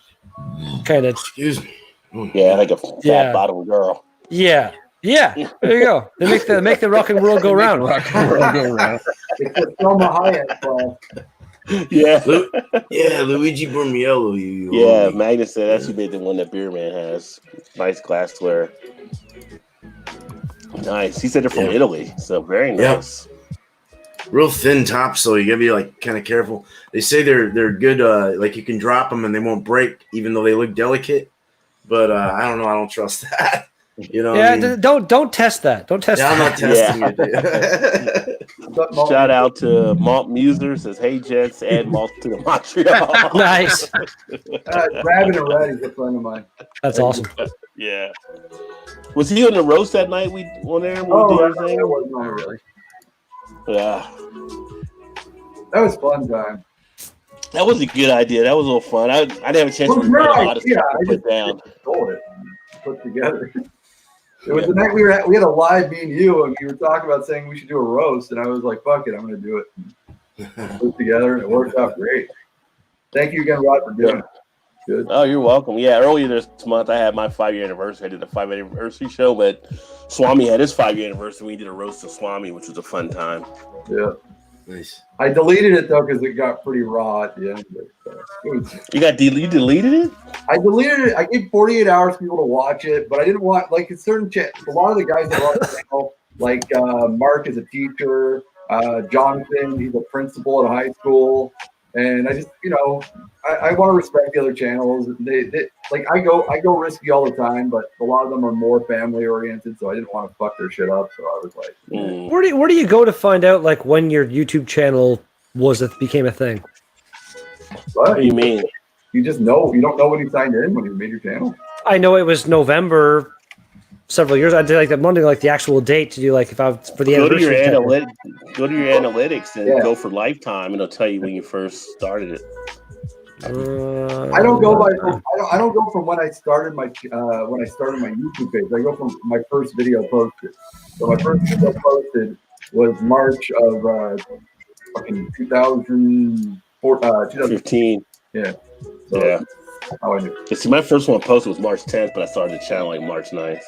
kind of.
Excuse me.
Yeah, like a fat bottom girl.
Yeah. There you go. They make the rock and roll go round.
It's Selma Hayek class.
Yeah,
Yeah, Luigi Burmiello.
yeah. Magnus said that's who made the one that Beer Man has. Nice glassware. Nice. He said they're from Italy, so very nice.
Real thin top, so you gotta be like kind of careful. They say they're good. Like you can drop them and they won't break, even though they look delicate. But I don't know. I don't trust that. You know.
Yeah,
I mean?
don't test that. Don't test
I'm
that.
not testing it.
Shout out to Malt Muser says, "Hey Jets, add malt to the Montreal."
Nice.
Grabbing a red is a friend of mine.
That's awesome.
Yeah. Was he on the roast that night we on there? When we did everything?
that was not really.
Yeah.
That was fun time.
That was a good idea. That was a little fun. I didn't have a chance to
Well,
write a lot of
yeah,
stuff
I
to
just
put down.
Sold it, put together. It was the night we had a live, me and you, and you were talking about saying we should do a roast, and I was like, "Fuck it, I'm going to do it." Put it together, and it worked out great. Thank you again, Rod, for doing it. Good.
Oh, you're welcome. Yeah, earlier this month I had my 5-year anniversary. I did a 5-year anniversary show, but Swami had his 5-year anniversary. We did a roast of Swami, which was a fun time.
Yeah.
Nice.
I deleted it though because it got pretty raw at the end.
You deleted it?
I deleted it. I gave 48 hours for people to watch it, but I didn't want like a certain a lot of the guys that run the channel, like Mark is a teacher, Jonathan, he's a principal at a high school, and I just I want to respect the other channels. They like I go risky all the time, but a lot of them are more family oriented, so I didn't want to fuck their shit up. So I was like,
Where do you go to find out like when your YouTube channel became a thing?
What do you mean?
You just know. You don't know when you signed in when you made your channel.
I know it was November several years. I did like the actual date to do like if I was for the
Go to your
anniversary.
Go to your analytics and go for lifetime, and it'll tell you when you first started it.
I don't go by. I don't go from when I started my YouTube page. I go from my first video posted. So my first video posted was March of fucking 2015.
Yeah.
So
Yeah.
how I knew.
See, my first one posted was March 10th, but I started the channel like March 9th.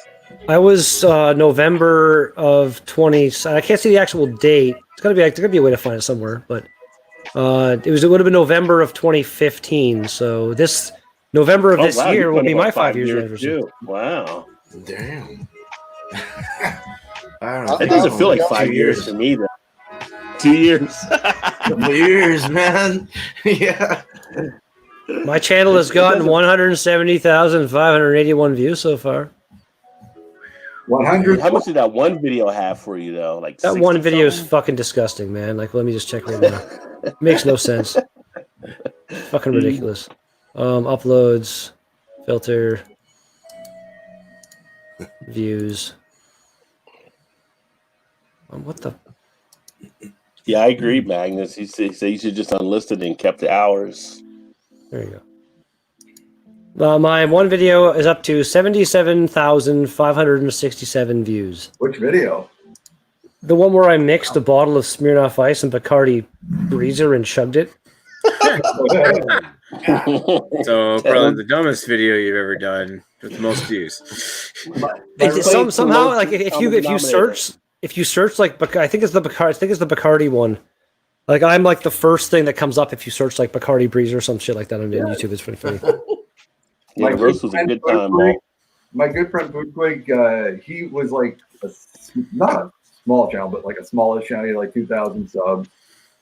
I was November of 20. I can't see the actual date. It's gotta be a way to find it somewhere, but it would have been November of 2015. So this November of this year will be my 5 years anniversary.
Wow.
Damn. I don't know.
It doesn't feel like 5 years to me, though. 2 years.
2 years, man. Yeah.
My channel has gotten 170,581 views so far.
100.
How much did that one video have for you, though? Like
that one video is fucking disgusting, man. Like, let me just check right now. It makes no sense. Fucking ridiculous. Uploads, filter, views. What the?
Yeah, I agree, Magnus. He said you should just unlisted and kept the hours.
There you go. My one video is up to 77,567 views.
Which video?
The one where I mixed a bottle of Smirnoff Ice and Bacardi Breezer and chugged it.
So probably the dumbest video you've ever done with the most views.
Somehow, like if you search like I think it's the Bacardi one. Like I'm like the first thing that comes up if you search like Bacardi Breezer or some shit like that on YouTube. It's pretty funny.
Yeah, roast was a good time, man.
My good friend Foodquig, he was like not a small channel, but like a smallish channel, he had like 2,000 subs.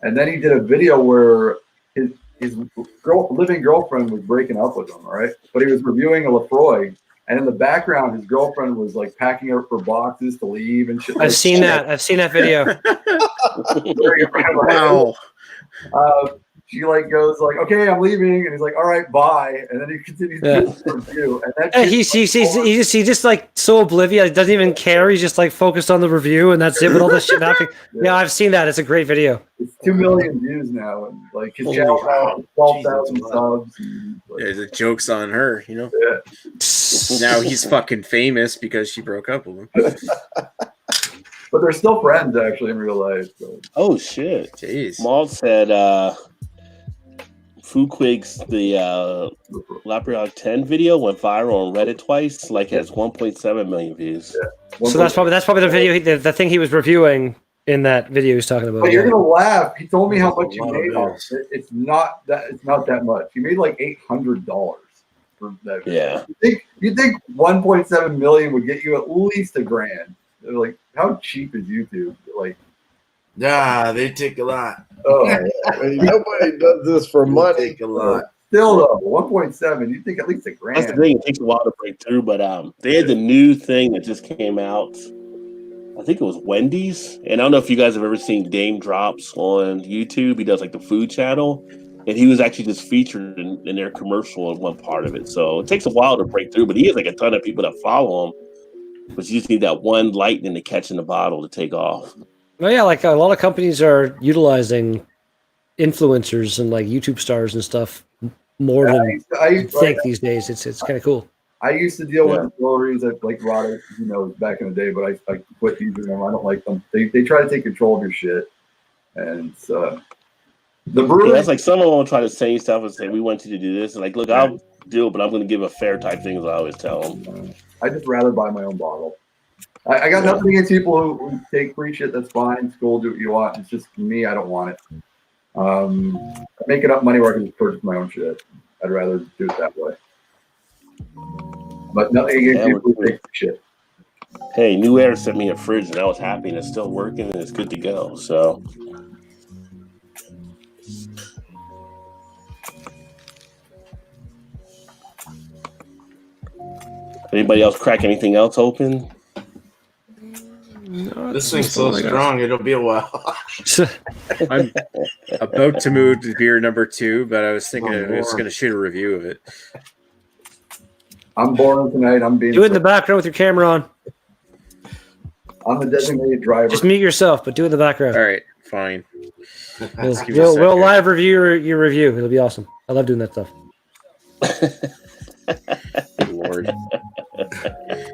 And then he did a video where his living girlfriend was breaking up with him, all right? But he was reviewing a Lafroy, and in the background, his girlfriend was like packing up her boxes to leave and shit.
I've seen that video.
Wow.
She like goes like, "Okay, I'm leaving," and he's like, "All right, bye." And then he continues to review, and that
he's just like so oblivious. He doesn't even care. He's just like focused on the review, and that's it. With all this shit happening. Yeah, I've seen that. It's a great video.
It's 2 million views now, and like his channel now has 12,000 subs. And, like,
Yeah, the joke's on her, you know.
yeah.
Now he's fucking famous because she broke up with him.
But they're still friends actually in real life. So.
Oh shit!
Jeez.
Maul said Foodquig's the Lapierre 10 video went viral on Reddit twice, like has 1.7 million views.
Yeah.
So that's probably the video, the thing he was reviewing in that video he's talking about.
But you're gonna laugh. He told me how much he made off it. It's not that much. He made like $800 for that video.
Yeah.
You think 1.7 million would get you at least $1,000? They're like, how cheap is YouTube? Like,
Yeah, they take a lot.
oh,
I mean, nobody does this for
They
money.
take a lot.
still though, 1.7. You think at least $1,000?
That's the thing. It takes a while to break through, but they had the new thing that just came out. I think it was Wendy's, and I don't know if you guys have ever seen Dame Drops on YouTube. He does like the food channel, and he was actually just featured in their commercial in one part of it. So it takes a while to break through, but he has like a ton of people that follow him. But you just need that one lightning to catch in the bottle to take off.
Well, yeah, like a lot of companies are utilizing influencers and like YouTube stars and stuff more than you think these days. It's kind of cool.
I used to deal with the breweries that like Rada, back in the day, but I quit using them. I don't like them. They try to take control of your shit, and the brewery.
That's like some of them will try to say stuff and say, "We want you to do this," and like, look, I'll do it, but I'm going to give a fair type thing, as I always tell them.
I just rather buy my own bottle. I got nothing against people who take free shit. That's fine. It's cool. Do what you want. It's just me. I don't want it. I'm making up money where I can just purchase my own shit. I'd rather do it that way. But nothing against people who take free shit.
Hey, New Air sent me a fridge, and I was happy, and it's still working, and it's good to go. So. Anybody else crack anything else open?
No,
This thing's so strong, it'll be a while.
I'm about to move to beer number 2, but I was thinking I was going to shoot a review of it.
I'm boring tonight. I'm being.
Do it in the background with your camera on.
I'm the designated driver.
Just mute yourself, but do it in the background.
All right, fine.
We'll live review your review. It'll be awesome. I love doing that stuff.
Good Lord.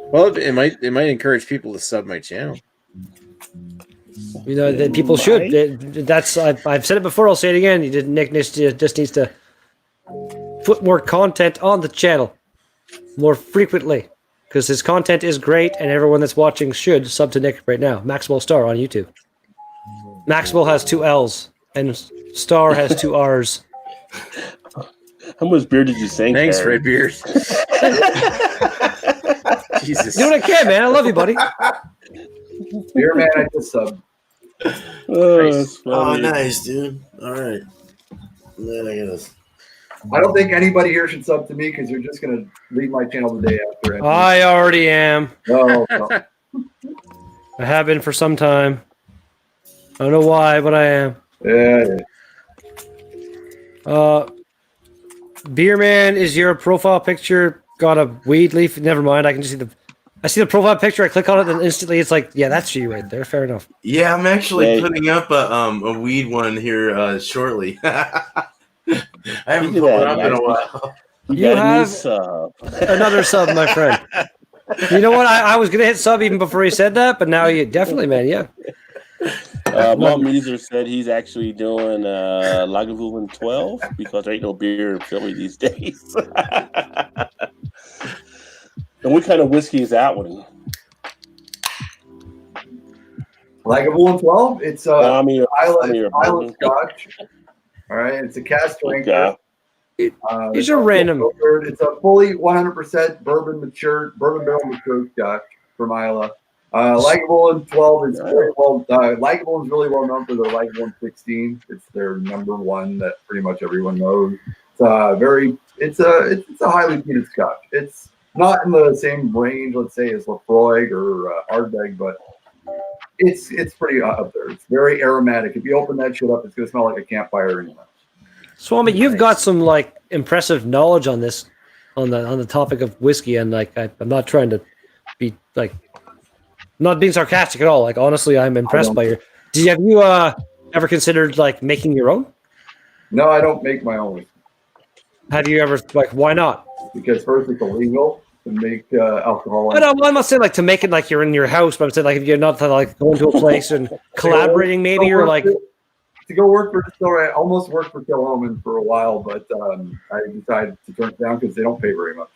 Well, it might encourage people to sub my channel.
That people should. That's I've said it before. I'll say it again. Nick just needs to put more content on the channel more frequently because his content is great, and everyone that's watching should sub to Nick right now. Maxwell Star on YouTube. Maxwell has 2 L's and Star has 2 R's.
How much beer did you sink?
Thanks,
Harry?
Redbeard. Jesus.
Do what I can, man. I love you, buddy.
Beer man, I just subbed.
Oh, that's
Oh,
funny.
nice, dude. All right. Then I guess.
I don't think anybody here should sub to me because you're just gonna leave my channel the day after.
I already am.
No.
I have been for some time. I don't know why, but I am.
Yeah.
Beer man, is your profile picture got a weed leaf? Never mind. I can just see I see the profile picture. I click on it, and instantly it's like, yeah, that's you right there. Fair enough.
Yeah, I'm actually
Hey.
putting up a weed one here shortly. I haven't
Look
put
at
one
that,
up in a
guys.
while.
You
You
got a new
have-
sub.
Another sub, my friend. You know what? I was gonna hit sub even before he said that, but now you definitely, man. Yeah.
Mom Meeser said he's actually doing Lagavulin 12 because there ain't no beer in Philly these days. And what kind of whiskey is that one?
Like a 112, it's
I mean,
Island
bourbon.
Scotch. All right, it's a cast strength.
Okay.
These are random.
It's a fully 100% bourbon barrel matured Scotch from Isla. Lagavulin 12 is very well. Lagavulin is really well known for their Lagavulin 16. It's their number one that pretty much everyone knows. It's a highly peated Scotch. It's not in the same range, let's say, as Lafroig or Ardbeg, but it's pretty up there. It's very aromatic. If you open that shit up, it's gonna smell like a campfire in your house.
Swami, you've got some like impressive knowledge on this, on the topic of whiskey, and like I'm not trying to be like, I'm not being sarcastic at all. Like honestly, I'm impressed by your. Have you ever considered like making your own?
No, I don't make my own
Have you ever like why not?
because first it's illegal to make alcohol.
I'm not saying like to make it like you're in your house, but I'm saying like if you're not like going to a place and collaborating, maybe you're like.
To go work for distillery. I almost worked for Kilhoman for a while, but I decided to turn it down because they don't pay very much.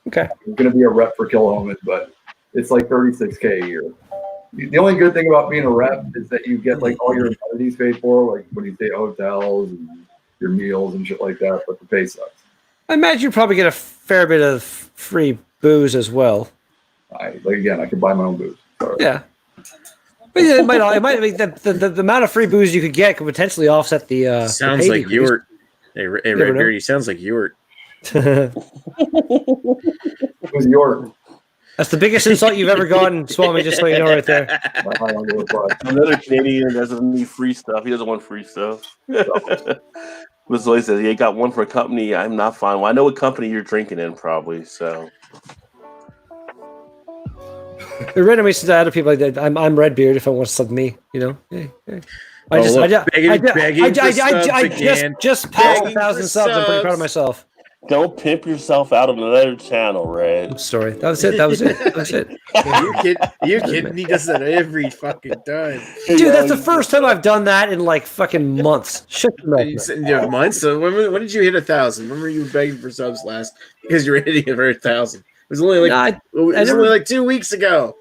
Okay.
I'm going to be a rep for Kilhoman, but it's like $36K a year. The only good thing about being a rep is that you get like all your amenities paid for, like when you stay at hotels and your meals and shit like that, but the pay sucks.
I imagine you probably get a fair bit of free booze as well.
I could buy my own booze. Sorry.
Yeah. But yeah, it might the amount of free booze you could get could potentially offset the
Sounds
pay
like
decrease.
Ewart. Hey,
never know.
Redbeard, he sounds like Ewart.
Who's yours?
That's the biggest insult you've ever gotten, Swami, just so you know right there.
I don't give a fuck.
Another Canadian doesn't need free stuff. He doesn't want free stuff. Zoe says, "Yeah, got one for a company. I'm not fine. Well, I know what company you're drinking in, probably. So
It randomly says to other people like that. I'm Redbeard if I want to sub me, you know. Hey.
Begging for subs again.
Just passed
Begging
1,000
for
subs. I'm pretty proud of
subs.
myself.
don't pimp yourself out of another channel, Red.
Sorry, that was it.
You kidding? He does that every fucking time.
Dude, that's the first time I've done that in like fucking months. Shut the mouth.
You said you have months. So when did you hit 1,000? When were you begging for subs last? Because you were hitting it for 1,000. It was only like only like 2 weeks ago.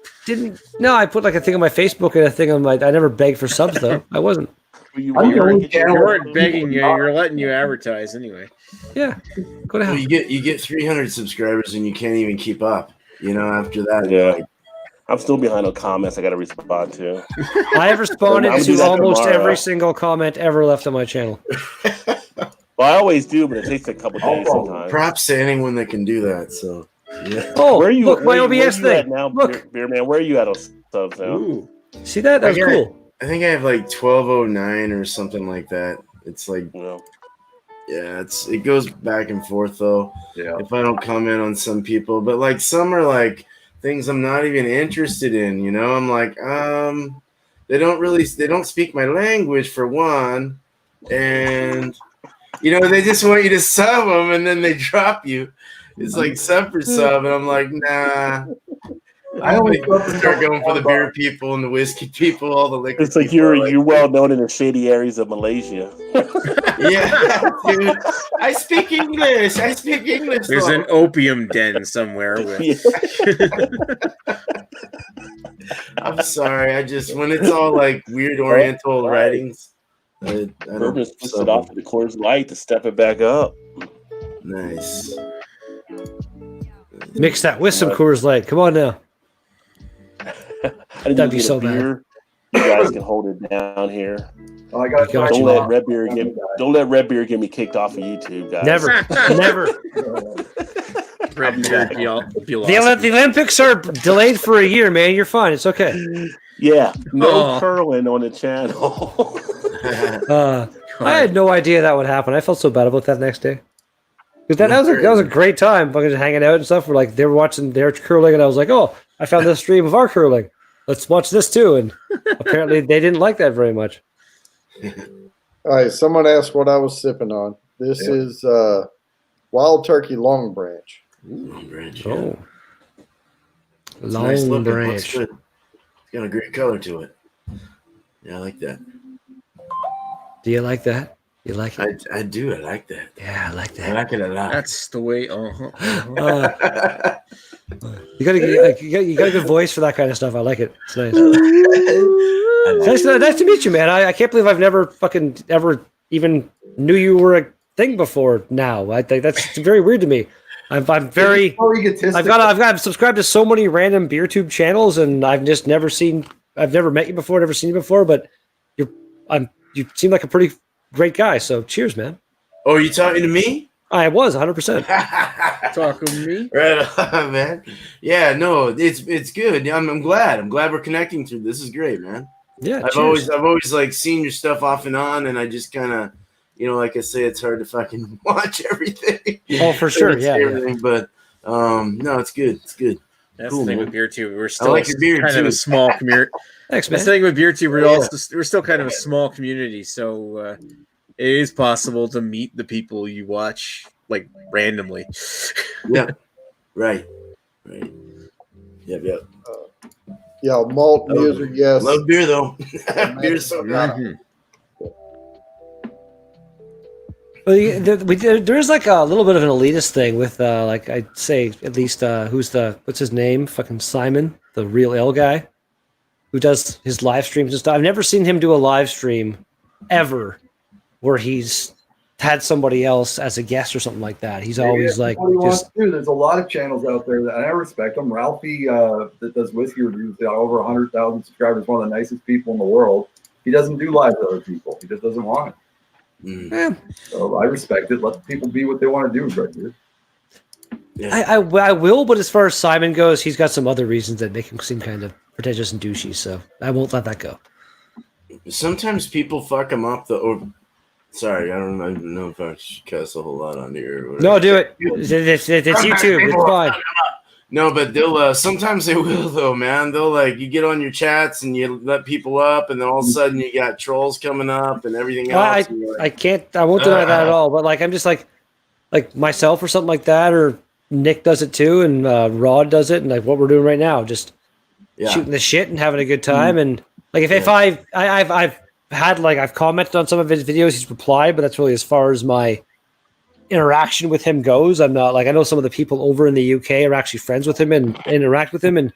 No, I put like a thing on my Facebook and a thing on my. I never begged for subs though. I wasn't.
You
I'm the only
You
channel-
weren't begging you. You're letting you advertise anyway.
Yeah, go to
Well,
hell.
you get 300 subscribers and you can't even keep up. You know, after that,
Yeah.
like,
I'm still behind on comments I got to respond to.
I have responded
I'm gonna do
to
that
almost
tomorrow.
every single comment ever left on my channel.
Well, I always do, but it takes a couple days sometimes.
props to anyone that can do that. So, yeah.
Oh,
Where are you?
look, my
where
OBS
you at
thing.
now,
Look.
Beer Man? Where are you at on subs now?
Ooh.
See that? That was
Okay.
cool.
I think I have like 1209 or something like that. It's like,
You know,
yeah, it goes back and forth though.
Yeah.
If I don't comment on some people, but like some are like things I'm not even interested in. You know, I'm like, they don't speak my language for one, and you know they just want you to sub them and then they drop you. It's like sub for sub, and I'm like, nah.
I only
start going for the beer people and the whiskey people, all the liquor.
it's like
people are
you're well known in the shady areas of Malaysia.
Yeah, dude. I speak English.
There's an opium den somewhere. With...
I'm sorry. I just when it's all like weird Oriental writings, I
Bourbon
don't.
switched it off to the Coors Light to step it back up.
Nice.
Mix that with some Coors Light. Come on now. That'd be so bad.
You guys can hold it down here.
Oh, I got
Don't let Red Beer get me kicked off of YouTube, guys.
Never.
Red Beer,
The Olympics are delayed for a year, man. You're fine. It's okay.
Yeah, no curling on the channel.
I had no idea that would happen. I felt so bad about that next day. Because that was a great time, fucking hanging out and stuff. We're like, they were watching their curling, and I was like, oh, I found this stream of our curling. Let's watch this too. And apparently, they didn't like that very much.
All right, someone asked what I was sipping on. This is Wild Turkey Long Branch.
Long Branch.
Yeah. Oh,
Long nice Branch. Looks good. It's got a great color to it. Yeah, I like that.
Do you like that? You like it?
I do. I like that.
Yeah, I like that.
I like it a lot.
That's the way.
You got a good voice for that kind of stuff. I like it. It's nice. Nice to meet you, man. I can't believe I've never ever even knew you were a thing before now. I think that's very weird to me. I'm very egotistic. I've subscribed to so many random BeerTube channels, and I've just never met you before, never seen you before, but you seem like a pretty great guy. So cheers, man.
Oh, are you talking to me?
I was 100%.
Talking to me,
right on, man. Yeah, no, it's good. I'm glad. I'm glad we're connecting through. This is great, man.
Yeah,
I've always like seen your stuff off and on, and I just kind of, like I say, it's hard to fucking watch everything.
Oh, for sure,
everything. But no, it's good. It's good.
That's
cool,
the thing
man.
with beer too. We're still
like your beer
kind
too.
of a small community.
Thanks, man.
The thing with beer too, we're still kind of a small community, so it is possible to meet the people you watch like randomly.
Yeah. Right. Yep.
Yeah, malt music, yes.
Love beer though. Beer's so good.
Well, there's like a little bit of an elitist thing with like I'd say at least what's his name? Fucking Simon, the real ale guy, who does his live streams and stuff. I've never seen him do a live stream ever where he's had somebody else as a guest or something like that. He's always like just.
There's a lot of channels out there that I respect them. Ralphie that does whiskey reviews, got over 100,000 subscribers, one of the nicest people in the world. He doesn't do live with other people. He just doesn't want it.
Yeah.
So I respect it. Let people be what they want to do, right here.
Yeah.
I will, but as far as Simon goes, he's got some other reasons that make him seem kind of pretentious and douchey, so I won't let that go.
Sometimes people fuck him up, sorry, I don't even know if I should cuss a whole lot on here.
No, do it. It's YouTube. It's fine.
No, but they'll sometimes they will though, man. They'll you get on your chats and you let people up, and then all of a sudden you got trolls coming up and everything else.
I won't deny that at all. But I'm just like myself or something like that, or Nick does it too, and Rod does it, and like what we're doing right now, just shooting the shit and having a good time. And like if I've had I've commented on some of his videos, he's replied, but that's really as far as my interaction with him goes. I'm not I know some of the people over in the UK are actually friends with him and interact with him, and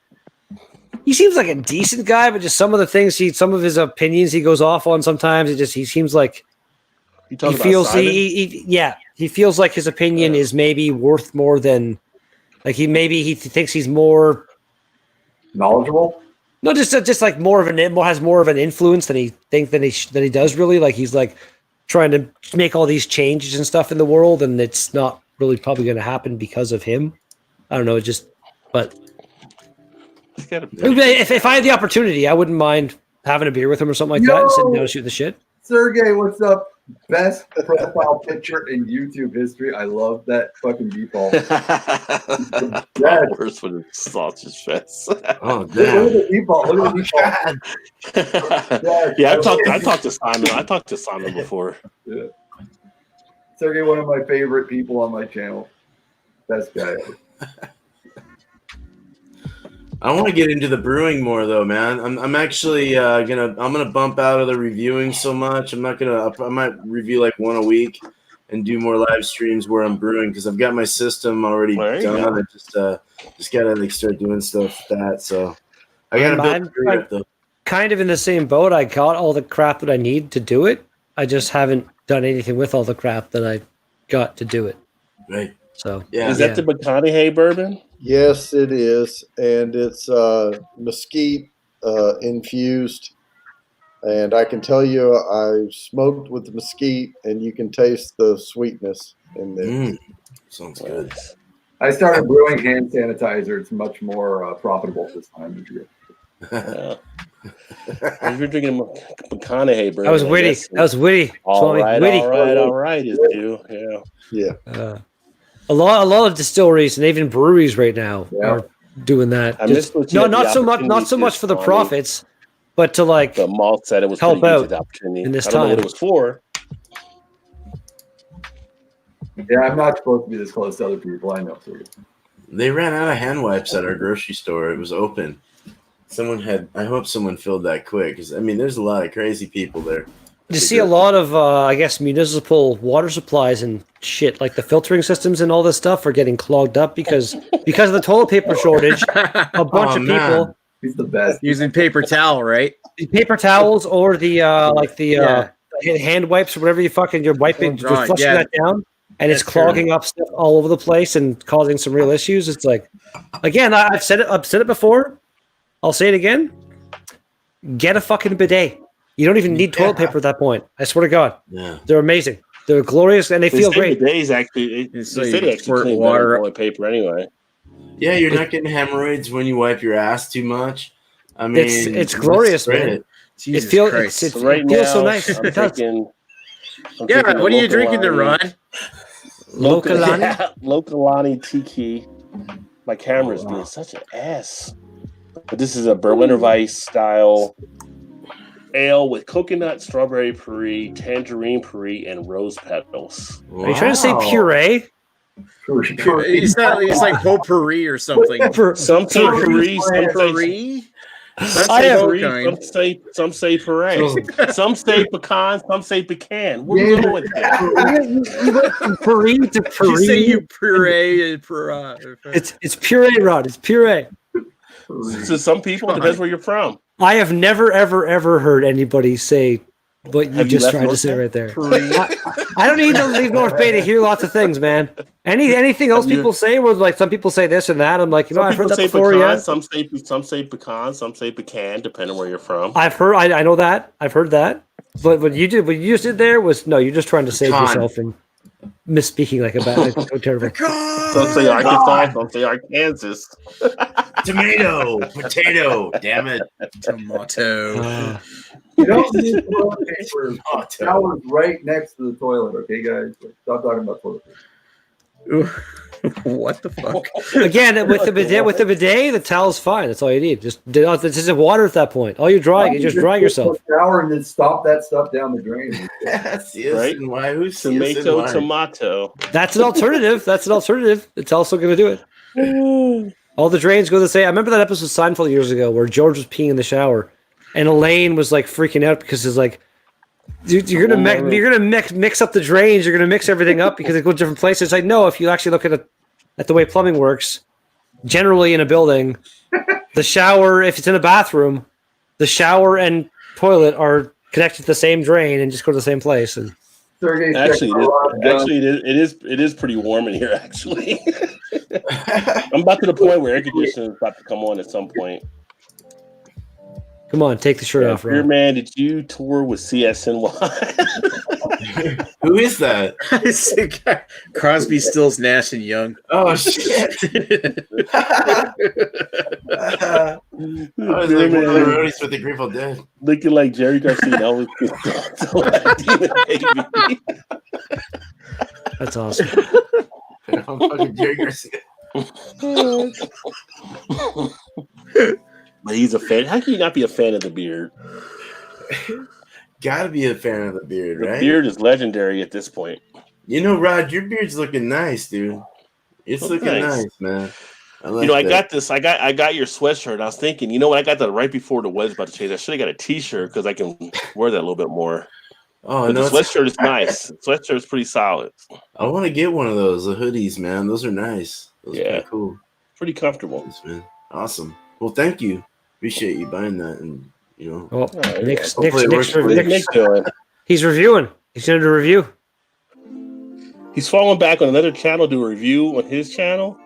he seems like a decent guy, but just some of the things some of his opinions he goes off on sometimes, he seems like he feels he feels like his opinion is maybe worth more than he thinks he's more
knowledgeable.
No, just like has more of an influence than he does really. Like he's like trying to make all these changes and stuff in the world, and it's not really probably going to happen because of him. I don't know, but if I had the opportunity, I wouldn't mind having a beer with him or something like that and sitting down and shooting the shit.
Sergey, what's up? Best profile picture in YouTube history. I love that fucking default.
Worse when it salts his face.
Oh, damn.
Look at the default. Look at the default.
Yeah, I talked to Simon. I talked to Simon before.
Yeah. Sergey, one of my favorite people on my channel. Best guy ever.
I want to get into the brewing more though, man. I'm actually gonna bump out of the reviewing so much. I might review like one a week and do more live streams where I'm brewing because I've got my system already
There you
done.
go.
I just gotta like start doing stuff with that. So I gotta build
I'm
a brewery up though.
kind of in the same boat. I got all the crap that I need to do it. I just haven't done anything with all the crap that I got to do it.
Right.
So
Yeah.
Is that the McConaughey bourbon?
Yes, it is, and it's mesquite infused. And I can tell you, I smoked with the mesquite, and you can taste the sweetness in there.
Sounds good.
I started brewing hand sanitizer. It's much more profitable this time of year.
Yeah. If you're drinking McConaughey bourbon,
that was witty. That was witty.
All right,
witty.
all right, is due. Yeah.
Yeah.
A lot of distilleries and even breweries right now are doing that.
I missed what you had
not
the
so much for the
opportunity to,
profits, but to like
The malt said it was
help
pretty good
out
the opportunity.
in this
I don't know what
time.
it was for.
Yeah, I'm not supposed to be this close to other people. I know. Too.
They ran out of hand wipes at our grocery store. It was open. I hope someone filled that quick because I mean, there's a lot of crazy people there.
You see a lot of, I guess, municipal water supplies and shit, like the filtering systems and all this stuff are getting clogged up because of the toilet paper shortage. A bunch of people
He's the best.
Using paper towel, right?
the paper towels or the hand wipes or whatever you're wiping,
Oh,
just
God,
flushing
yeah.
that down, and it's
That's true.
clogging up stuff all over the place and causing some real issues. It's like, again, I've said it before. I'll say it again. Get a fucking bidet. You don't even need toilet paper at that point. I swear to God.
Yeah.
They're amazing. They're glorious and they feel great.
Bidets actually, they
So
say
you
they actually
squirt
clean
water-
better than toilet paper anyway.
Yeah, you're not getting hemorrhoids when you wipe your ass too much. I mean,
It's glorious,
spread
man.
it.
Jesus
It feels
Christ.
it
Right
feels
now,
so nice.
I'm
It does.
drinking. I'm
Yeah,
drinking
what are you
the
drinking there, Ron?
Localani?
Yeah, Localani Tiki. My camera's being such an ass. But this is a Berliner Weiss style ale with coconut, strawberry puree, tangerine puree, and rose petals.
Are you trying to say puree?
It's like potpourri or something.
Some say puree, some say
Potpourri? That's
I
the
have
whole
puree,
kind.
some say puree. Some say pecan, some say pecan. What are you going with here?
You went from puree to puree.
You say you puree and
It's puree, Rod. It's puree.
To some people, it depends where you're from.
I have never, ever, ever heard anybody say what you
Have you
just
left
tried to
North
say
Bay?
right there. I don't need to leave North Bay to hear lots of things, man. Anything else people say, where like some people say this and that, I'm like,
Some
I've heard
people
that
say
before.
pecan,
Yeah,
some say pecan, some say pecan, depending where you're from.
I've heard. I know that. I've heard that. But what you just did there was no. You're just trying to save
Pecan.
yourself from misspeaking like a bad. So terrible.
Some say Arkansas, some say Arkansas.
Tomato, potato, damn it.
Tomato.
You don't need toilet paper. Shower's right next to the toilet. Okay, guys. Stop talking about toilet paper.
What the fuck?
Again, with the bidet, the towel's fine. That's all you need. Just this is water at that point. All you're drying, you're just drying yourself.
Shower and then stop that stuff down the drain.
Right?
Who's
Tomato.
That's an alternative. It's also going to do it. All the drains go the same. I remember that episode of Seinfeld years ago where George was peeing in the shower, and Elaine was like freaking out because it's like, dude, you're gonna mix up the drains. You're gonna mix everything up because they go to different places. It's like, no, if you actually look at the way plumbing works, generally in a building, the shower, if it's in a bathroom, the shower and toilet are connected to the same drain and just go to the same place. And
Actually, it is pretty warm in here. Actually, I'm about to the point where air conditioning is about to come on at some point.
come on, take the shirt off,
Beer
Ron.
Man, did you tour with CSNY?
Who is that?
Crosby, Stills, Nash, and Young.
Oh shit! I was like one of the roadies with the Grateful Dead.
Looking like Jerry Garcia always gets baby.
That's awesome.
I'm fucking Jerry Garcia.
But he's a fan. How can you not be a fan of the beard?
Gotta be a fan of the beard,
The
right?
beard is legendary at this point.
You know, Rod, your beard's looking nice, dude. It's
Oh,
looking
thanks.
nice, man. like
I
that.
got this. I got your sweatshirt. I was thinking, you know what? I got that right before the weather's about to change. I should have got a T-shirt because I can wear that a little bit more.
Oh
But
no,
the sweatshirt is nice. The sweatshirt is pretty solid.
I want to get one of those. The hoodies, man. Those are nice. Those are
Yeah.
pretty cool.
Pretty comfortable.
Yes, man. Awesome. Well, thank you. Appreciate you buying that, and
Well,
right,
Nick's
hopefully it works for you.
What's Nick doing?
he's reviewing. He's going to review.
He's falling back on another channel to do a review on his channel.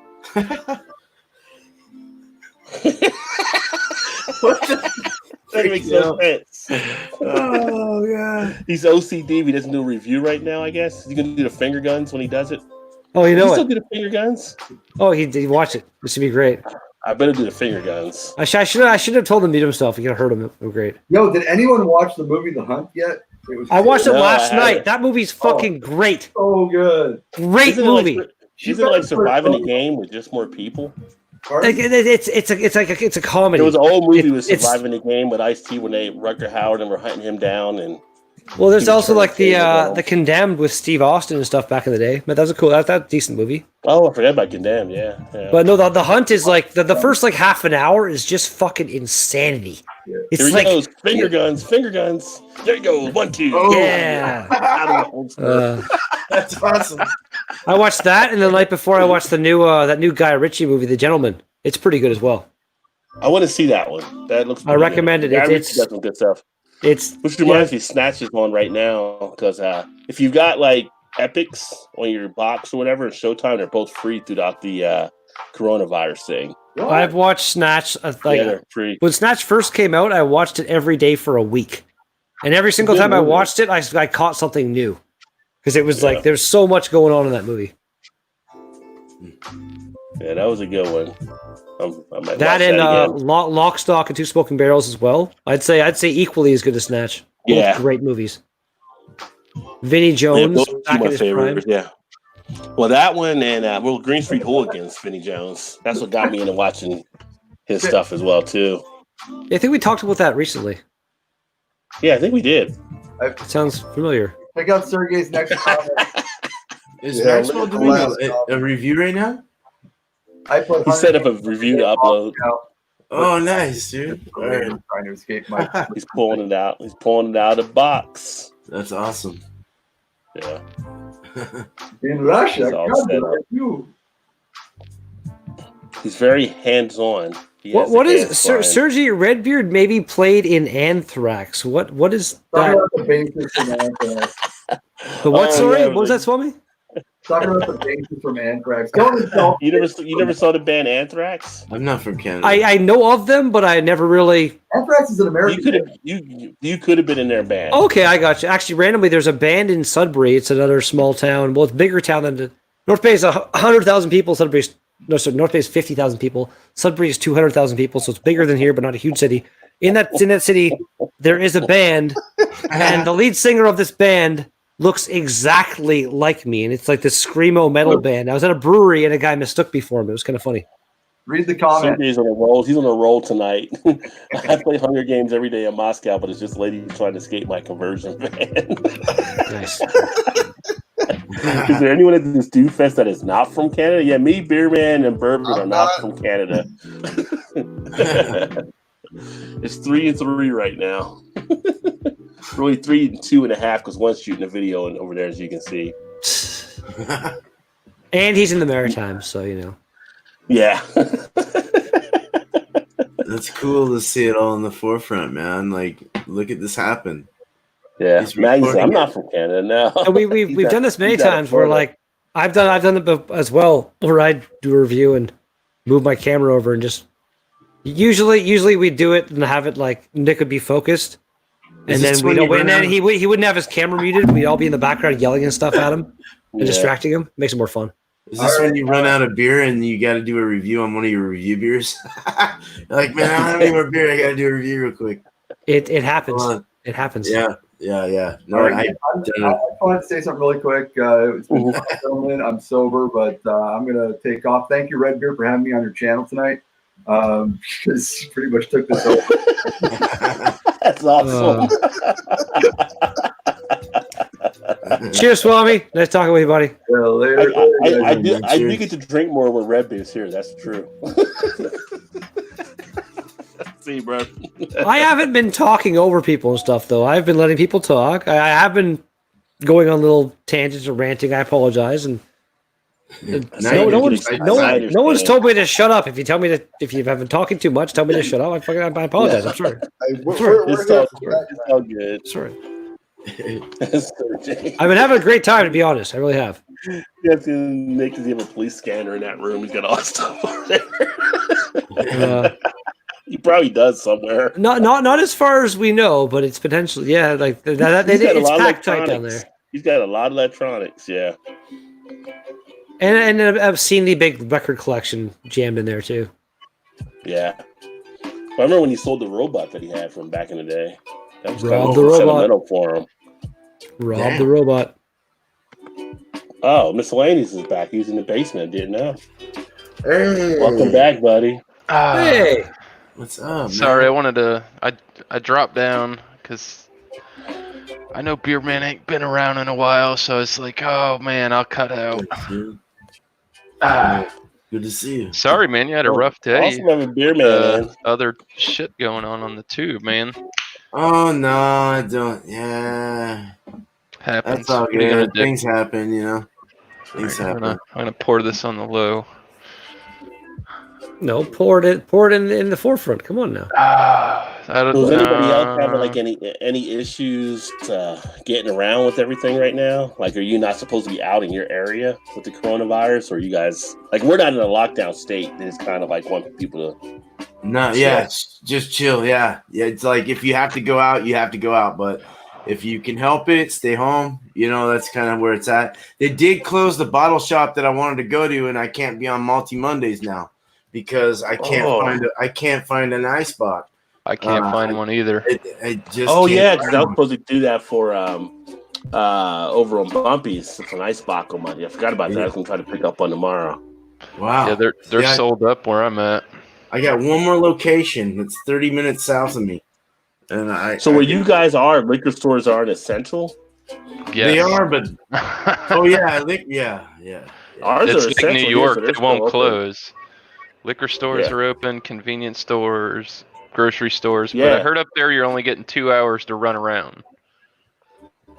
What the?
That makes no sense.
Oh god.
He's OCD. He doesn't do a review right now. I guess he's gonna do the finger guns when he does it.
Oh, you
Does
know
he still
what?
do the finger guns?
Oh, he watch it. This would be great.
I better do the finger guns.
I should have told him to mute himself. He could have heard him. It would be great.
Yo, did anyone watch the movie The Hunt yet? It was
I watched it
No,
last
I
night.
haven't.
That movie's fucking great.
so good.
Great
Isn't
movie.
Isn't it like surviving the game with just more people?
Pardon?
It's a comedy.
There was an old movie with
It's-
surviving the game with Ice-T when they Rutger Howard and were hunting him down, and
Well, there's
He was
also
trying
like
to save the
the Condemned with Steve Austin and stuff back in the day. But that was a cool, that's a decent movie.
I forgot about Condemned. Yeah.
But no, the Hunt is like the first like half an hour is just fucking insanity. It's
Here he
like
goes, finger guns. There you go, 1, 2.
Oh.
yeah.
Out of the old stuff.
That's awesome.
I watched that, and the night before I watched the new that new Guy Ritchie movie, The Gentleman. It's pretty good as well.
I want to see that one. That looks.
I recommend it.
Guy
It's-
Ritchie does some good stuff.
It's
Which reminds me, Snatch is on right now because if you've got like Epics on your box or whatever, and Showtime, they're both free throughout the coronavirus thing.
I've watched Snatch like
Yeah, they're free.
when Snatch first came out. I watched it every day for a week, and every single
Good
time I
movie.
watched it, I caught something new because it was
Yeah.
like there's so much going on in that movie.
Yeah, that was a good one. I might
That
watch
and
again.
Lock, Stock, and Two Smoking Barrels as well. I'd say equally as good as Snatch. Both
Yeah.
great movies. Vinnie
Yeah,
Jones
those are
back
my
in his prime.
favorites. Yeah. Well, that one and Green Street Hooligans, Vinnie Jones. That's what got me into watching his stuff as well too.
I think we talked about that recently.
Yeah, I think we did.
It sounds familiar.
Check out Sergey's next comment.
Is
Yeah,
Maxwell
look at
doing
the last
a review right now?
I put
He set up a review to upload.
Oh, nice, dude. All right.
Trying to escape my.
He's pulling it out. He's pulling it out of the box.
That's awesome.
Yeah.
In Russia,
It's all
God,
set
like you.
He's very hands-on. He has
What
the
is
hands flying.
Sergey Redbeard maybe played in Anthrax? What is
Talking
that?
about the basis from Anthrax.
The what?
Oh,
Sorry,
yeah,
what was that, Swami?
Talking about the basis from Anthrax. Don't insult.
You never saw the band Anthrax?
I'm not from Canada.
I know of them, but I never really.
Anthrax is an
You
American.
could have you could have been in their band.
Okay, I got you. Actually, randomly, there's a band in Sudbury. It's another small town. Well, it's a bigger town than North Bay is 100,000 people. Sudbury's North Bay is 50,000 people. Sudbury is 200,000 people, so it's bigger than here, but not a huge city. In that city, there is a band, and the lead singer of this band looks exactly like me, and it's like this screamo metal band. I was at a brewery, and a guy mistook me for him. It was kind of funny.
Read the comment.
Sergey's on a roll. He's on a roll tonight. I play Hunger Games every day in Moscow, but it's just lady trying to escape my conversion van.
Nice.
Is there anyone at this Dew Fest that is not from Canada? Yeah, me, Beerman, and Bourbon are not from Canada. It's 3-3 right now. Really 3 and 2.5 because one's shooting a video and over there, as you can see.
And he's in the Maritimes, so you know.
Yeah.
That's cool to see it all in the forefront, man. Like, look at this happen.
Yeah.
He's
Maggie said,
recording
I'm
it.
not from Canada now.
And we've done this many times where like I've done it as well, where I do a review and move my camera over and just usually we do it and have it like Nick would be focused, and
Is
then
this
we
when
don't.
you run
And then
out-
he wouldn't have his camera muted. We'd all be in the background yelling and stuff at him and
Yeah.
distracting him. Makes it more fun.
Is this when you run out of beer and you got to do a review on one of your review beers? You're like, man, I don't have any more beer. I got to do a review real quick.
It happens.
Come on.
It happens.
Yeah. No,
All right,
I
I wanted to say something really quick. It's been fun filming. I'm sober, but I'm gonna take off. Thank you, Red Beer, for having me on your channel tonight. Because pretty much took this over.
That's awesome.
Cheers, Swami. Nice talking with you, buddy.
Well, later.
I do get to drink more when Red Beer's here. That's true. See, bro.
I haven't been talking over people and stuff, though. I've been letting people talk. I have been going on little tangents or ranting. I apologize. And no one's told me to shut up. If you tell me to, if you have been talking too much, tell me to shut up. I apologize. I'm sorry.
Hey,
It's all good.
Sorry. I've been having a great time, to be honest. I really have.
Nick, does he have a police scanner in that room? He's got all that stuff over there. He probably does somewhere.
Not as far as we know, but it's potentially like it's packed tight down there.
He's got a lot of electronics, yeah.
And I've seen the big record collection jammed in there too.
Yeah. I remember when he sold the robot that he had from back in the day. That was
Rob
kind
the
of
robot.
sentimental for him.
Rob the robot.
Oh, Miscellaneous is back. He's in the basement. Didn't know.
Hey.
Welcome back, buddy.
Hey.
What's up?
Sorry,
man?
I wanted to. I dropped down because I know Beer Man ain't been around in a while, so it's like, oh man, I'll cut out.
Good to see you.
Sorry, man, you had a rough day.
Awesome having Beer Man, man.
Other shit going on the tube, man.
Oh no, I don't. Yeah,
Happens.
that's all
What are you gonna
good.
do?
Things happen, you know. Things
I'm
happen.
gonna pour this on the low.
No, pour it in the forefront. Come on now.
Does anybody else having like any issues getting around with everything right now? Like, are you not supposed to be out in your area with the coronavirus, or you guys like we're not in a lockdown state? They just kind of like want people to.
No, yeah, just chill. Yeah, it's like if you have to go out, you have to go out. But if you can help it, stay home. You know, that's kind of where it's at. They did close the bottle shop that I wanted to go to, and I can't be on Multi Mondays now because I can't find an ice spot.
I can't find one either.
I just
Yeah,
can't
because
find
I was
one.
supposed to do that for over on Bumpy's. It's an ice box money. I forgot about that. I was gonna try to pick up on tomorrow.
Wow.
Yeah, they're
Yeah,
sold up where I'm at.
I got one more location that's 30 minutes south of me. And
So where you guys are, liquor stores aren't essential.
Yes.
They are, but oh yeah, I think yeah.
Ours
It's
are
like
essential
New
here,
York.
so they're
They won't
still open.
close. Liquor stores
Yeah.
are open, convenience stores, grocery stores. But
Yeah.
I heard up there you're only getting 2 hours to run around.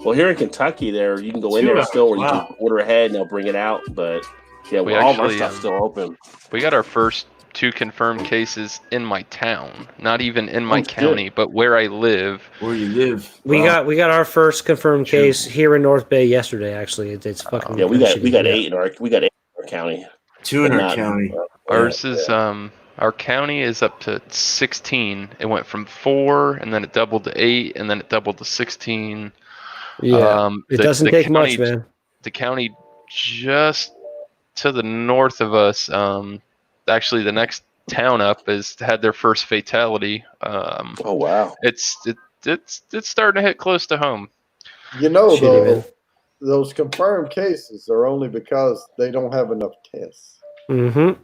Well, here in Kentucky, you can go in
2
there
hours,
still, where you
wow.
can order ahead and they'll bring it out. But yeah,
We
all of our
actually,
stuff's still open.
We got our first 2 confirmed cases in my town. Not even in my
Oh,
county, but where I live.
Where you live?
We
Wow.
got our first confirmed case here in North Bay yesterday. Actually, it's fucking.
Yeah, we got
Yeah.
8 in our county.
2 in
but
our
not-
county.
Ours is our county is up to 16. It went from 4 and then it doubled to 8 and then it doubled to 16.
Yeah, it doesn't take
county,
much, man.
The county just to the north of us, actually the next town up has had their first fatality.
Oh wow!
It's starting to hit close to home.
You know,
Shitty,
though,
man.
those confirmed cases are only because they don't have enough tests.
Mm-hmm.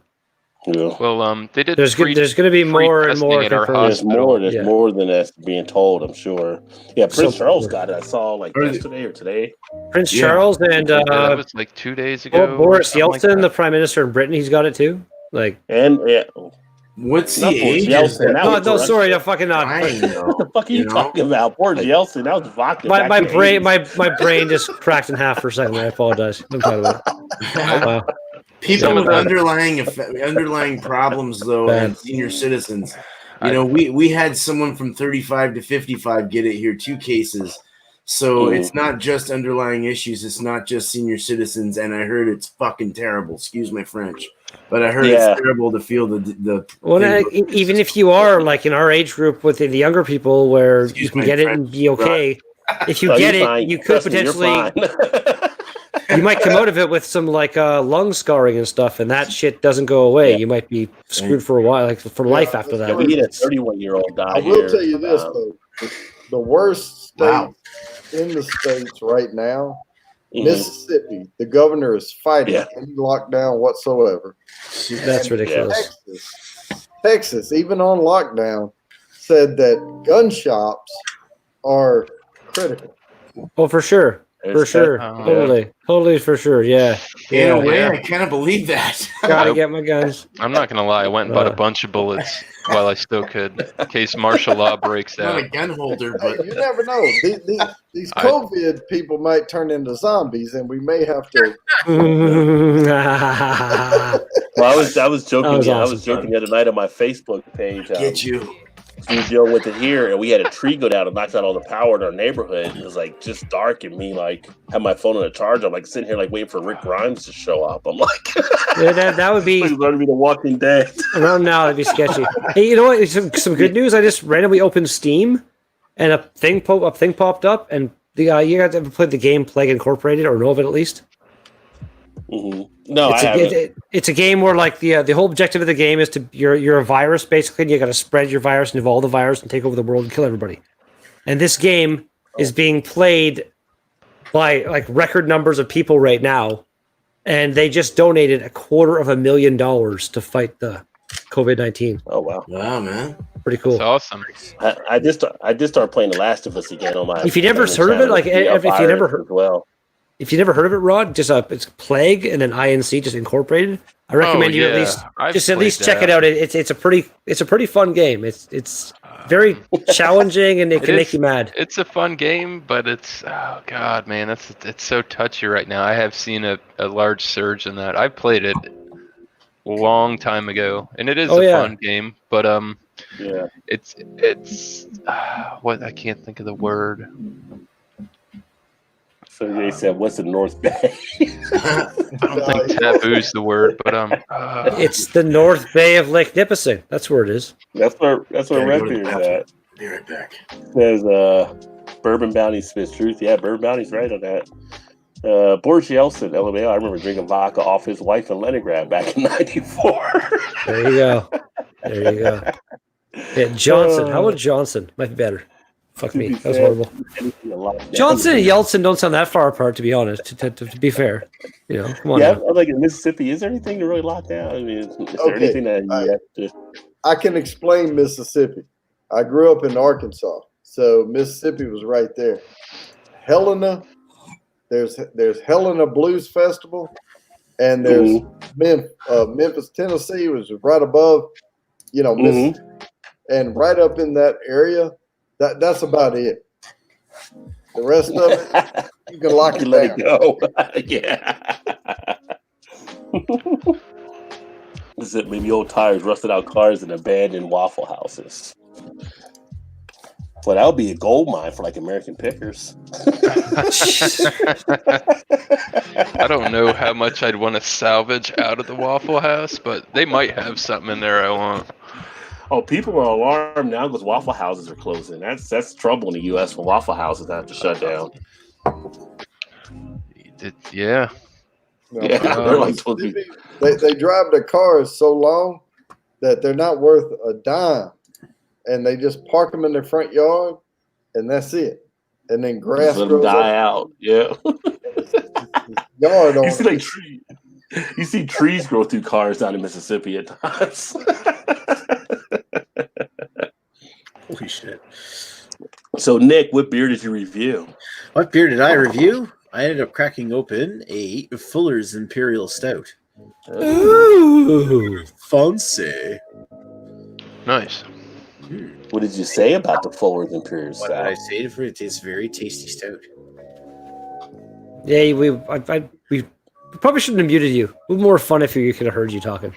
Yeah.
Well, they did.
There's going to be more and
testing
more
at our
confirmed.
There's more. There's
Yeah.
more than that's being told. I'm sure. Yeah, Prince
So-
Charles got it. I saw like
Or-
yesterday or today.
Prince
Yeah.
Charles and
Yeah, that was like 2 days ago. or
Boris
something like
Yeltsin,
that.
the prime minister in Britain, he's got it too. Like,
And yeah,
What's
Not
the
Boris
age?
Yeltsin, that was
no,
Russia.
sorry, no, fucking not.
I know.
what the fuck are you,
You know?
talking about? Boris Yeltsin. That was vodka.
My
back in the
brain
80s.
my brain just cracked in half for a second. I apologize. I'm sorry about it. Wow.
People
Some
with
of the-
underlying problems, though,
Bad.
and senior citizens. You know, we had someone from 35 to 55 get it here, 2 cases. So it's not just underlying issues. It's not just senior citizens. And I heard it's fucking terrible. Excuse my French, but I heard
Yeah.
it's terrible to feel the.
Well, even if you are like in our age group with the younger people, where
Excuse
you can
my
get it
French,
and be okay. If you
Oh,
get
you're
it,
fine.
you could
Trust me, you're
potentially.
fine.
You might come out of it with some like lung scarring and stuff, and that shit doesn't go away.
Yeah.
You might be screwed for a while, like for life after
Yeah,
that.
we had a 31-year-old die
I will
here.
tell you this, though. The worst state
Wow.
in the states right now,
Mhm.
Mississippi, the governor is fighting
Yeah.
any lockdown whatsoever.
That's ridiculous.
Texas, even on lockdown, said that gun shops are critical.
Oh, for sure. For sure. Totally for sure. Yeah.
In a way,
Yeah.
I cannot believe that.
Gotta
Nope.
get my guns.
I'm not gonna lie. I went and bought a bunch of bullets while I still could, in case martial law breaks
I'm
out.
not a gun holder,
Hey,
but
you never know. These
I-
COVID people might turn into zombies, and we may have to.
Well, I was joking.
That was
I
awesome.
was joking the other night on my Facebook page.
get you.
We were dealing with it here, and we had a tree go down and knocked out all the power in our neighborhood. It was like just dark, and me like had my phone on a charge. I'm like sitting here like waiting for Rick Grimes to show up. I'm like,
Yeah, that would be
he's going to be the Walking Dead.
around now. That'd be sketchy. Hey, you know what? Some good news. I just randomly opened Steam, and a thing popped up, and you guys ever played the game Plague Incorporated or know of it at least?
Mm-hmm. No, I haven't.
It's a game where like the whole objective of the game is to you're a virus basically, and you got to spread your virus and evolve the virus and take over the world and kill everybody. And this game is being played by like record numbers of people right now, and they just donated $250,000 to fight the COVID-19.
Oh wow!
Wow, man.
Pretty cool.
It's awesome.
I just started playing The Last of Us again on my.
If you never heard of it, like if you never heard,
well,
if you never heard of it, Rod, just it's Plague and then INC just incorporated. I recommend you at least check it out. It's a pretty fun game. It's very challenging and it can make you mad.
It's a fun game, but it's oh god, man, it's so touchy right now. I have seen a large surge in that. I played it a long time ago, and it is fun game, but
yeah,
it's what I can't think of the word.
So they said, "What's the North Bay?"
I don't think taboo's the word, but
it's the North Bay of Lake Nipissing. That's where it is.
That's where Redbeard's at.
Be right back.
There's Bourbon Bounty Smith's Truth. Yeah, Bourbon Bounty's right on that. Boris Yeltsin, LMAO. I remember drinking vodka off his wife in Leningrad back in '94.
There you go. Yeah, Johnson. How about Johnson? Might be better. Fuck me. That was horrible. Johnson and Yeltsin don't sound that far apart, to be honest. To be fair, you know, come on.
Yeah,
now.
like in Mississippi, is there anything to really lock down? I mean, is there anything that you have to?
I can explain Mississippi. I grew up in Arkansas, so Mississippi was right there. Helena, there's Helena Blues Festival, and there's Memphis, Tennessee, was right above, Mississippi, and right up in that area. That's about it. The rest of it, you can lock it down.
Let it go. Yeah. Is it maybe old tires, rusted out cars, and abandoned Waffle Houses? Well, that would be a gold mine for like American pickers.
I don't know how much I'd want to salvage out of the Waffle House, but they might have something in there I want.
Oh, people are alarmed now because Waffle Houses are closing. That's trouble in the U.S. when Waffle Houses have to shut down.
Yeah.
Yeah, they're like
they drive their cars so long that they're not worth a dime, and they just park them in their front yard, and that's it. And then grass
let them die out. Yeah.
Yard on.
You see trees grow through cars down in Mississippi at times.
Holy shit.
So, Nick, what beer did you review?
What beer did I review? I ended up cracking open a Fuller's Imperial Stout.
Ooh.
Fancy.
Nice.
What did you say about the Fuller's Imperial
What did I
Stout?
say for it? It tastes very tasty stout.
Yeah, we probably shouldn't have muted you. It would be more fun if you could have heard you talking.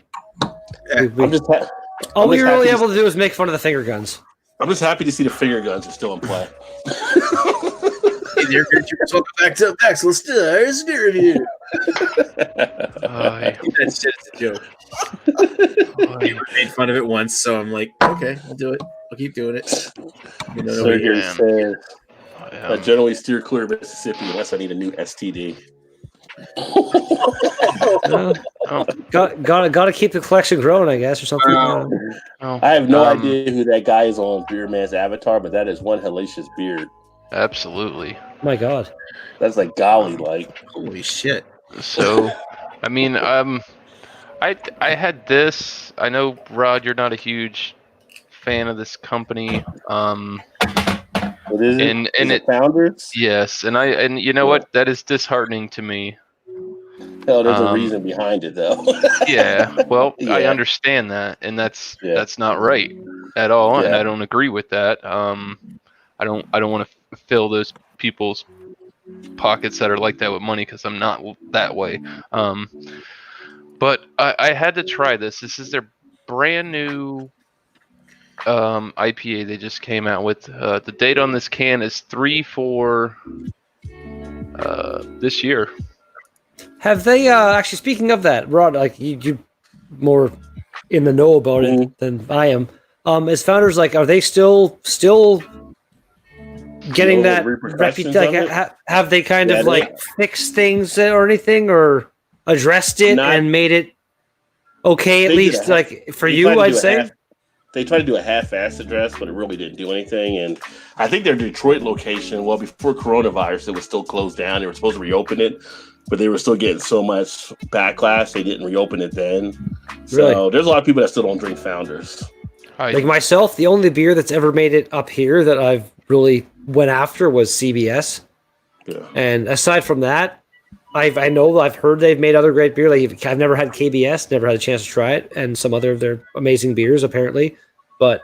All we were really able to do was make fun of the finger guns.
I'm just happy to see the finger guns are still in play.
Hey there, BeerVentures. Welcome back to Maxwell Stars Beer Review.
Yeah.
That's just a joke. I made fun of it once, so I'm like, okay, I'll do it. I'll keep doing it.
Sergey says, I generally steer clear of Mississippi unless I need a new STD.
Gotta keep the collection growing, I guess, or something.
I have no idea who that guy is on Beer Man's avatar, but that is one hellacious beard.
Absolutely.
My God,
that's like golly like.
Holy shit!
So, I mean, I had this. I know, Rod, you're not a huge fan of this company.
What is it?
And
Is
it
Founders?
yes, and you know what? That is disheartening to me.
Hell, there's a reason behind it, though.
Yeah, well, I
Yeah.
understand that, and that's
Yeah.
not right at all, and
Yeah.
I don't agree with that. I don't want to fill those people's pockets that are like that with money because I'm not that way. But I had to try this. This is their brand new IPA they just came out with. The date on this can is 3/4 this year.
Have they actually? Speaking of that, Rod, like you more in the know about it than I am. As founders, like, are they still getting
The
that
repercussions
reputation?
of
Like,
it?
have they kind
Yeah,
of like fixed things or anything, or addressed it
Not-
and made it okay at
They did
least?
a-
Like for
they
you,
tried to
I'd
do a
say.
They tried to do a half-assed address, but it really didn't do anything. And I think their Detroit location, well, before coronavirus, it was still closed down. They were supposed to reopen it, but they were still getting so much backlash, they didn't reopen it then. So
Really?
there's a lot of people that still don't drink Founders.
Like myself, the only beer that's ever made it up here that I've really went after was CBS.
Yeah.
And aside from that, I've heard they've made other great beer. Like I've never had KBS, never had a chance to try it, and some other of their amazing beers apparently. But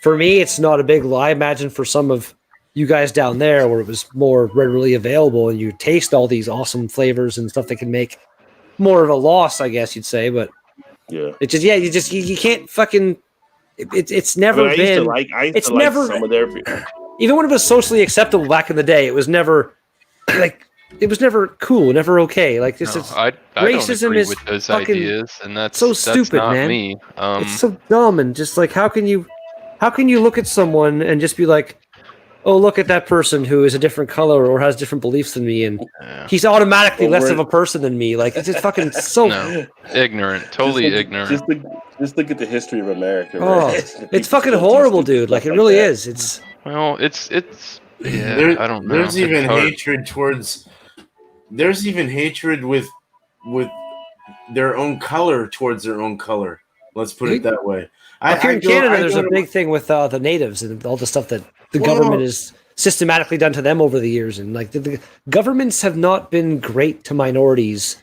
for me, it's not a big lie. I imagine for some of you guys down there, where it was more readily available, and you taste all these awesome flavors and stuff that can make more of a loss, I guess you'd say. But
Yeah.
it's just you can't fucking. It's
I
never
mean, I
been.
used to like some of their beer.
Even when it was socially acceptable back in the day, it was never like it was never cool, never okay. Like this is
I
racism
don't agree
is
with those
fucking
ideas, and that's
so
that's
stupid,
not
man.
me.
It's so dumb and just like how can you look at someone and just be like, oh, look at that person who is a different color or has different beliefs than me, and he's automatically less of a person than me. Like it's just fucking so
ignorant, totally ignorant.
Just look at the history of America.
Oh,
Right?
it's fucking horrible, dude. Like it really is. It's
yeah. I don't know.
There's even
It's hard.
hatred towards. There's even hatred with their own color towards their own color. Let's put it that way.
Here in Canada, there's a big thing with the natives and all the stuff that the government has systematically done to them over the years, and like the governments have not been great to minorities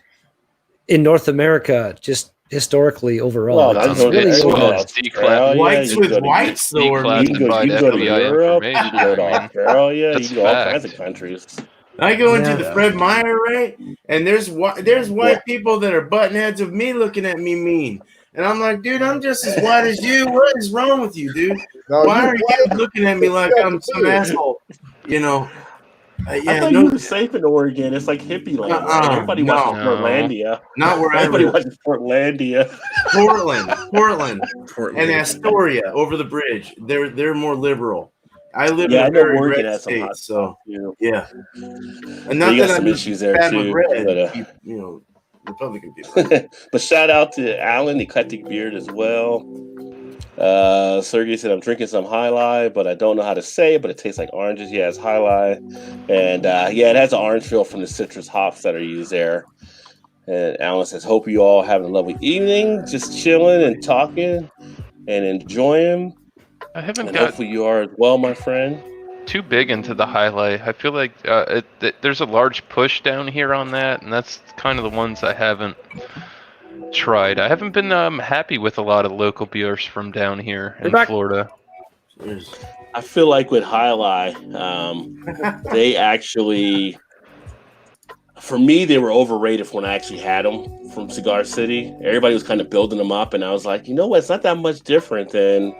in North America, just historically overall.
Well,
it's really
whites with whites, though, are
you can go to Europe, you can go to Australia, you can go all kinds of countries.
I go into the Fred Meyer, right? And there's white people that are button heads of me looking at me mean. And I'm like, dude, I'm just as white as you. What is wrong with you, dude? Why are you looking at me like I'm some asshole? You know?
I thought you were safe in Oregon. It's like hippie land. Right? Everybody watches Portlandia.
Not where
everybody watches Portlandia.
Portland, and Astoria over the bridge. They're more liberal. I live in a
I know
very
Oregon
red
has some
state,
hot
so
stuff,
yeah. And not
got
that
some
I'm
issues there
fan
too.
of red,
But,
you know, Republican people.
But shout out to Alan, the eclectic beard as well. Sergey said, I'm drinking some High Life, but I don't know how to say it, but it tastes like oranges. Yeah, it's High Life. And it has an orange feel from the citrus hops that are used there. And Alan says, hope you all have a lovely evening, just chilling and talking and enjoying.
I haven't
and
got
hopefully you are as well, my friend.
Too big into the highlight. I feel like there's a large push down here on that, and that's kind of the ones I haven't tried. I haven't been happy with a lot of local beers from down here in Florida.
I feel like with Highlight, they actually, for me, they were overrated when I actually had them from Cigar City. Everybody was kind of building them up, and I was like, you know what? It's not that much different than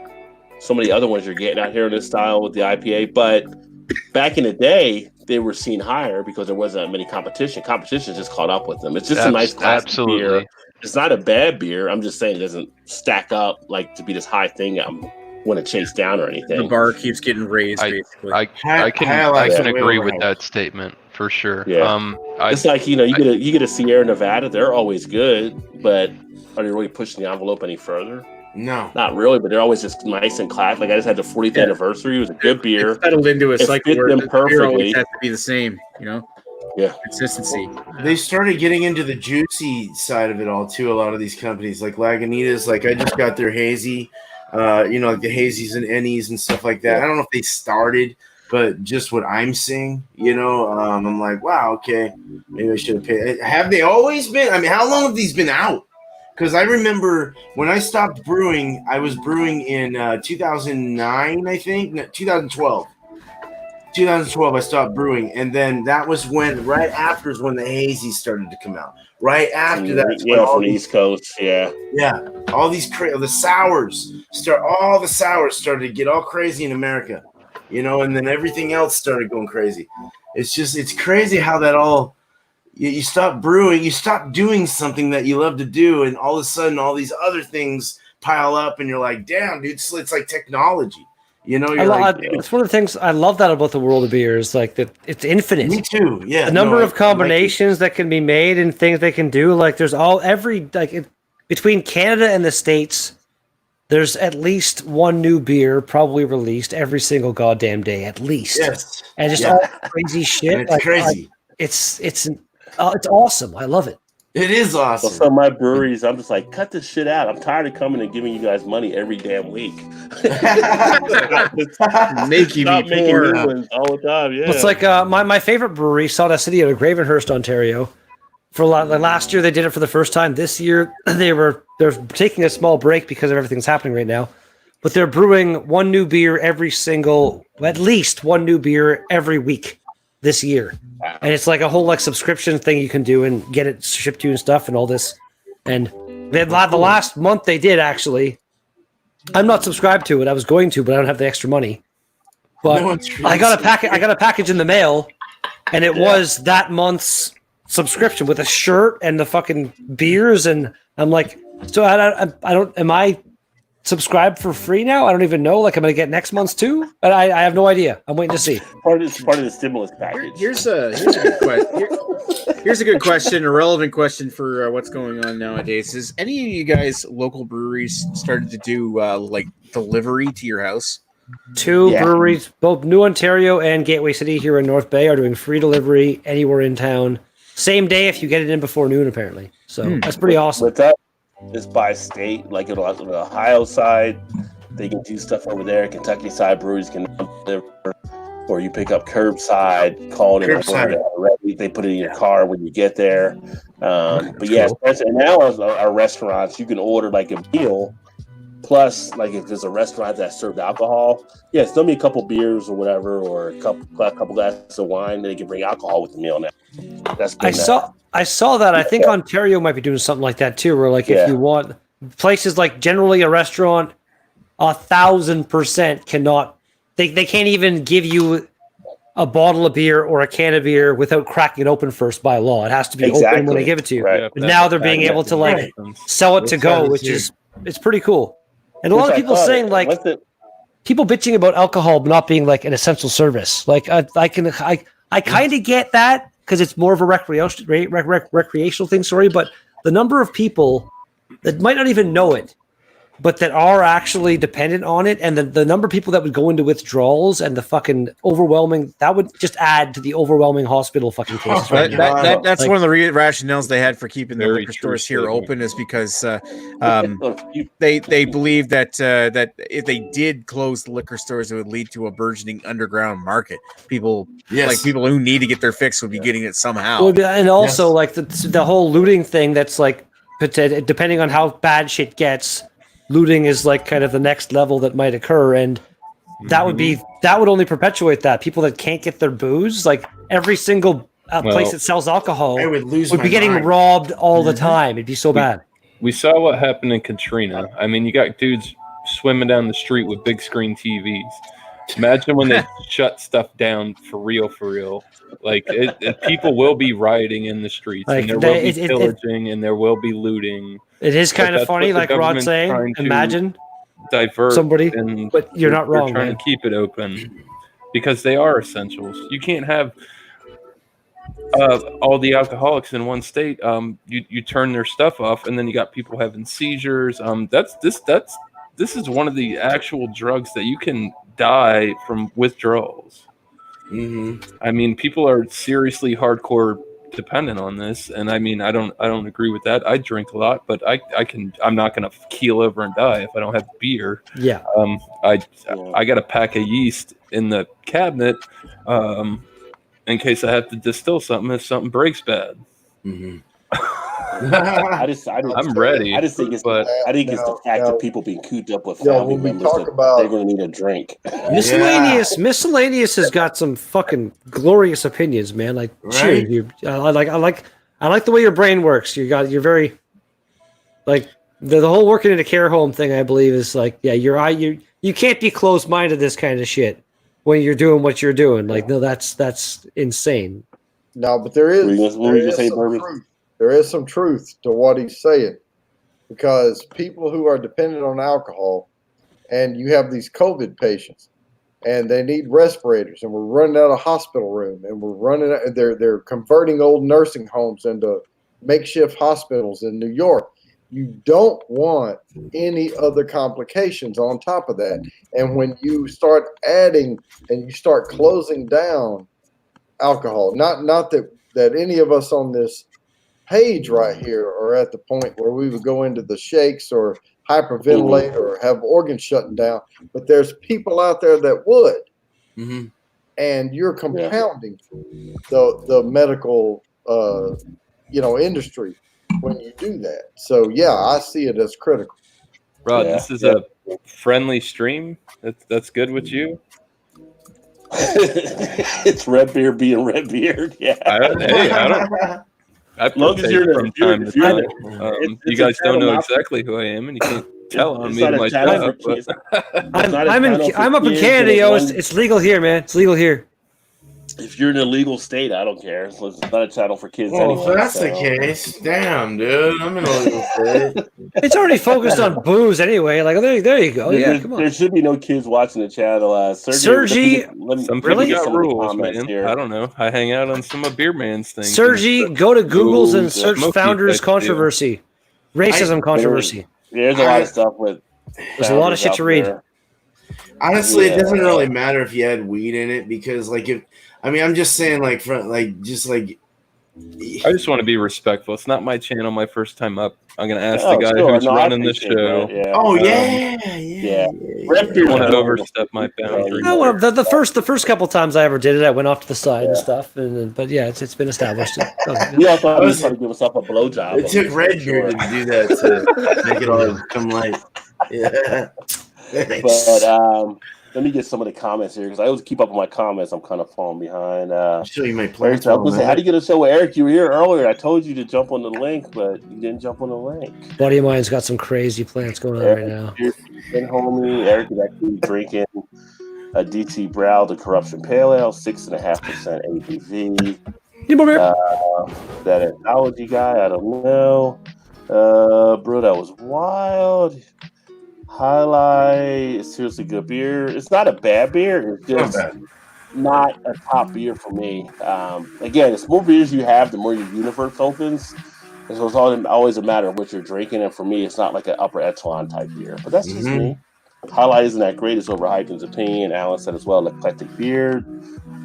some of the other ones you're getting out here in this style with the IPA. But back in the day, they were seen higher because there wasn't many competition. Competition just caught up with them. It's just a nice classic beer. It's not a bad beer. I'm just saying it doesn't stack up like to be this high thing I'm want to chase down or anything.
The bar keeps getting raised. Basically,
I can agree with that statement for sure.
Yeah. It's like you get a Sierra Nevada. They're always good, but are they really pushing the envelope any further?
No,
not really. But they're always just nice and classic. Like I just had the 40th anniversary. It was a good beer.
It settled into a cycle where the beer always has to be the same.
Yeah,
consistency.
They started getting into the juicy side of it all too. A lot of these companies, like Lagunitas, like I just got their hazy, like the hazies and ennies and stuff like that. I don't know if they started but just what I'm seeing, I'm like, wow, okay, maybe I should have paid. Have they always been? I mean, how long have these been out? Because I remember when I stopped brewing, I was brewing in 2009, I think, no, 2012. 2012, I stopped brewing, and then that was right after is when the hazies started to come out. Right after that,
from the East Coast,
all these the sours all the sours started to get all crazy in America, and then everything else started going crazy. It's crazy how that all. You stop brewing, you stop doing something that you love to do, and all of a sudden, all these other things pile up, and you're like, "Damn, dude!" It's like technology.
It's one of the things I love that about the world of beer is like that it's infinite.
Me too. Yeah.
The number of combinations that can be made and things they can do. Like there's between Canada and the States, there's at least one new beer probably released every single goddamn day, at least.
Yes.
And just all crazy shit.
And it's crazy.
It's awesome. I love it.
It is awesome.
So some of my breweries, I'm just like, cut this shit out. I'm tired of coming and giving you guys money every damn week.
Making me poor
new ones all the time. Yeah,
It's like my favorite brewery, Sawdust City out of Gravenhurst, Ontario. For last year, they did it for the first time. This year, they're taking a small break because of everything that's happening right now. But they're brewing at least one new beer every week this year. And it's like a whole subscription thing you can do and get it shipped to you and stuff and all this. And the last month they did actually. I'm not subscribed to it. I was going to, but I don't have the extra money. But I got a package in the mail, and it was that month's subscription with a shirt and the fucking beers. And I'm like, so am I subscribed for free now? I don't even know. Like, I'm going to get next month's too? But I have no idea. I'm waiting to see.
Part of the stimulus package.
Here's a good question. Here's a good question, a relevant question for what's going on nowadays. Is any of you guys local breweries started to do delivery to your house?
Two breweries, both New Ontario and Gateway City here in North Bay, are doing free delivery anywhere in town. Same day if you get it in before noon, apparently. So that's pretty awesome.
But that is by state. Like on the Ohio side, they can do stuff over there. Kentucky side breweries can deliver, or you pick up curbside, call it ready. They put it in your car when you get there. But yeah, and now our restaurants, you can order like a meal. Plus, like if there's a restaurant that serves alcohol, throw me a couple beers or whatever, or a couple glasses of wine, and they can bring alcohol with the meal now. I saw that. I think Ontario might be doing something like that too, where if you want places like generally a restaurant, 1,000% cannot. They can't even give you a bottle of beer or a can of beer without cracking it open first by law. It has to be open when they give it to you. Right.
But now they're being able to sell it to go, which is pretty cool. And a lot of people saying people bitching about alcohol not being like an essential service. Like I kind of get that because it's more of a recreational thing. Sorry, but the number of people that might not even know it, but that are actually dependent on it, and the number of people that would go into withdrawals and the fucking overwhelming, that would just add to the overwhelming hospital fucking cases.
That's one of the rationales they had for keeping the liquor stores here open is because they believe that if they did close the liquor stores, it would lead to a burgeoning underground market. People who need to get their fix would be getting it somehow.
Well, and also the whole looting thing. That's depending on how bad shit gets. Looting is kind of the next level that might occur, and that would only perpetuate that. People that can't get their booze, every single place that sells alcohol, would be getting robbed all the time. It'd be so bad.
We saw what happened in Katrina. I mean, you got dudes swimming down the street with big screen TVs. Imagine when they shut stuff down for real. People will be rioting in the streets, and there will be pillaging, and there will be looting.
It is kind of funny, like Rod's saying. Imagine
divert
somebody, but you're not wrong.
They're trying to keep it open because they are essentials. You can't have all the alcoholics in one state. You turn their stuff off, and then you got people having seizures. This is one of the actual drugs that you can die from withdrawals. I mean, people are seriously hardcore dependent on this, and I mean, I don't agree with that. I drink a lot, but I'm not gonna keel over and die if I don't have beer.
Yeah.
I got a pack of yeast in the cabinet, in case I have to distill something if something breaks bad.
Mm-hmm.
I'm ready.
I just think it's
but
it's the fact
now-
of people being cooped up with
Yeah,
family
when we
members
talk
that
about-
they're going to need a drink.
Miscellaneous has got some fucking glorious opinions, man. Like,
Right?
cheers, I like the way your brain works. You're very, like, the whole working in a care home thing. I believe is like, yeah, you can't be closed minded to this kind of shit when you're doing what you're doing. Like, no, that's insane.
No, but there is,
What were you gonna say,
some
Bourbon?
truth. There is some truth to what he's saying, because people who are dependent on alcohol, and you have these COVID patients, and they need respirators, and we're running out of hospital room, and we're running out, they're converting old nursing homes into makeshift hospitals in New York. You don't want any other complications on top of that. And when you start adding and you start closing down alcohol, not that any of us on this page right here are at the point where we would go into the shakes or hyperventilate or have organs shutting down, but there's people out there that would.
Mm-hmm.
And you're compounding the medical industry when you do that. So yeah, I see it as critical.
Rod, this is a friendly stream. That's good with you.
It's red beer being red beard. Yeah.
I don't. I
long as you're
from time to time. You
it's
guys
a
don't know
channel
exactly who I am, and you can't tell on
it's
me
not
to
a
my
channel
job.
for kids.
I'm up in Canada, yo. It's legal here, man. It's legal here.
If you're in a legal state, I don't care. It's not a channel for kids.
Well,
anyway,
if that's the case, damn, dude, I'm in a legal state.
It's already focused on booze anyway. Like, there you go. Yeah, come on.
There should be no kids watching the channel.
Sergi,
some
really?
people got rules, man.
Here.
I don't know. I hang out on some of Beer Man's things.
Sergi, go to Google's and search
Smoky
Founders
type
Controversy. Racism controversy.
There's a lot of stuff with.
There's a lot of shit to read.
There.
Honestly, it doesn't really matter if you had weed in it, because I'm just saying, like, I just
want to be respectful. It's not my channel, my first time up. I'm gonna ask the guy who's running the show.
Yeah.
Oh
yeah.
I want to overstep my boundary.
No, well, the first couple times I ever did it, I went off to the side and stuff. But yeah, it's been established.
We all thought he was trying to give us up a blowjob.
It took Redbeard to do that to make it all come light. Yeah.
But let me get some of the comments here, because I always keep up with my comments. I'm kind of falling behind.
I'll show you my
Eric,
plans.
I was gonna say, how do you get a show with Eric? You were here earlier. I told you to jump on the link, but you didn't jump on the link.
Buddy of mine's got some crazy plans going on right now.
And homie, Eric is actually drinking a DT Brow, the Corruption Pale Ale, 6.5% ABV. That analogy guy, I don't know. Bro, that was wild. Highlight, seriously good beer. It's not a bad beer. It's just not a top beer for me. Again, the more beers you have, the more your universe opens. And so it's always a matter of what you're drinking. And for me, it's not like an upper echelon type beer. But that's just me. Highlight isn't that great. It's overhyped in his opinion. Alan said as well, eclectic beer.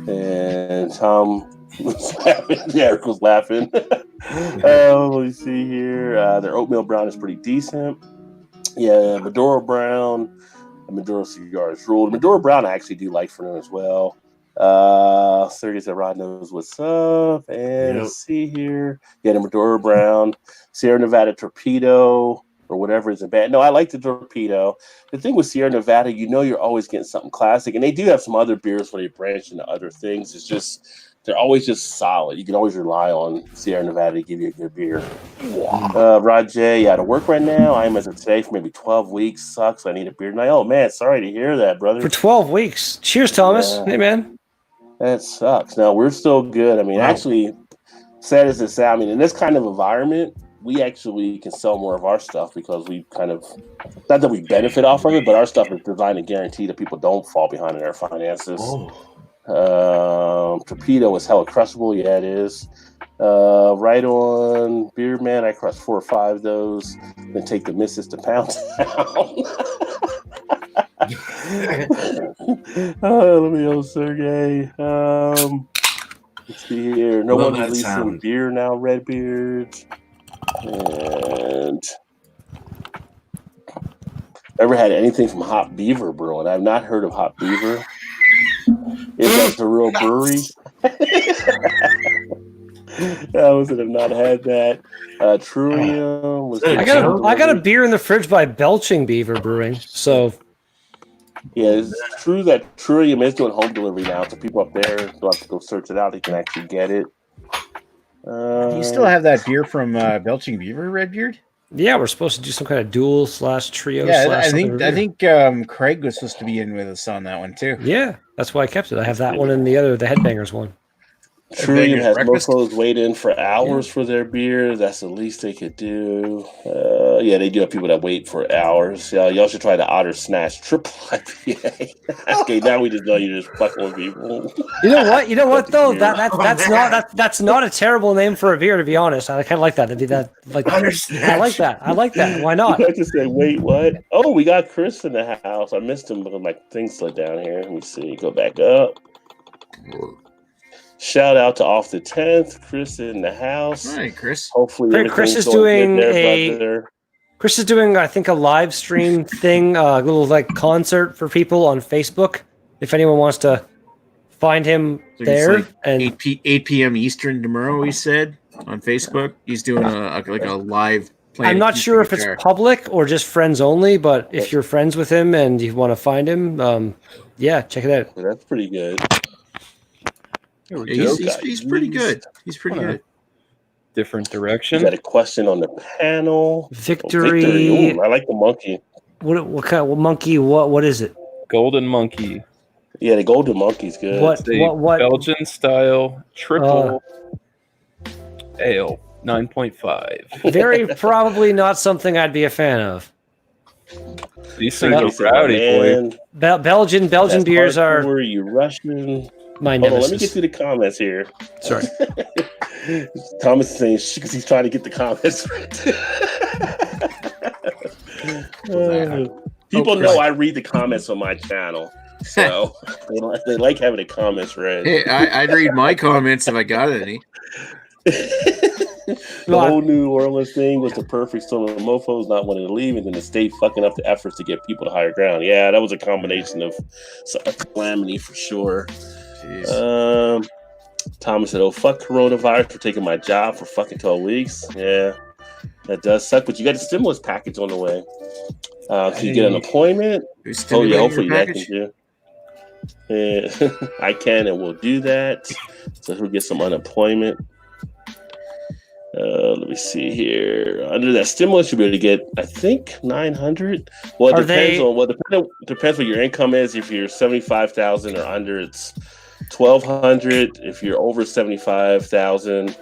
And Tom was laughing. Eric was laughing. Let me see here. Their oatmeal brown is pretty decent. Yeah, Maduro Brown and Maduro cigars ruled. Maduro Brown I actually do like for them as well. Sergey said Rod knows what's up. And let's see here. Yeah, the Maduro Brown, Sierra Nevada Torpedo, or whatever isn't bad. No, I like the Torpedo. The thing with Sierra Nevada, you're always getting something classic. And they do have some other beers where they branch into other things. It's just they're always just solid. You can always rely on Sierra Nevada to give you a good beer. Rod J, out of work right now. I am as of today for maybe 12 weeks. Sucks. I need a beer tonight. Oh, man. Sorry to hear that, brother.
For 12 weeks. Cheers, Thomas. Yeah. Hey, man.
That sucks. No, we're still good. I mean, actually, sad as it sounds, in this kind of environment, we actually can sell more of our stuff because we kind of, not that we benefit off of it, but our stuff is designed to guarantee that people don't fall behind in their finances. Torpedo is hella crushable. Yeah, it is. Right on Beer Man, I crushed 4 or 5 of those, then take the misses to Pound Town. Let me go, Sergey. Let's see here. No
Love
one
that
releasing
sound.
beer now, Redbeard. And ever had anything from Hop Beaver Brewing? I've not heard of Hop Beaver. If that's a real brewery. I was have not had that. Trurium was
I
I got a beer in the fridge by Belching Beaver Brewing. So
yeah, it's true that Trurium is doing home delivery now, so people up there don't have to go search it out. They can actually get it.
Do you still have that beer from Belching Beaver, Redbeard?
yeah, we're supposed to do some kind of duel / trio.
Yeah,
slash
I
something
think
review.
Craig was supposed to be in with us on that one too.
Yeah, that's why I kept it. I have that one and the Headbangers one.
Trurium
Bangers
has
breakfast?
mofos wait in for hours for their beer. That's the least they could do. Yeah, they do have people that wait for hours. Y'all should try the Otter Snatch Triple IPA. Okay, now we just know you're just fucking with people.
You know what? You know what though? That's not a terrible name for a beer, to be honest. I kind of like that. That'd be that like I like that. I like that. Why not?
I just say, wait, what? Oh, we got Chris in the house. I missed him, but like things slid down here. Let me see. Go back up. Shout out to Off the 10th, Chris in the house.
All right, Chris.
Hopefully,
Chris is
going good
doing
brother.
Chris is doing, I think, a live stream thing, a little like concert for people on Facebook. If anyone wants to find him
So it's
there,
like
and
8 p.m. Eastern tomorrow. He said on Facebook he's doing a live.
I'm not sure if it's public or just friends only. But if you're friends with him and you want to find him, yeah, check it out.
That's pretty good.
He's pretty good. He's pretty good.
Different
We
direction.
got a question on the panel.
Victory.
Ooh, I like the monkey.
What kind of monkey? What is it?
Golden Monkey.
Yeah, the golden monkey's good.
What?
It's a Belgian style triple ale, 9.5.
Very probably not something I'd be a fan of.
These things are rowdy, boy.
Belgian
That's
beers are
Were you Russian?
my
Hold on, let
nemesis.
me get through the comments here.
Sorry.
Thomas is saying because he's trying to get the comments right. People know I read the comments on my channel, so they like having the comments read.
Hey, I'd read my comments if I got any.
The whole New Orleans thing was the perfect storm of mofos not wanting to leave, and then the state fucking up the efforts to get people to higher ground. Yeah, that was a combination of calamity for sure. Thomas said, "Oh fuck coronavirus for taking my job for fucking 12 weeks." Yeah, that does suck, but you got a stimulus package on the way. Can you get unemployment? Oh yeah, hopefully that can do. Yeah, I can and will do that. So he'll get some unemployment. Let me see here. Under that stimulus, you'll be able to get, I think, 900. Well, it depends what your income is. If you're 75,000 or under, it's 1,200. If you're over 75,000,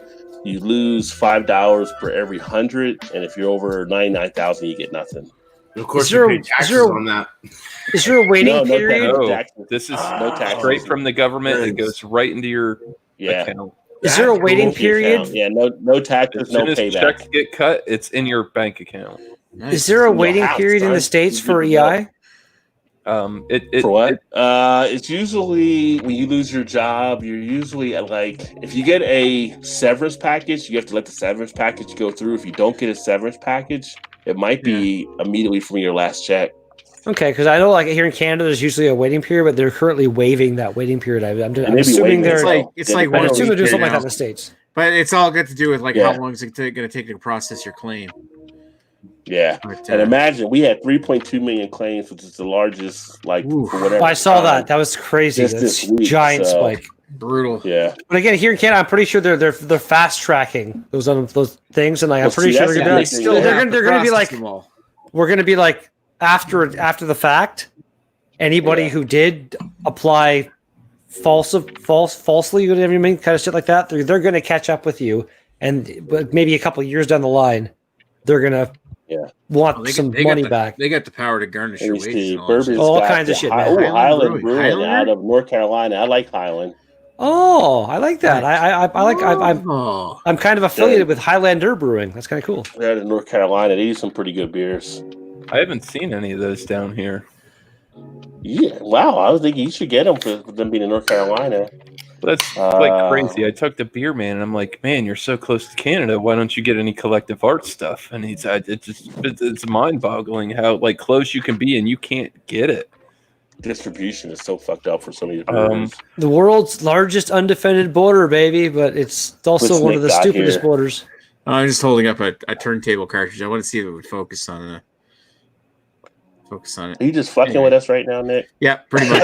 you lose $5 per every 100, and if you're over 99,000, you get nothing.
Of course, you pay taxes on that.
Is there a waiting period?
No, this is straight from the government. It goes right into your account.
Is there a waiting period?
Yeah, no taxes, no
As soon as
payback.
checks get cut, it's in your bank account.
Is there a waiting period in the States for EI?
For what? It's usually when you lose your job, you're usually at if you get a severance package, you have to let the severance package go through. If you don't get a severance package, it might be immediately from your last check.
Okay, because I know here in Canada, there's usually a waiting period, but they're currently waiving that waiting period. I'm assuming they're
I
assume they're doing something like that in the States.
But it's all got to do with how long is it going to take to process your claim.
Yeah, and imagine we had 3.2 million claims, which is the largest, for whatever.
I saw that. That was crazy.
Just
That's
this week,
giant spike.
Brutal.
Yeah.
But again, here in Canada, I'm pretty sure they're fast tracking those things, and I'm pretty sure they're going to be like, we're going to be like after the fact. Anybody who did apply falsely, whatever you mean, kind of shit like that, they're going to catch up with you, but maybe a couple of years down the line, they're going to want some money back.
They got the power to garnish your wages.
All kinds of shit.
Highland Brewing out of North Carolina. I like Highland.
Oh, I like that. I'm kind of affiliated with Highlander Brewing. That's kind of cool.
They're out of North Carolina. They use some pretty good beers.
I haven't seen any of those down here.
Yeah, wow. I was thinking you should get them for them being in North Carolina.
That's like crazy. I talked to Beer Man, and I'm like, man, you're so close to Canada. Why don't you get any collective art stuff? And it's mind-boggling how like close you can be, and you can't get it.
Distribution is so fucked up for some of these brewers.
The world's largest undefended border, baby, but it's also one of the stupidest borders.
I'm just holding up a turntable cartridge. I want to see if it would focus on it.
Are you just fucking with us right now, Nick?
Yeah, pretty much.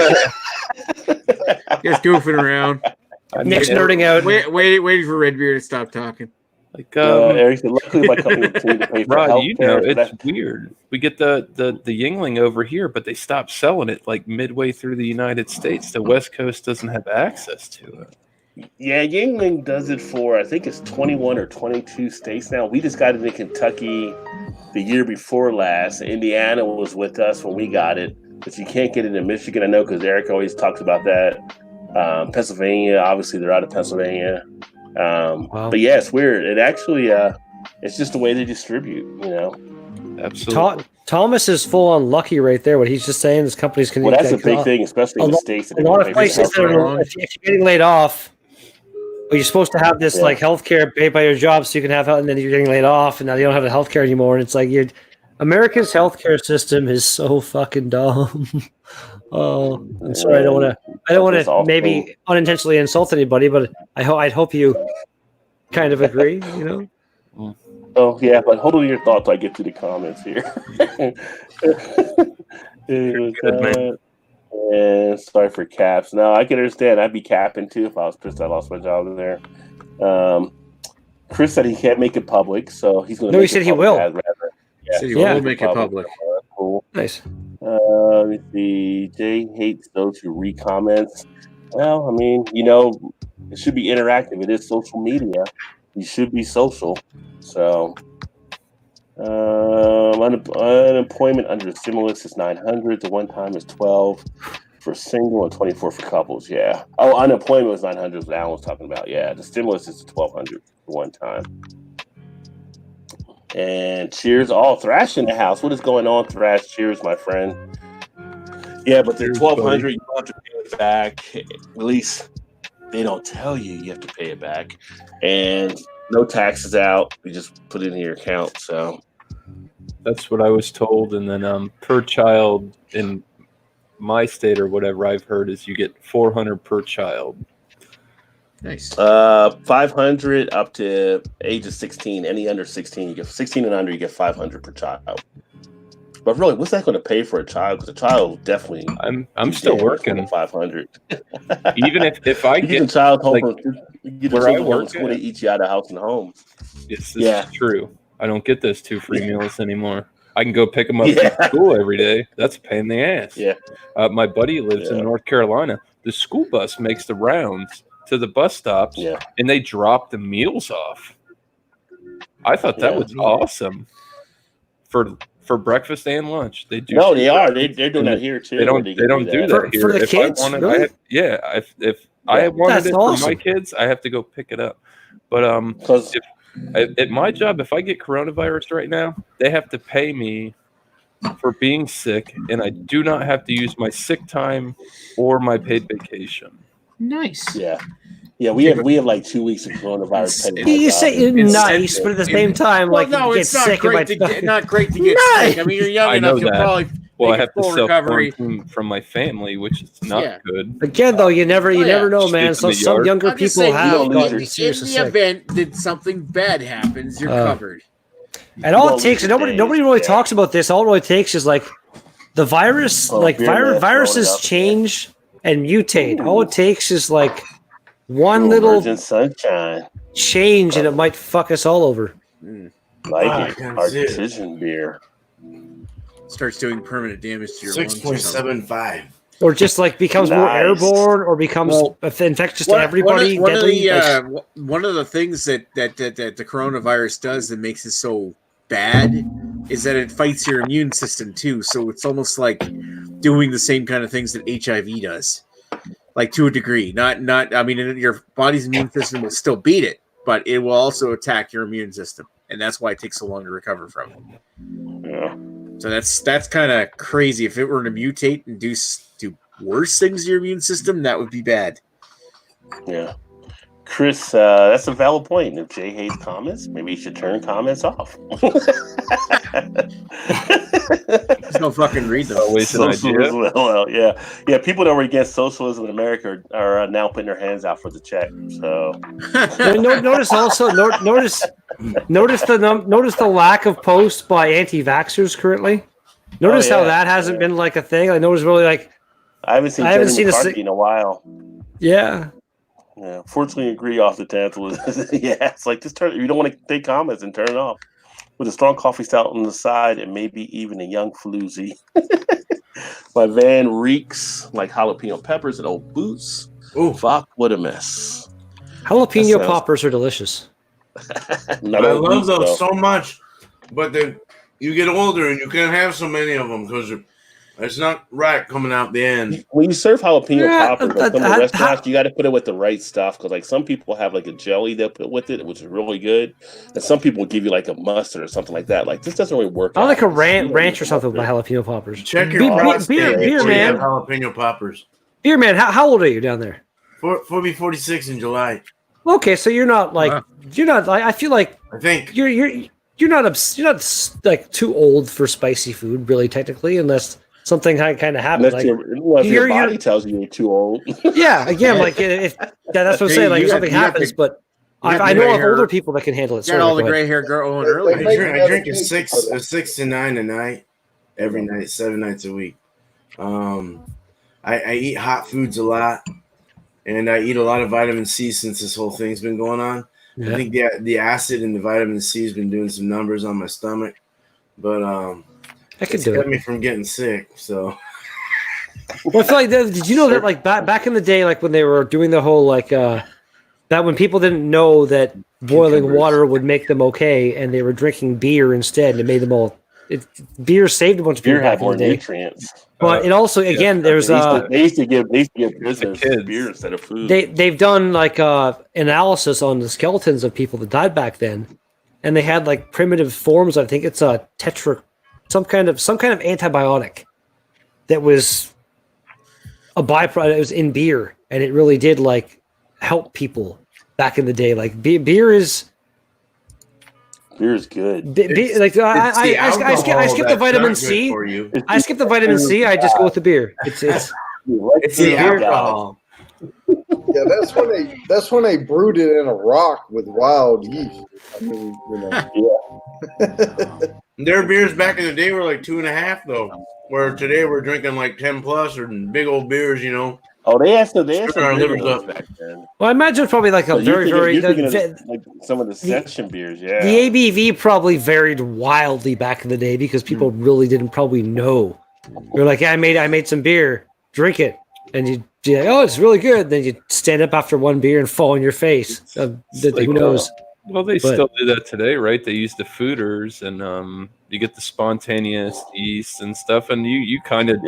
Just goofing around.
Nick's nerding out.
Waiting for Redbeard to stop talking.
Like,
Eric, luckily my company continued to pay for
Rod, you know,
healthcare.
it's weird. We get the Yingling over here, but they stopped selling it like midway through the United States. The West Coast doesn't have access to it.
Yeah, Yingling does it for, I think it's 21 or 22 states now. We just got it in Kentucky the year before last. Indiana was with us when we got it, but you can't get it in Michigan. I know because Eric always talks about that. Pennsylvania, obviously they're out of Pennsylvania.
Wow.
But yeah, it's weird. It actually, it's just the way they distribute, you know.
Absolutely.
Thomas is full on lucky right there. What he's just saying, this company's can.
Well, that's a big thing, especially in the states.
A lot of places that are, if you're getting laid off, well, you're supposed to have this like healthcare paid by your job, so you can have health, and then you're getting laid off, and now you don't have the healthcare anymore. And it's like America's healthcare system is so fucking dumb. Oh, I'm sorry. I don't want to maybe unintentionally insult anybody, but I'd hope you kind of agree. You know.
Oh yeah, but hold on to your thoughts. I get to the comments here. And sorry for caps. No, I can understand. I'd be capping too if I was pissed I lost my job in there. Chris said he can't make it public, so he's going to.
No, he said he will.
Yeah, he will make it public.
Cool.
Nice.
Let me see. Jay hates those who read comments. Well, I mean, you know, it should be interactive. It is social media. You should be social. So, unemployment under the stimulus is 900. The one time is 12 for single and 24 for couples. Yeah. Oh, unemployment was 900. What Alan was talking about. Yeah. The stimulus is 1,200 for one time. And cheers. Oh, Thrash in the house. What is going on, Thrash? Cheers, my friend. Yeah, but they're 1,200. You don't have to pay it back. At least they don't tell you you have to pay it back. And no taxes out. You just put it in your account. So
that's what I was told. And then per child in my state or whatever I've heard is you get 400 per child.
Nice.
500 up to age of 16. Any under 16, you get 16 and under, you get 500 per child. But really, what's that going to pay for a child? Because a child definitely.
I'm still working.
500.
Even if I get
a child home,
like,
where I work, when they eat you out of house and home.
This is true. I don't get those 2 free meals anymore. I can go pick them up from school every day. That's a pain in the ass.
Yeah.
My buddy lives in North Carolina. The school bus makes the rounds to the bus stops, and they drop the meals off. I thought that was awesome for breakfast and lunch. They do.
No, they are. They're doing that here too.
They don't do that here.
For the kids.
If I wanted it for my kids, I have to go pick it up. But at my job, if I get coronavirus right now, they have to pay me for being sick, and I do not have to use my sick time or my paid vacation.
Nice.
Yeah. Yeah, we have like 2 weeks of coronavirus.
You say nice, but at the same time,
well,
like
no,
you
it's
get
not
sick.
great to get, not great to get sick. I mean, you're young enough. You'll probably
I have to
full recovery
self-quarantine from my family, which is not good.
Again, though, you never know, man. So some younger people have gotten seriously sick.
In the event that something bad happens, you're covered.
And all it takes, and nobody really talks about this. All it really takes is like the virus, viruses change and mutate. All it takes is like one little
sunshine
change, and it might fuck us all over.
Our decision beer
starts doing permanent damage to your
6.75,
or just like becomes more airborne, or becomes infectious to everybody.
One of the things that the coronavirus does that makes it so bad is that it fights your immune system too. So it's almost like doing the same kind of things that HIV does. Like to a degree, not. I mean, your body's immune system will still beat it, but it will also attack your immune system, and that's why it takes so long to recover from it.
Yeah.
So that's kind of crazy. If it were to mutate and do worse things to your immune system, that would be bad.
Yeah. Chris, that's a valid point. If Jay hates comments, maybe he should turn comments off.
Just don't fucking read them.
Always an idea.
Socialism, well, yeah. People that were against socialism in America are now putting their hands out for the check. So
Notice also notice the lack of posts by anti-vaxxers currently. Notice how that hasn't been like a thing. I noticed really like
I haven't seen McCarthy in a while.
Yeah.
Yeah, fortunately, agree off the tantal. Yeah, it's like just turn. You don't want to take comments and turn it off. With a strong coffee stout on the side and maybe even a young floozy. My van reeks like jalapeno peppers and old boots.
Oh,
fuck! What a mess.
Jalapeno poppers are delicious.
I love those so much, but then you get older and you can't have so many of them because it's not right coming out the end.
When you serve jalapeno poppers at some restaurants, you got to put it with the right stuff because, like, some people have like a jelly they'll put with it, which is really good, and some people will give you like a mustard or something like that. Like, this doesn't really work.
I like a ranch or something with my jalapeno poppers.
Check your
beer, man.
Jalapeno poppers.
Beer, man. How old are you down there?
46 in July.
Okay, so you're not like you're not. I feel like
I think
you're not like too old for spicy food, really, technically, unless something kind of happens.
Unless your body tells you you're too old.
Yeah, again, like if that's what I'm saying. Like if something happens, but I know of older people that can handle it.
Got all the gray hair growing early.
I drink a 6 to 9 a night, every night, 7 nights a week. I eat hot foods a lot, and I eat a lot of vitamin C since this whole thing's been going on. Yeah. I think the acid and the vitamin C has been doing some numbers on my stomach, but it's kept me from getting sick. So,
well, I feel like did you know that like back in the day, like when they were doing the whole like that when people didn't know that boiling water would make them okay, and they were drinking beer instead, and it made them all. Beer saved a bunch of people
back in the day. Nutrients.
But it also, again, there's
they used to give business beer instead of food.
They've done like analysis on the skeletons of people that died back then, and they had like primitive forms. I think it's a some kind of antibiotic that was a byproduct. It was in beer, and it really did like help people back in the day. Like beer is
good.
I skip the vitamin C. I skip the vitamin C. I just go with the beer. It's
the alcohol.
Yeah, that's when they brewed it in a rock with wild yeast. I mean,
yeah. Their beers back in the day were like 2.5 though, where today we're drinking like 10 plus or big old beers,
Oh, they had some livers up back then.
Well, I imagine probably like a very
like some of the section beers. Yeah,
the ABV probably varied wildly back in the day because people really didn't probably know. You're like, yeah, I made some beer, drink it, and you're like, oh, it's really good. Then you stand up after one beer and fall on your face. Who knows?
Well, they still do that today, right? They use the fooders, and you get the spontaneous yeast and stuff, and you kind of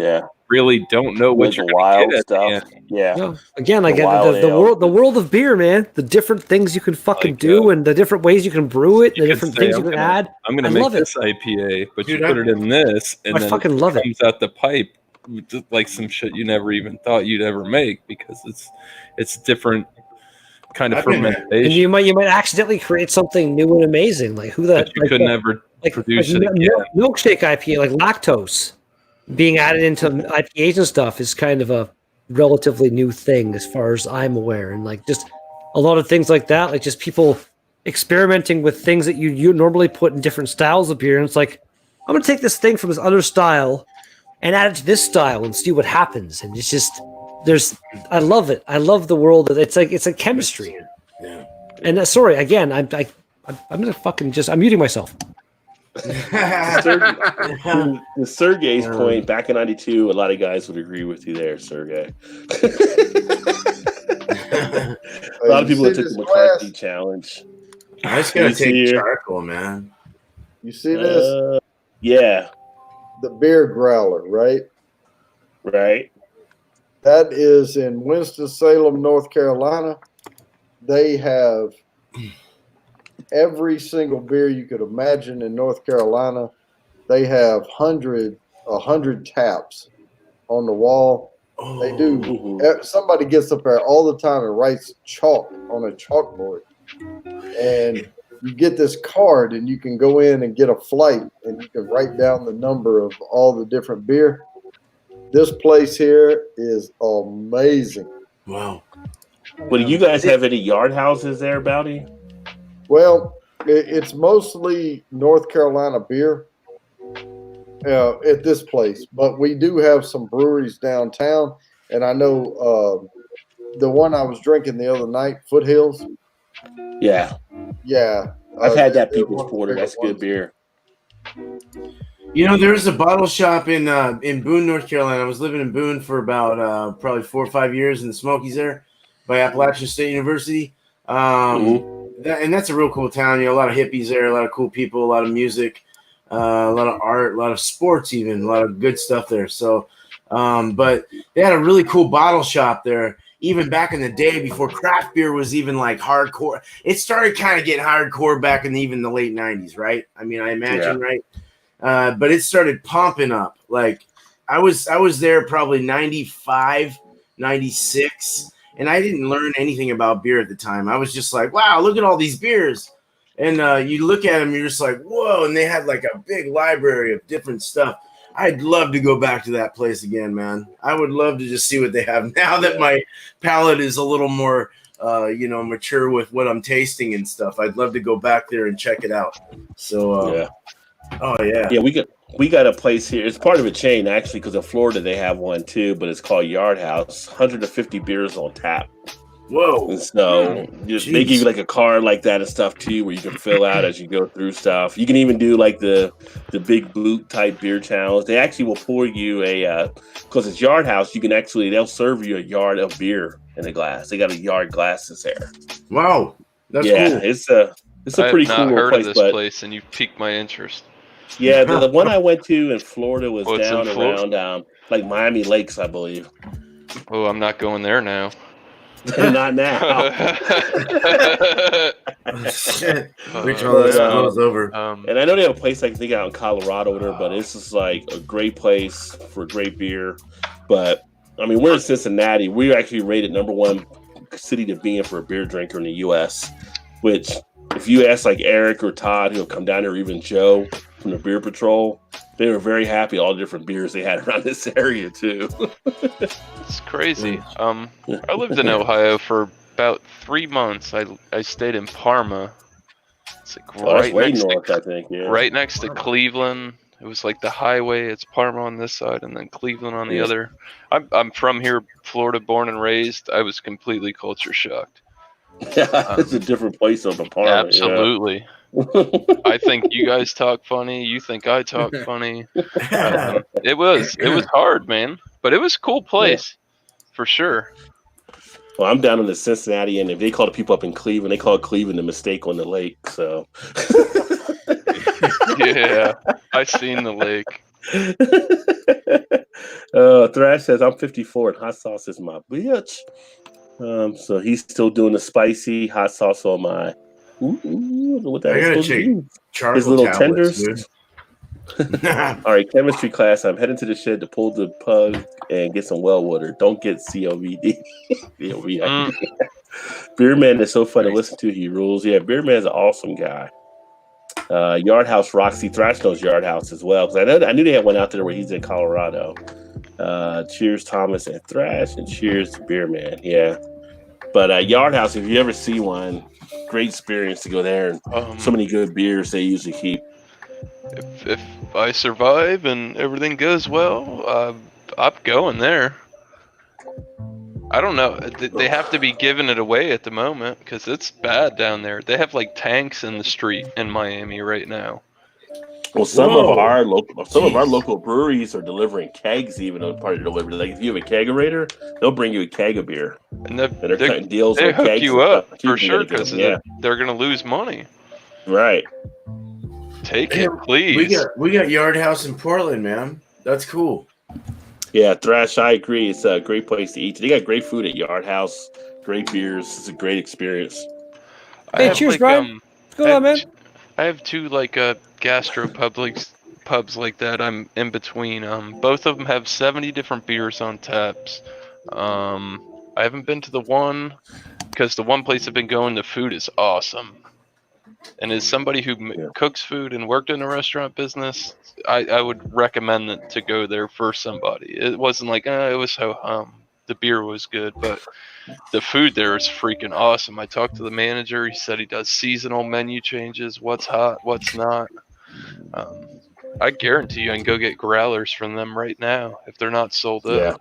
really don't know what you're
wild
get
stuff. Yeah.
No, again, like the world of beer, man. The different things you can fucking do, and the different ways you can brew it, the different things you can add.
I'm going to make this IPA, but you put it in this, and then
fucking love it.
Comes out the pipe like some shit you never even thought you'd ever make because it's different kind of fermentation.
And you might accidentally create something new and amazing. Like who that
you could never produce it again.
Milkshake IPA, like lactose being added into IPAs and stuff is kind of a relatively new thing as far as I'm aware. And like just a lot of things like that, like just people experimenting with things that you normally put in different styles of beer. And it's like, I'm going to take this thing from this other style and add it to this style and see what happens. And it's just, I love it. I love the world. It's a chemistry.
Yeah.
And sorry, again, I'm going to fucking I'm muting myself.
To Sergey's point, back in '92, a lot of guys would agree with you there, Sergey. A lot of people that took the McCarthy challenge.
I just gotta take charcoal, man.
You see this?
Yeah.
The beer growler, right?
Right.
That is in Winston-Salem, North Carolina. They have every single beer you could imagine in North Carolina. They have 100 taps on the wall. They do.
Mhm.
Somebody gets up there all the time and writes chalk on a chalkboard, and you get this card, and you can go in and get a flight, and you can write down the number of all the different beer. This place here is amazing.
Wow.
Well, do you guys have any yard houses there, Bowdy?
Well, it's mostly North Carolina beer at this place, but we do have some breweries downtown. And I know the one I was drinking the other night, Foothills.
Yeah,
Yeah,
I've had that
they're
People's
one of the
Porter.
bigger
That's good
ones.
beer.
You know, there's a bottle shop in Boone, North Carolina. I was living in Boone for about probably 4 or 5 years in the Smokies there by Appalachian State University. And that's a real cool town. You know, a lot of hippies there, a lot of cool people, a lot of music, a lot of art, a lot of sports, even a lot of good stuff there. So, but they had a really cool bottle shop there. Even back in the day, before craft beer was even like hardcore, it started kind of getting hardcore back in even the late '90s, right? I mean, I imagine, right? But it started pumping up. Like I was there probably 95, 96, and I didn't learn anything about beer at the time. I was just like, wow, look at all these beers. And you look at them, you're just like, whoa. And they had like a big library of different stuff. I'd love to go back to that place again, man. I would love to just see what they have now that my palate is a little more, mature with what I'm tasting and stuff. I'd love to go back there and check it out. So,
Yeah.
Oh yeah.
Yeah, we got a place here. It's part of a chain actually, because in Florida they have one too, but it's called Yard House. 150 beers on tap.
Whoa.
And so they give you like a card like that and stuff too, where you can fill out as you go through stuff. You can even do like the big boot type beer challenge. They actually will pour you because it's Yard House. They'll serve you a yard of beer in a glass. They got a yard glasses there.
Wow, that's cool.
It's a pretty cool
heard
place.
Of this place, and you've piqued my interest.
Yeah, the one I went to in Florida was down
Florida?
around like Miami Lakes, I believe.
Oh, I'm not going there now.
Not now.
Shit. Wait till this blows over.
And I know they have a place I think out in Colorado there, but it's just like a great place for great beer. But I mean, we're in Cincinnati. We're actually rated #1 city to be in for a beer drinker in the U.S. Which, if you ask like Eric or Todd, who'll come down there, or even Joe from the Beer Patrol, they were very happy all the different beers they had around this area too.
It's crazy. I lived in Ohio for about 3 months. I stayed in Parma. It's like right next to Cleveland. It was like the highway. It's Parma on this side, and then Cleveland on the other. I'm from here, Florida, born and raised. I was completely culture shocked.
It's a different place over Parma.
Absolutely. Yeah. I think you guys talk funny. You think I talk funny. It was hard, man, but it was a cool place for sure.
Well, I'm down in the Cincinnati end. If they call the people up in Cleveland, they call Cleveland the mistake on the lake. So,
yeah, I seen the lake.
Thrash says I'm 54 and hot sauce is my bitch. So he's still doing the spicy hot sauce on my. What that
I gotta
is
check
his little
tablets,
tenders. All right, chemistry class. I'm heading to the shed to pull the plug and get some well water. Don't get COVID. Beerman is so fun to listen to. He rules. Yeah, Beerman's an awesome guy. Yard House Roxy Thrash knows Yard House as well, because I knew they had one out there where he's in Colorado. Cheers, Thomas and Thrash, and cheers to Beerman. Yeah, but Yard House, if you ever see one, great experience to go there, and so many good beers they usually keep.
If I survive and everything goes well, I'm going there. I don't know. They have to be giving it away at the moment because it's bad down there. They have like tanks in the street in Miami right now.
Well, some of our local breweries are delivering kegs even on part of the delivery. Like if you have a kegerator, they'll bring you a keg of beer.
And they're
cutting deals.
They
with
hook
kegs
you up
stuff.
for sure because they're going to lose money.
Right.
Take it, please.
We got Yard House in Portland, man. That's cool.
Yeah, Thrash, I agree. It's a great place to eat. They got great food at Yard House, great beers. It's a great experience.
Hey, cheers, Brian. What's going on, man?
I have two gastro pubs like that. I'm in between. Both of them have 70 different beers on taps. I haven't been to the one because the one place I've been going, the food is awesome. And as somebody who cooks food and worked in a restaurant business, I would recommend it to go there for somebody. It wasn't like, it was so the beer was good, but the food there is freaking awesome. I talked to the manager. He said he does seasonal menu changes, what's hot, what's not. I guarantee you I can go get growlers from them right now if they're not sold out.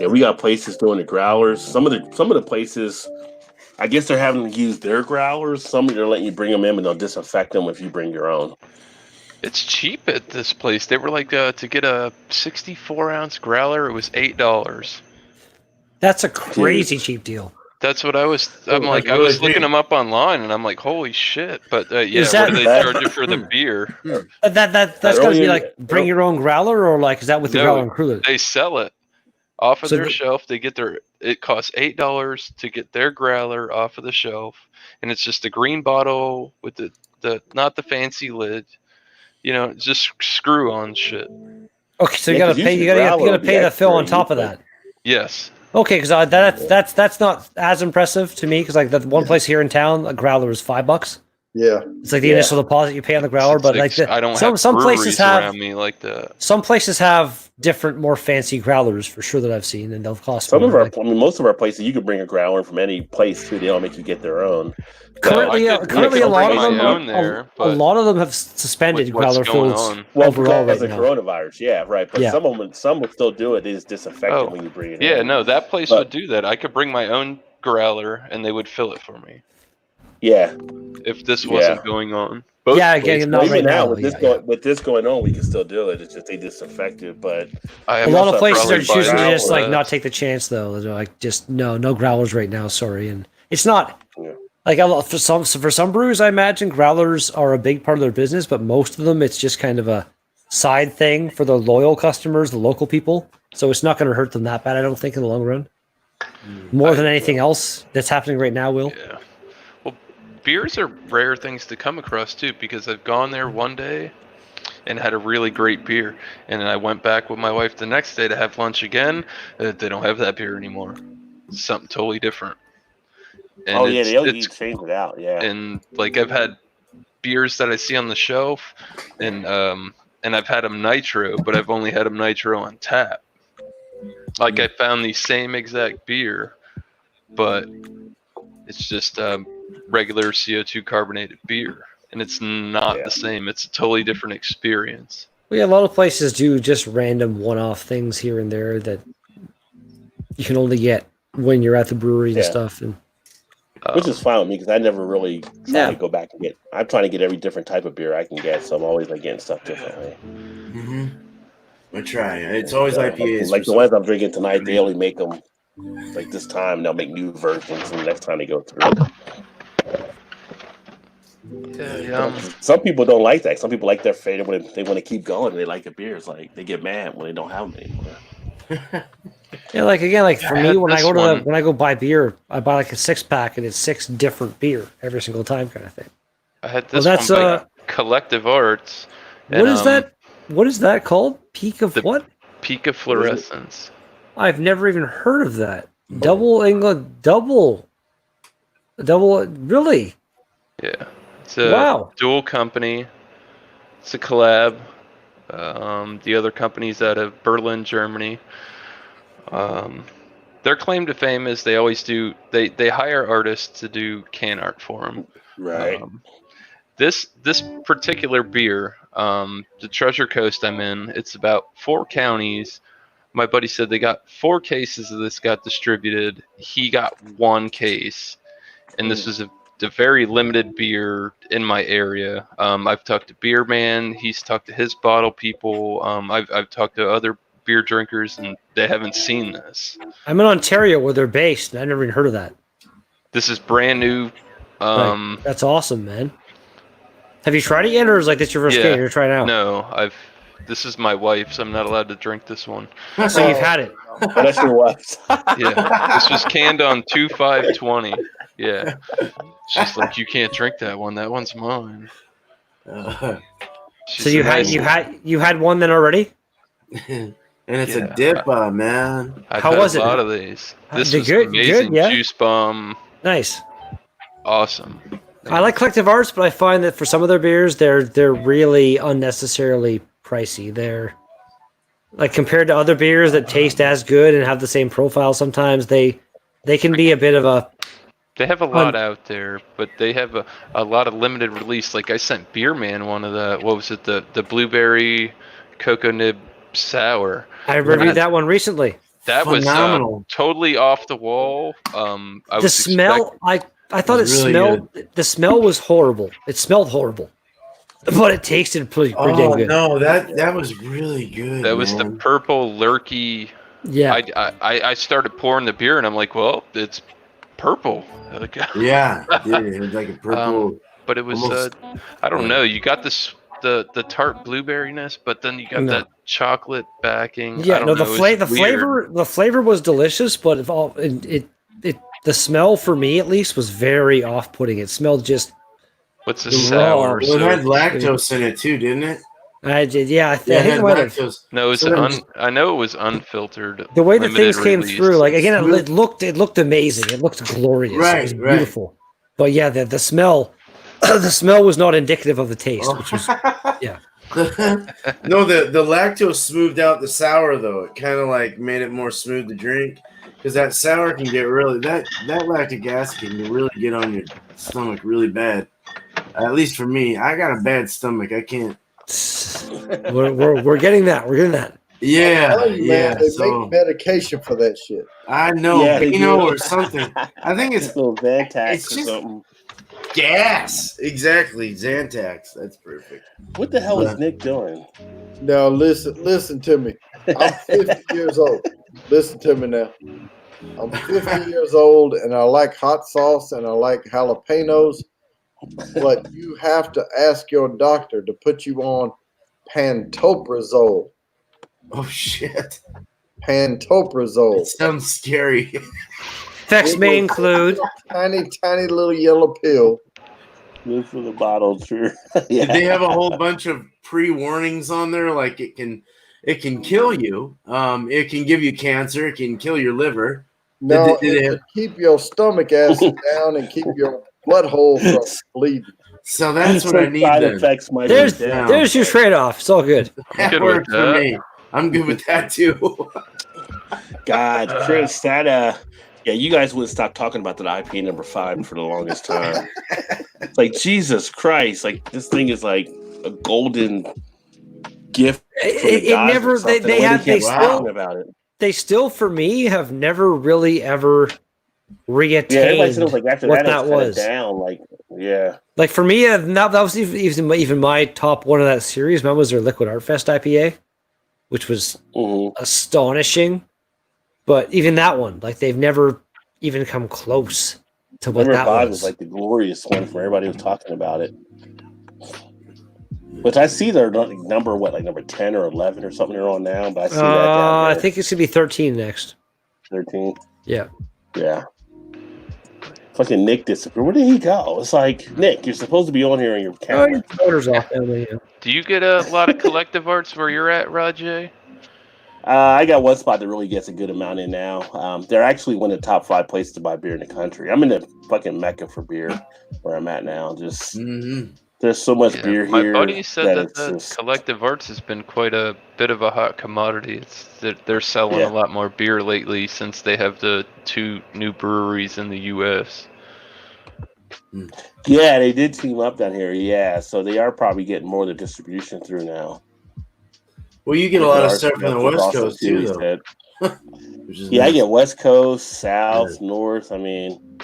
Yeah, we got places doing the growlers. Some of the places, I guess they're having to use their growlers. Some they're letting you bring them in, but they'll disinfect them if you bring your own.
It's cheap at this place. They were like, to get a 64-ounce growler, it was $8.
That's a crazy cheap deal.
That's what I was. I'm like, I was looking them up online, and I'm like, holy shit! But what do they charge you for the beer?
That's got to be like bring your own growler, or like is that with the growler included?
They sell it off of their shelf. They get it costs $8 to get their growler off of the shelf, and it's just a green bottle with the not the fancy lid. You know, just screw on shit.
Okay, so you gotta pay. You gotta pay the fill on top of that.
Yes.
Okay, because that's not as impressive to me because like the one place here in town, a growler is $5.
Yeah,
it's like the initial deposit you pay on the growler, but like
I don't have some places have around me like that.
Some places have different, more fancy growlers for sure that I've seen, and they'll cost.
Some of our, most of our places, you can bring a growler from any place too. They don't make you get their own.
Currently, a lot of them, a lot of them have suspended growler fills overall
because of coronavirus. Yeah, right. But some will still do it. They just disinfect it when you bring it in.
Yeah, no, that place would do that. I could bring my own growler, and they would fill it for me.
Yeah.
If this wasn't going on.
Again, not right now.
With this going on, we can still do it. It's just they disinfect it, but
a lot of places are choosing to just like not take the chance though. They're like, just no growlers right now. Sorry, and it's not like for some brews. I imagine growlers are a big part of their business, but most of them it's just kind of a side thing for the loyal customers, the local people. So it's not going to hurt them that bad. I don't think in the long run. More than anything else that's happening right now, Will.
Yeah. Beers are rare things to come across too, because I've gone there one day and had a really great beer, and then I went back with my wife the next day to have lunch again. They don't have that beer anymore. It's something totally different. And
they'll change it out. Yeah,
and like I've had beers that I see on the shelf, and I've had them nitro, but I've only had them nitro on tap. Like I found the same exact beer, but it's just regular CO2 carbonated beer, and it's not the same. It's a totally different experience.
Well, yeah, a lot of places do just random one-off things here and there that you can only get when you're at the brewery and stuff. And
which is fine with me because I never really try to go back and get. I'm trying to get every different type of beer I can get, so I'm always like getting stuff differently.
I try. It's always IPAs.
Like the ones I'm drinking tonight, they only make them like this time. They'll make new versions, and the next time they go through. Some people don't like that. Some people like their favorite. They want to keep going. They like the beers. Like they get mad when they don't have them anymore.
Yeah, like again, like for me, when I go buy beer, I buy like a 6-pack, and it's 6 different beer every single time, kind of thing.
I had this one by Collective Arts.
What is that? What is that called? Peak of what?
Peak of Fluorescence.
I've never even heard of that. Double. Really?
Yeah. It's a dual company. It's a collab. The other company's out of Berlin, Germany. Their claim to fame is they always do. They hire artists to do can art for them.
Right.
This particular beer, the Treasure Coast I'm in, it's about 4 counties. My buddy said they got 4 cases of this got distributed. He got 1 case, and this was a very limited beer in my area. I've talked to Beer Man. He's talked to his bottle people. I've talked to other beer drinkers, and they haven't seen this.
I'm in Ontario where they're based, and I never even heard of that.
This is brand new.
Right. That's awesome, man. Have you tried it yet, or is like this your first game you're trying out?
No, this is my wife's. I'm not allowed to drink this one.
So you've had it.
That's your wife's.
Yeah, this was canned on 2/5/20. Yeah, she's like, you can't drink that one. That one's mine.
So you had one then already?
And it's a dipper, man.
How was it? A lot of these. This was amazing.
Yeah?
Juice bomb.
Nice.
Awesome.
I like Collective Arts, but I find that for some of their beers, they're really unnecessarily pricey. They're like compared to other beers that taste as good and have the same profile. Sometimes they can be a bit of a.
They have a lot out there, but they have a lot of limited release. Like I sent Beerman one of the blueberry cocoa nib sour.
I reviewed that one recently.
That
phenomenal.
Was totally off the wall.
I thought it
really
smelled. Good. The smell was horrible. It smelled horrible, but it tasted pretty dang good.
No, that was really good.
That was the purple lurky.
Yeah.
I started pouring the beer and I'm like, well, it's purple.
Yeah, dude, it was like a purple.
But it was I don't know. You got this the tart blueberryness, but then you got that chocolate backing.
Yeah, the flavor was delicious, but the smell for me at least was very off-putting. It smelled just.
What's the sour?
Well, it had lactose in it too, didn't it?
I did. Yeah, I think it might have.
No, it's I know it was unfiltered.
The way the things came through, like again, it looked amazing. It looked glorious.
Right,
it was beautiful. But yeah, the smell, the smell was not indicative of the taste, which was yeah.
No, the lactose smoothed out the sour though. It kind of like made it more smooth to drink because that sour can get really that lactic acid can really get on your stomach really bad. At least for me, I got a bad stomach. I can't.
We're getting that. We're getting that.
Yeah,
they make medication for that shit.
I know, or something. I think it's
little Zantac
it's
or
just
something.
Gas. Exactly, Zantac. That's perfect.
What the hell is Nick doing?
Now listen to me. I'm 50 years old. Listen to me now. I'm 50 years old, and I like hot sauce, and I like jalapenos. But you have to ask your doctor to put you on pantoprazole.
Oh shit!
Pantoprazole.
It sounds scary.
Effects may include
tiny little yellow pill.
Move for the bottle, true.
Yeah. Did they have a whole bunch of pre-warnings on there? Like it can kill you. It can give you cancer. It can kill your liver.
No, keep your stomach acid down and keep your blood hole from bleeding.
So that's what I need.
Side effects might
there's your trade-off. It's all good.
That works for me. I'm good with that too.
God, Chris, yeah, you guys would stop talking about that IPA number 5 for the longest time. Like Jesus Christ, like this thing is like a golden gift.
It never. They still for me have never really ever reattained what that was.
Down,
like for me, that was even my top one of that series. Mine was their Liquid Art Fest IPA, which was astonishing. But even that one, like they've never even come close to what that was.
Like the glorious one for everybody who was talking about it. Which I see they're number number 10 or 11 or something they're on now, but I see that down there.
I think it's gonna be 13 next.
13.
Yeah.
Yeah. Fucking Nick disappeared. Where did he go? It's like, Nick, you're supposed to be on here on your camera.
Your motor's off down there.
Do you get a lot of collective arts where you're at, Rajay?
I got one spot that really gets a good amount in now. They're actually one of the top 5 places to buy beer in the country. I'm in the fucking mecca for beer where I'm at now. Just there's so much beer here.
My buddy said that collective arts has been quite a bit of a hot commodity. They're selling a lot more beer lately since they have the 2 new breweries in the U.S.
Yeah, they did team up down here. Yeah, so they are probably getting more of the distribution through now.
Well, you get a lot of stuff from the West Coast too, though.
Yeah, I get West Coast, South, North. I mean,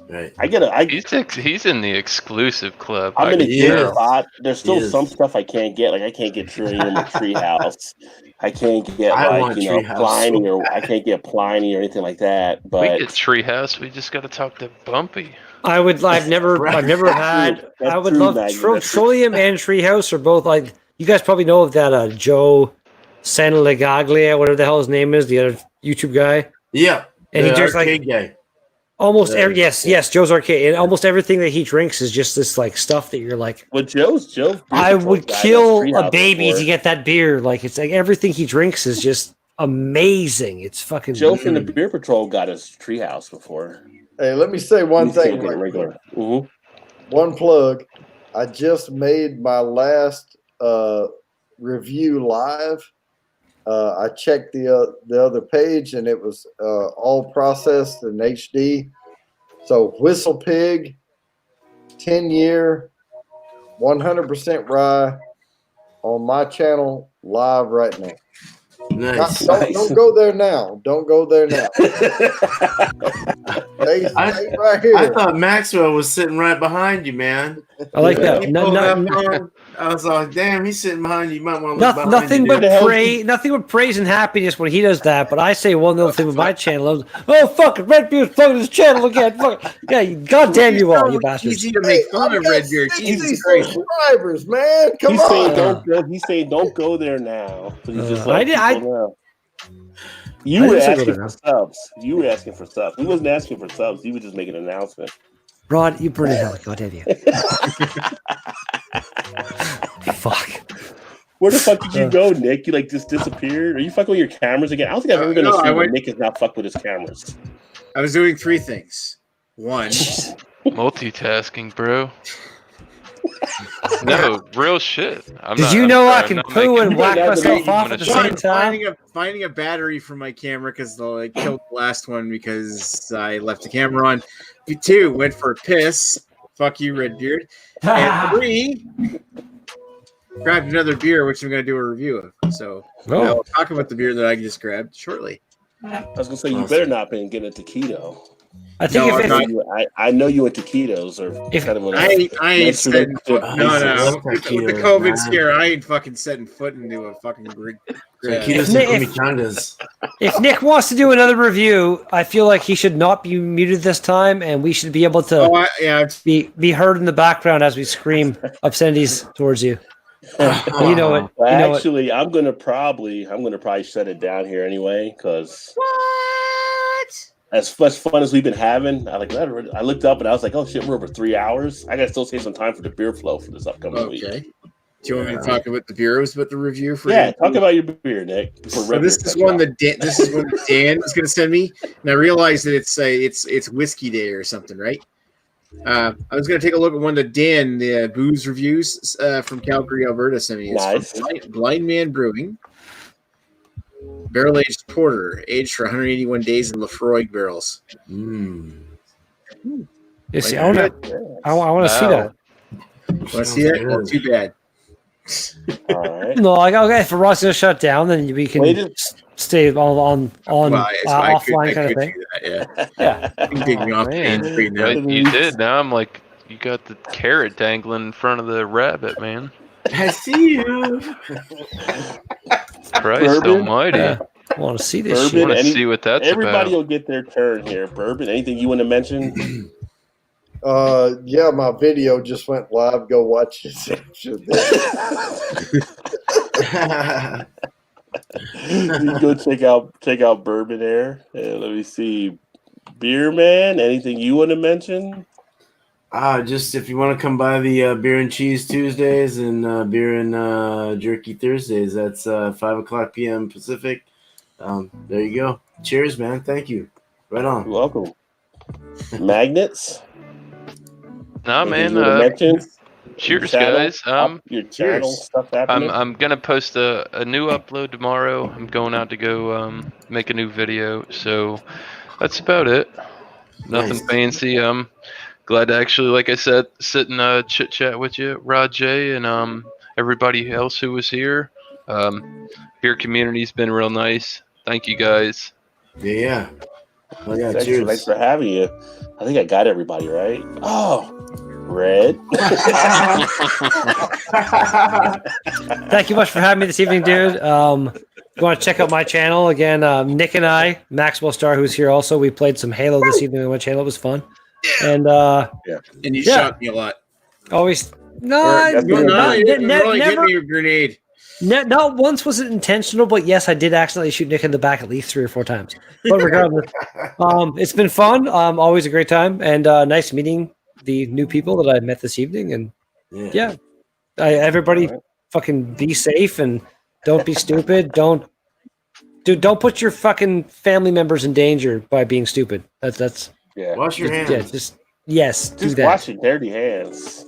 right.
He's in the exclusive club.
I'm in a good spot. There's still some stuff I can't get. Like I can't get Trillium or Treehouse. I can't get Pliny or I can't get Pliny or anything like that. But
we get Treehouse. We just got to talk to Bumpy.
I've never had. I would love Trillium and Treehouse are both like. You guys probably know of that Joe Sanlegaglia, whatever the hell his name is, the other YouTube guy.
Yeah,
and he drinks like
guy.
Almost every yes, Joe's Arcade, and almost everything that he drinks is just this like stuff that you're like.
Well, Joe's.
I would kill a baby to get that beer. Like it's like everything he drinks is just amazing. It's fucking.
Joe from the Beer Patrol got his treehouse before.
Hey, let me say one thing.
One
plug. I just made my last review live. I checked the other page, and it was all processed in HD. So Whistle Pig, 10-year, 100% rye on my channel live right now.
Nice.
Don't go there now. Don't go there now. Stay right here.
I thought Maxwell was sitting right behind you, man.
I like that.
I was like, damn, he's sitting behind you. You might want to look behind
nothing
you,
but nothing but praise and happiness when he does that. But I say one little thing with my channel. Oh, fuck it. Redbeard's plugging his channel again. Fuck it. Yeah, goddamn you all, you bastards.
Easy to make fun of Redbeard. Jesus Christ.
Subscribers, man. Come on.
He's saying don't go there now. So he's just You were asking for subs. You were asking for subs. He wasn't asking for subs. He was just making an announcement.
Rod, you burn in hell. God damn you. Fuck.
Where the fuck did you go, Nick? You like just disappeared? Are you fucking with your cameras again? I don't think I've ever been to see where Nick is not fucked with his cameras.
I was doing 3 things. 1,
multitasking, bro. No, real shit.
Did you know I can poo and whack myself off at the same time?
Finding a battery for my camera because I killed the last one because I left the camera on. 2, went for a piss. Fuck you, Redbeard. And 3, grabbed another beer, which I'm going to do a review of. So I'll talk about the beer that I just grabbed shortly.
I was going to say, you better not be getting a taquito.
I think
I know you went to ketos or kind of
I ain't setting foot. No. With the COVID scare, I ain't fucking setting foot into a fucking grid.
If Nick wants to do another review, I feel like he should not be muted this time, and we should be able to be heard in the background as we scream obscenities towards you. You know it.
Actually, I'm gonna probably shut it down here anyway because as much fun as we've been having, I looked up and I was like, oh shit, we're over 3 hours. I gotta still save some time for the beer flow for this upcoming week.
Do you want me to talk about the beers with the review for
talk about your beer, Nick.
So this is one that Dan is gonna send me, and I realized that it's whiskey day or something, right? I was gonna take a look at one that Dan, the booze reviews from Calgary, Alberta, sent me. It's from Blind Man Brewing. Barrel-aged porter, aged for 181 days in Lafroig barrels.
You see, I want to see that.
Want to see that? Not too bad.
All right.
No, okay. If Ross gonna shut down, then we can stay on offline kind of thing.
Yeah. You can take me off the screen now.
You did. Now I'm like, you got the carrot dangling in front of the rabbit, man.
I see you.
Christ almighty.
I want to see this
Bourbon,
shit.
I want to see what that's
everybody
about.
will get their turn here. Bourbon, anything you want to mention?
Yeah, my video just went live. Go watch it.
You go check out Bourbon Air. Let me see. Beer Man, anything you want to mention?
Just if you want to come by the Beer and Cheese Tuesdays and Beer and Jerky Thursdays, that's 5:00 p.m. Pacific. There you go. Cheers, man. Thank you. Right on.
You're welcome. Magnets?
Nah, man. Cheers, guys.
Your channel stuff happening.
I'm gonna post a new upload tomorrow. I'm going out to go make a new video. So that's about it. Nothing fancy. Glad to actually, like I said, sit and chit chat with you, Rod J, and everybody else who was here. Beer community's been real nice. Thank you guys.
Yeah. Well, yeah.
Cheers. Thanks for having you. I think I got everybody right. Oh, Red.
Thank you much for having me this evening, dude. If you want to check out my channel again, Nick and I, Maxwell Star, who's here also, we played some Halo this evening on my channel. It was fun. And
and you shot me a lot.
Always
you really hit me a grenade.
Not once was it intentional, but yes, I did accidentally shoot Nick in the back at least 3 or 4 times. But regardless, it's been fun. Always a great time, and nice meeting the new people that I met this evening. And yeah, everybody fucking be safe and don't be stupid. Don't put your fucking family members in danger by being stupid. That's
Wash your hands.
Yeah,
Just
do that.
wash your dirty hands.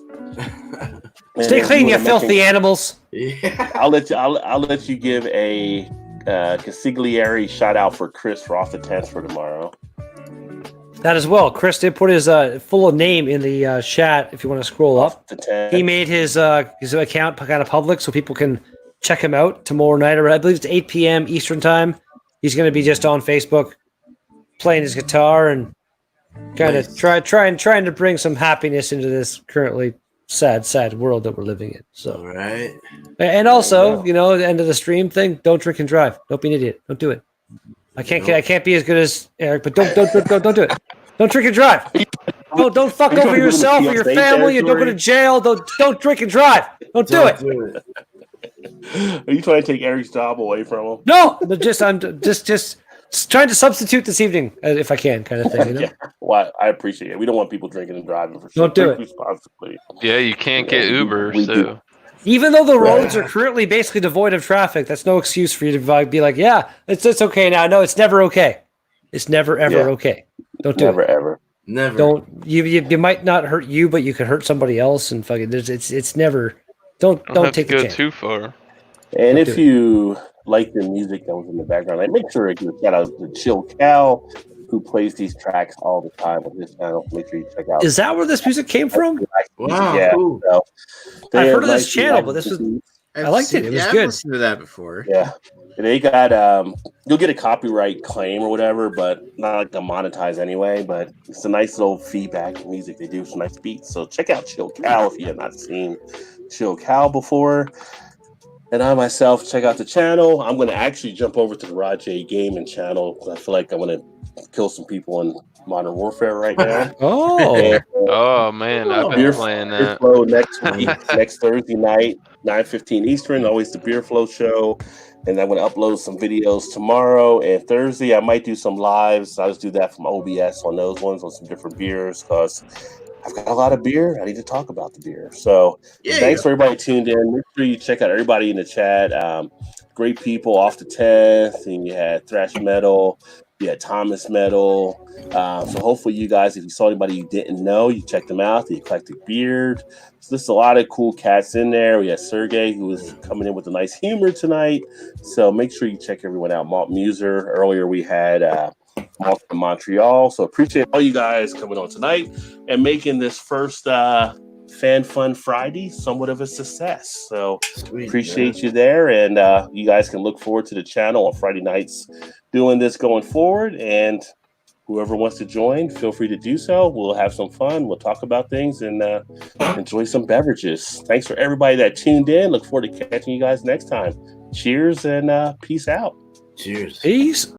Stay clean, you filthy animals.
Yeah.
I'll let you give a consigliere shout out for Chris for off the tents for tomorrow.
That as well. Chris did put his full name in the chat. If you want to scroll up, he made his account kind of public so people can check him out tomorrow night. Or I believe it's 8 p.m. Eastern time. He's going to be just on Facebook playing his guitar and kind of trying to bring some happiness into this currently sad world that we're living in. So,
All right.
And also, the end of the stream thing. Don't drink and drive. Don't be an idiot. Don't do it. I can't be as good as Eric, but don't do it. Don't drink and drive. Don't fuck over yourself or your family. And don't go to jail. Don't drink and drive. Don't do it.
Are you trying to take Eric's job away from him?
No, I'm just trying to substitute this evening if I can, kind of thing.
Yeah. Well, I appreciate it. We don't want people drinking and driving for sure.
Don't do it
responsibly.
Yeah, you can't get Uber, so.
Even though the roads are currently basically devoid of traffic, that's no excuse for you to be like, yeah, it's okay now. No, it's never okay. It's never ever okay. Don't do
never,
it.
Never.
Don't you might not hurt you, but you could hurt somebody else and fucking it's never don't take the
go
chance.
too far.
And if you like the music that was in the background, make sure you shout out to Chill Cal, who plays these tracks all the time on his channel. Make sure you check out.
Is that where this music came from?
Wow,
yeah.
cool.
So,
I've heard of this channel, but this was I liked it. It was good.
I've listened to that before.
Yeah. They got you'll get a copyright claim or whatever, but not like to monetize anyway. But it's a nice little feedback music. They do some nice beats. So check out Chill Cal if you have not seen Chill Cal before. And I myself check out the channel. I'm gonna actually jump over to the Rajay Gaming channel because I feel like I'm gonna kill some people in Modern Warfare right now.
Oh man, I've been playing that.
Flow next week, next Thursday night, 9:15 Eastern. Always the Beer Flow show. And I'm going to upload some videos tomorrow and Thursday. I might do some lives. I'll just do that from OBS on those ones on some different beers because I've got a lot of beer. I need to talk about the beer. So thanks for everybody tuned in. Make sure you check out everybody in the chat. Great people off the 10th. And you had Thrash Metal. You had Thomas Metal. So hopefully you guys, if you saw anybody you didn't know, you checked them out. The Eclectic Beard. So there's a lot of cool cats in there. We had Sergey, who was coming in with a nice humor tonight. So make sure you check everyone out. Malt Muser. Earlier we had Malt from Montreal. So appreciate all you guys coming on tonight and making this first Fan Fun Friday somewhat of a success. So appreciate you there. And you guys can look forward to the channel on Friday nights doing this going forward. And whoever wants to join, feel free to do so. We'll have some fun. We'll talk about things and enjoy some beverages. Thanks for everybody that tuned in. Look forward to catching you guys next time. Cheers and peace out.
Cheers.
Peace.